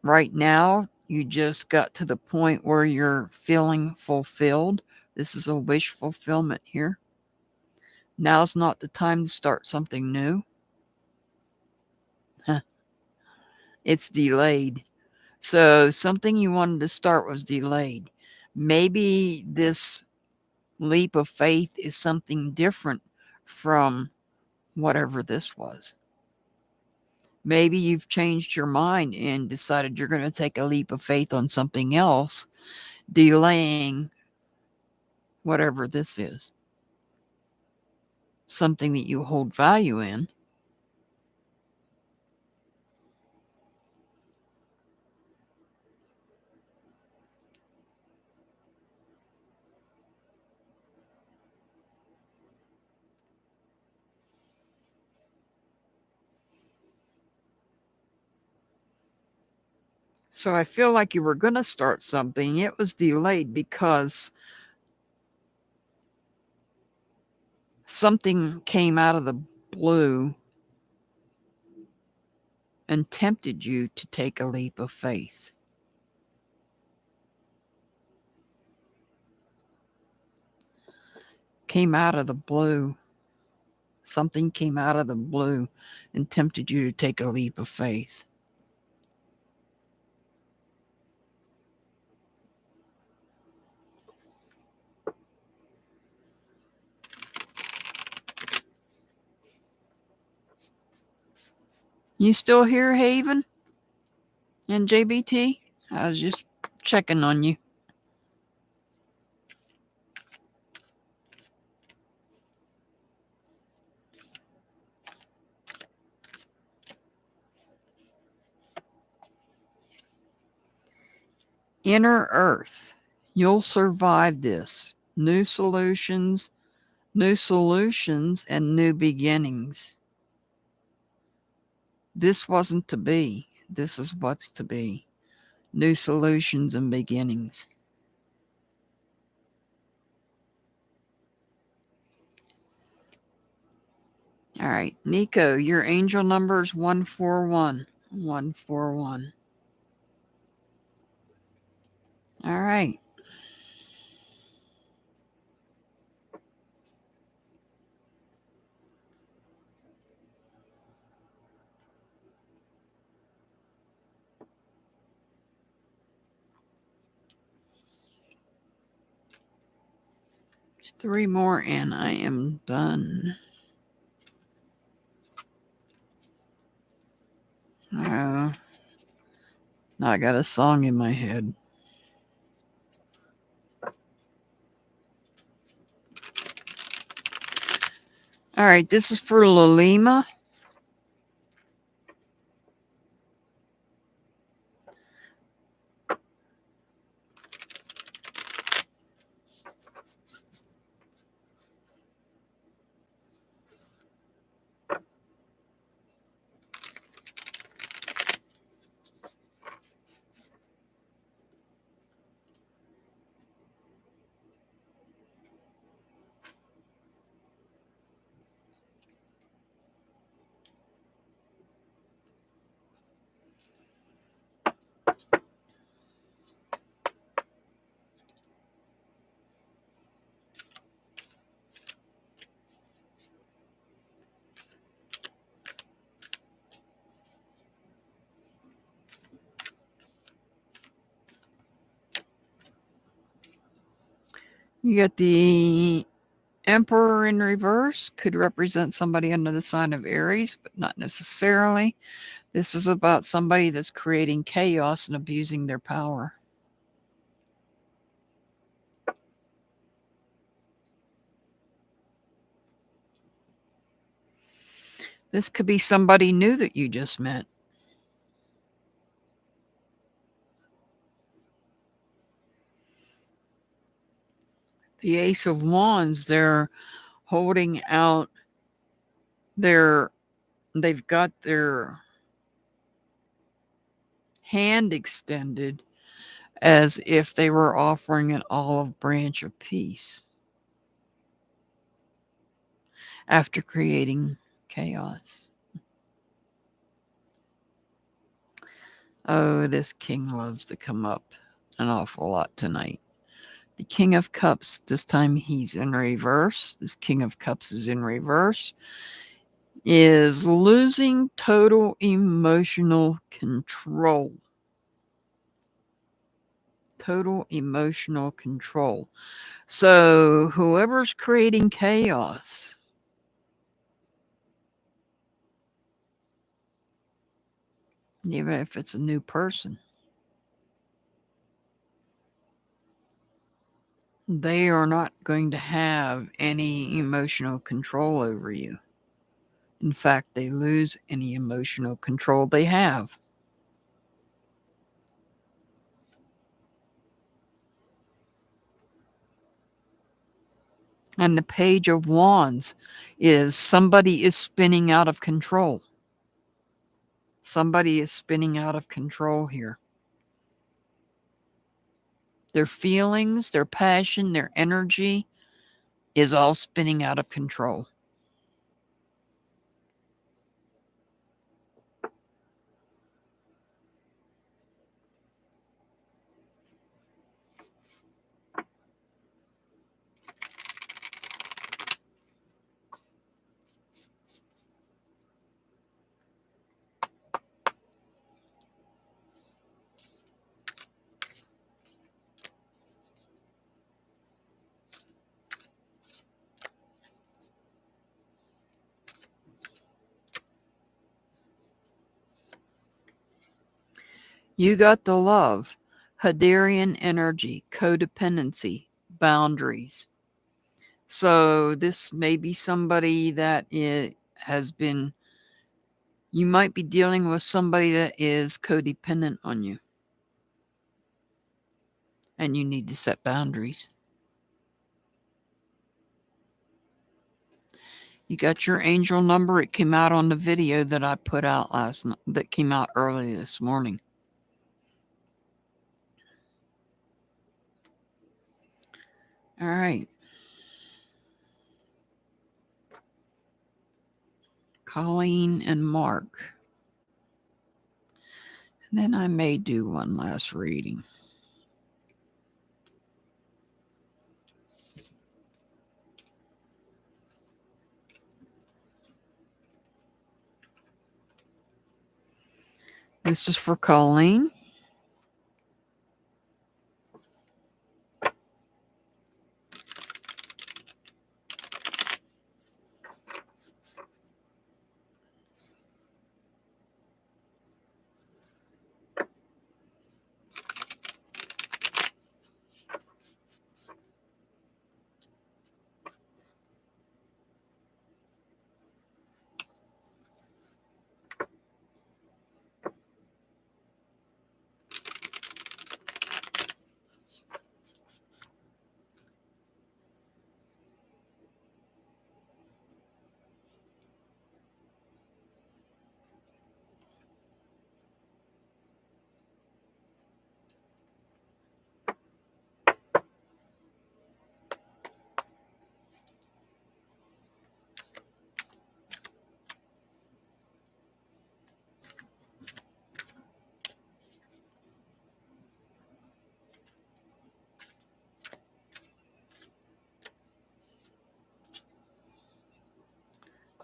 Right now, you just got to the point where you're feeling fulfilled. This is a wish fulfillment here. Now's not the time to start something new. It's delayed. So something you wanted to start was delayed. Maybe this leap of faith is something different from whatever this was. Maybe you've changed your mind and decided you're going to take a leap of faith on something else, delaying whatever this is. Something that you hold value in. So I feel like you were going to start something. It was delayed because something came out of the blue and tempted you to take a leap of faith. Came out of the blue. Something came out of the blue and tempted you to take a leap of faith. You still here, Haven and JBT? I was just checking on you. Inner Earth. You'll survive this. New solutions, and new beginnings. This wasn't to be. This is what's to be. New solutions and beginnings. All right, Nico, your angel number is 141. 141. All right. Three more and I am done. Now I got a song in my head. All right, this is for Lalima. You got the Emperor in reverse, could represent somebody under the sign of Aries, but not necessarily. This is about somebody that's creating chaos and abusing their power. This could be somebody new that you just met. The Ace of Wands, they're holding out they've got their hand extended as if they were offering an olive branch of peace after creating chaos. Oh, this king loves to come up an awful lot tonight. The King of Cups, this time he's in reverse. This King of Cups is in reverse. Is losing total emotional control. Total emotional control. So whoever's creating chaos, even if it's a new person, they are not going to have any emotional control over you. In fact, they lose any emotional control they have. And the Page of Wands is somebody is spinning out of control. Somebody is spinning out of control here. Their feelings, their passion, their energy is all spinning out of control. You got the love, Hadarian energy, codependency, boundaries. So this may be somebody that has been, you might be dealing with somebody that is codependent on you. And you need to set boundaries. You got your angel number. It came out on the video that I put out last night, that came out early this morning. All right. Colleen and Mark. And then I may do one last reading. This is for Colleen.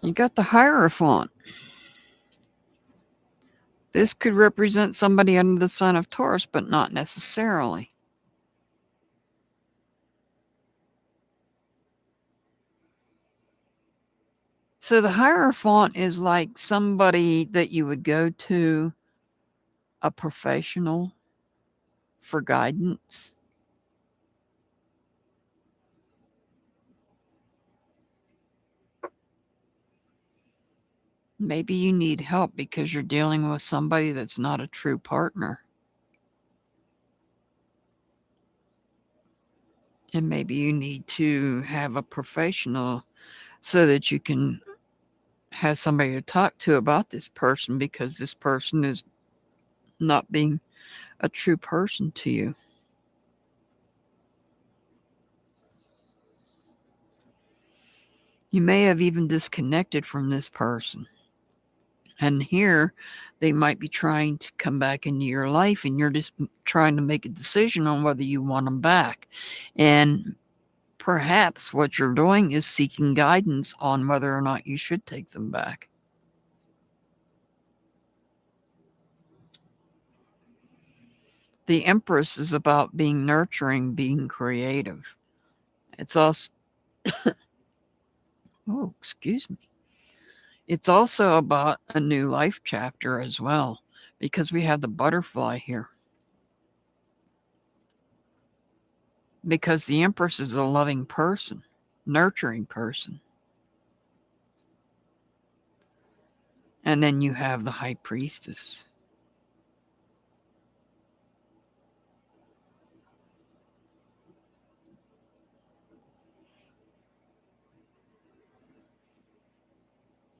You got the Hierophant. This could represent somebody under the sign of Taurus, but not necessarily. So the Hierophant is like somebody that you would go to, a professional, for guidance. Maybe you need help because you're dealing with somebody that's not a true partner. And maybe you need to have a professional so that you can have somebody to talk to about this person, because this person is not being a true person to you. You may have even disconnected from this person. And here they might be trying to come back into your life, and you're just trying to make a decision on whether you want them back. And perhaps what you're doing is seeking guidance on whether or not you should take them back. The Empress is about being nurturing, being creative. It's also, oh, excuse me. It's also about a new life chapter as well, because we have the butterfly here. Because the Empress is a loving person, nurturing person. And then you have the High Priestess.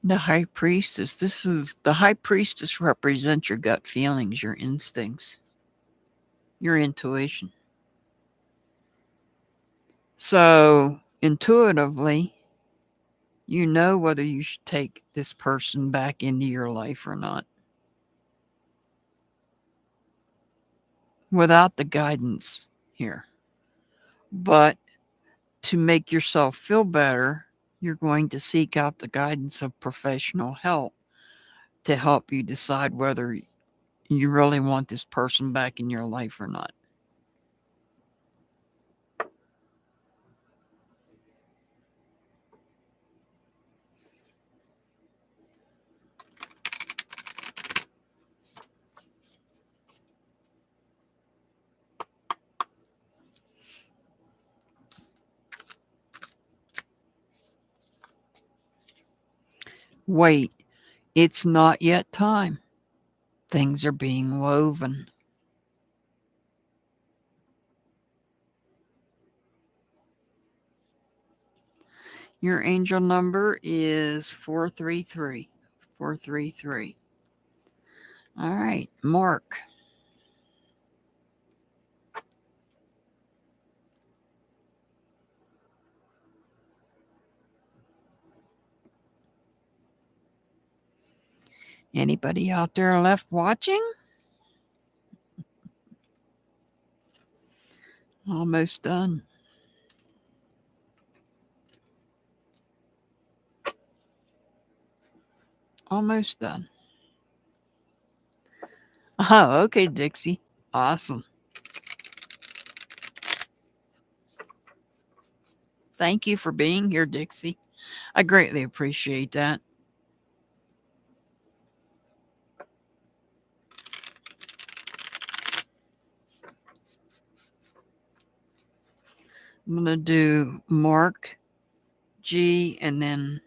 The High Priestess. The High Priestess represents your gut feelings, your instincts, your intuition. So intuitively, you know whether you should take this person back into your life or not. Without the guidance here. But to make yourself feel better, you're going to seek out the guidance of professional help to help you decide whether you really want this person back in your life or not. Wait, it's not yet time. Things are being woven. Your angel number is 433. 433. All right, Mark. Anybody out there left watching? Almost done. Almost done. Oh, okay, Dixie. Awesome. Thank you for being here, Dixie. I greatly appreciate that. I'm going to do Mark, G, and then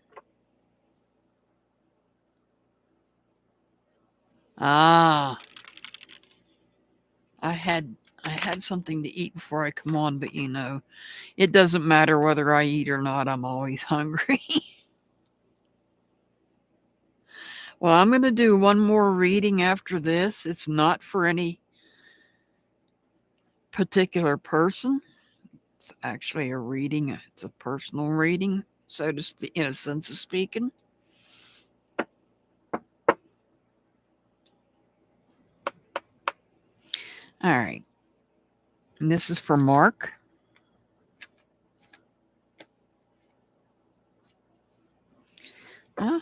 I had something to eat before I come on, but you know, it doesn't matter whether I eat or not. I'm always hungry. Well, I'm going to do one more reading after this. It's not for any particular person. It's actually a reading. It's a personal reading, so to speak, in a sense of speaking. All right. And this is for Mark.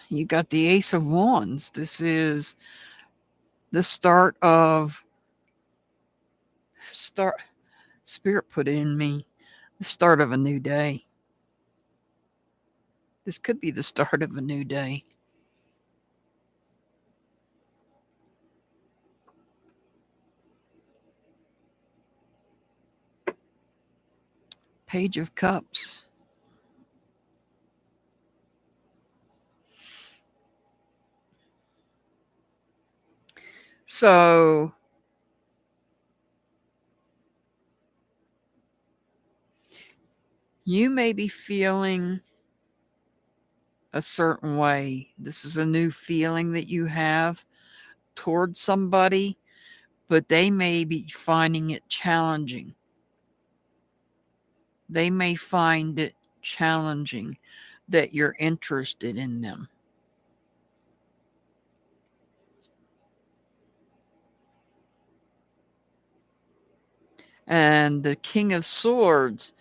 You got the Ace of Wands. This is the start of Spirit put it in me, the start of a new day. This could be the start of a new day. Page of Cups. So you may be feeling a certain way. This is a new feeling that you have towards somebody, but they may be finding it challenging. They may find it challenging that you're interested in them. And the King of Swords.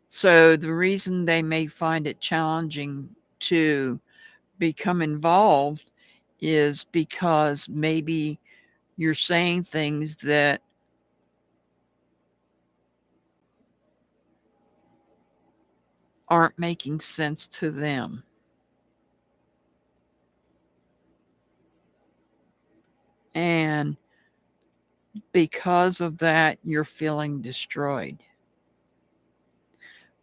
So the reason they may find it challenging to become involved is because maybe you're saying things that aren't making sense to them. And because of that, you're feeling destroyed.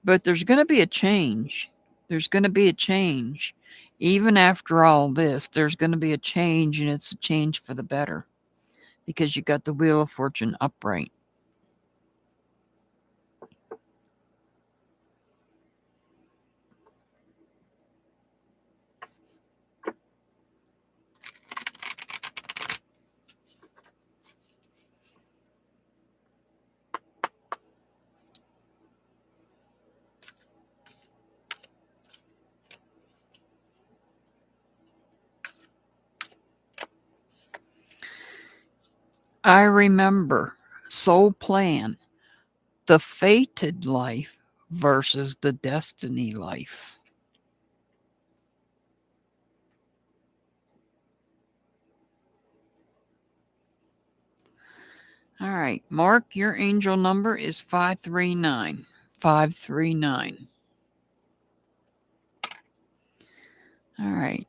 But there's going to be a change. There's going to be a change. Even after all this, there's going to be a change, and it's a change for the better because you got the Wheel of Fortune upright. I remember soul plan, the fated life versus the destiny life. All right, Mark, your angel number is 539. 539. All right.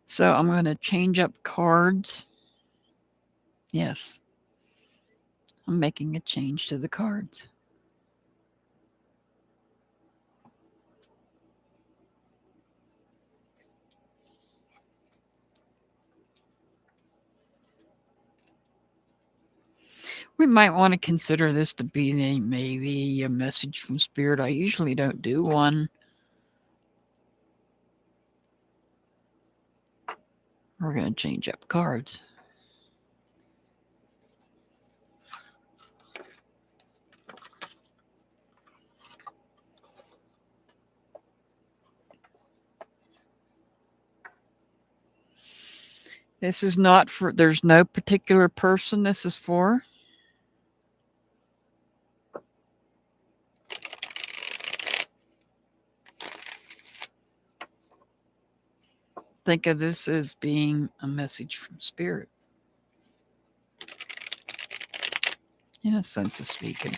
So I'm going to change up cards. Yes, I'm making a change to the cards. We might want to consider this to be maybe a message from Spirit. I usually don't do one. We're going to change up cards. This is not for, there's no particular person this is for. Think of this as being a message from Spirit, in a sense of speaking.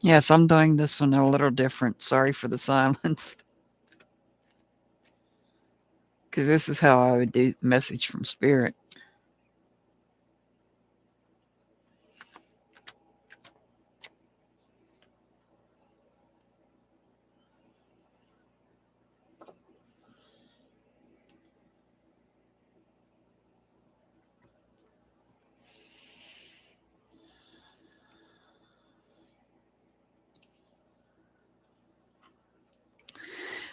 Yes, I'm doing this one a little different. Sorry for the silence. Because this is how I would do message from spirit.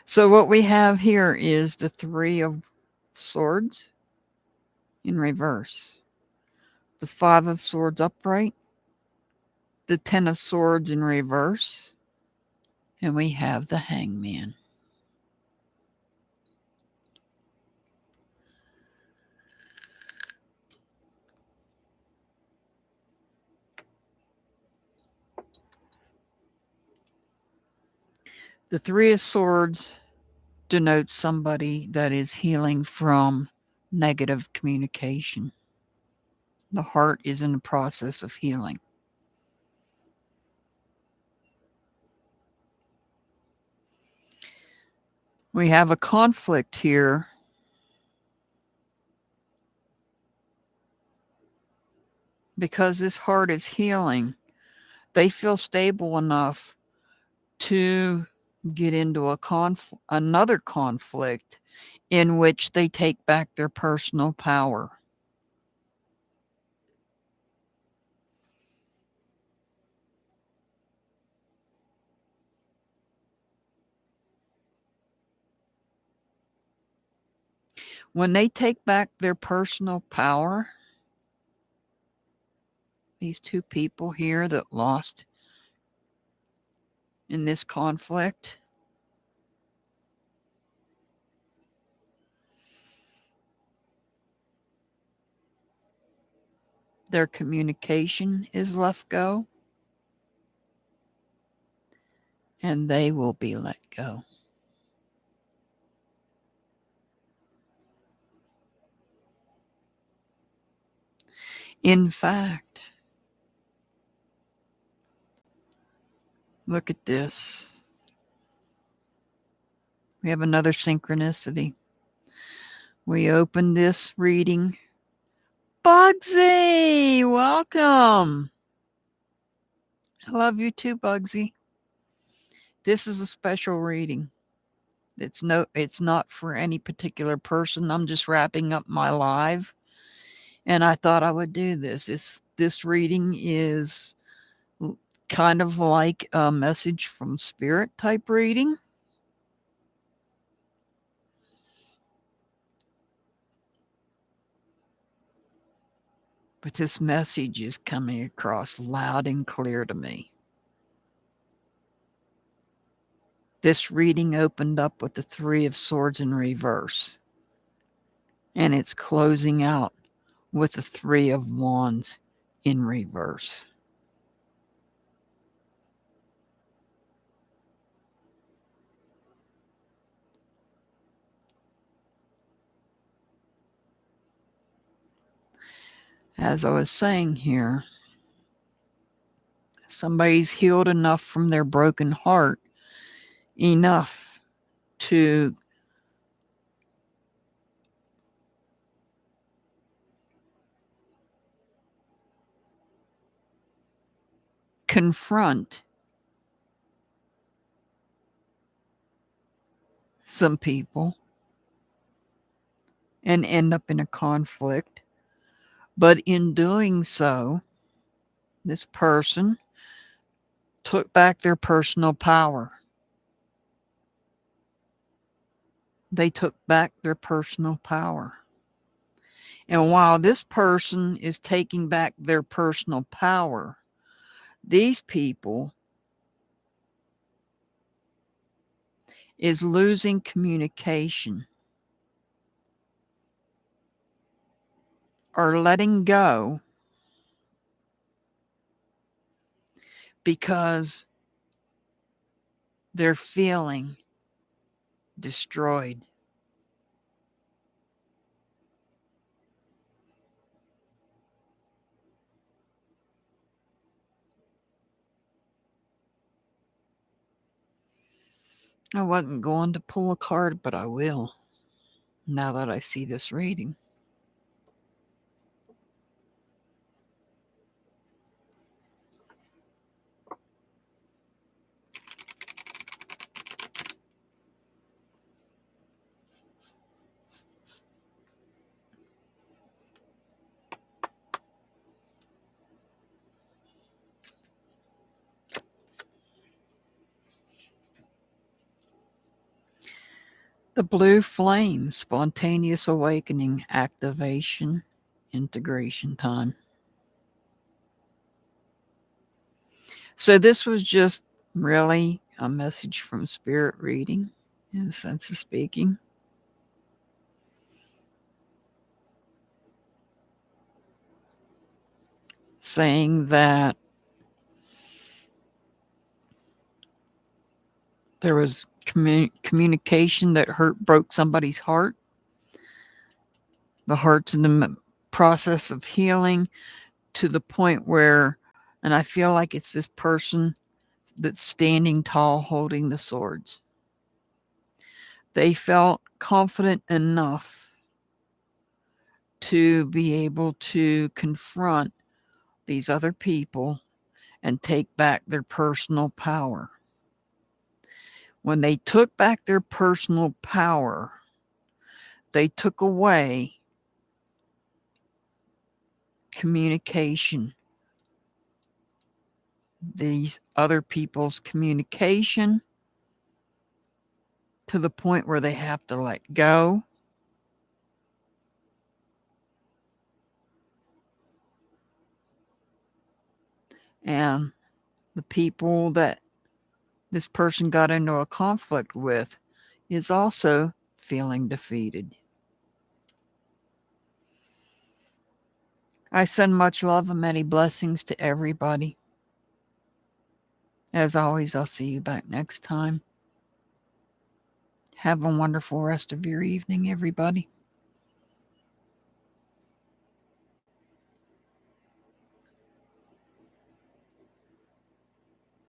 So what we have here is the Three of Swords in reverse, the Five of Swords upright, the Ten of Swords in reverse, and we have the Hangman. The Three of Swords denotes somebody that is healing from negative communication. The heart is in the process of healing. We have a conflict here because this heart is healing. They feel stable enough to get into another conflict in which they take back their personal power. When they take back their personal power, these two people here that lost in this conflict, their communication is left go, and they will be let go. In fact, look at this. We have another synchronicity. We open this reading. Bugsy, welcome. I love you too, Bugsy. This is a special reading. It's not for any particular person. I'm just wrapping up my live, and I thought I would do this. This reading is kind of like a message from spirit type reading. But this message is coming across loud and clear to me. This reading opened up with the Three of Swords in reverse, and it's closing out with the Three of Wands in reverse. As I was saying here, somebody's healed enough from their broken heart, enough to confront some people and end up in a conflict. But in doing so, this person took back their personal power. They took back their personal power. And while this person is taking back their personal power, these people is losing communication or letting go because they're feeling destroyed. I wasn't going to pull a card, but I will, now that I see this reading. The blue flame, spontaneous awakening, activation, integration time. So this was just really a message from Spirit reading, in a sense of speaking. Saying that there was communication that broke somebody's heart. The heart's in the process of healing to the point where, and I feel like it's this person that's standing tall holding the swords. They felt confident enough to be able to confront these other people and take back their personal power. When they took back their personal power, they took away communication, these other people's communication, to the point where they have to let go. And the people that this person got into a conflict with is also feeling defeated. I send much love and many blessings to everybody. As always, I'll see you back next time. Have a wonderful rest of your evening, everybody.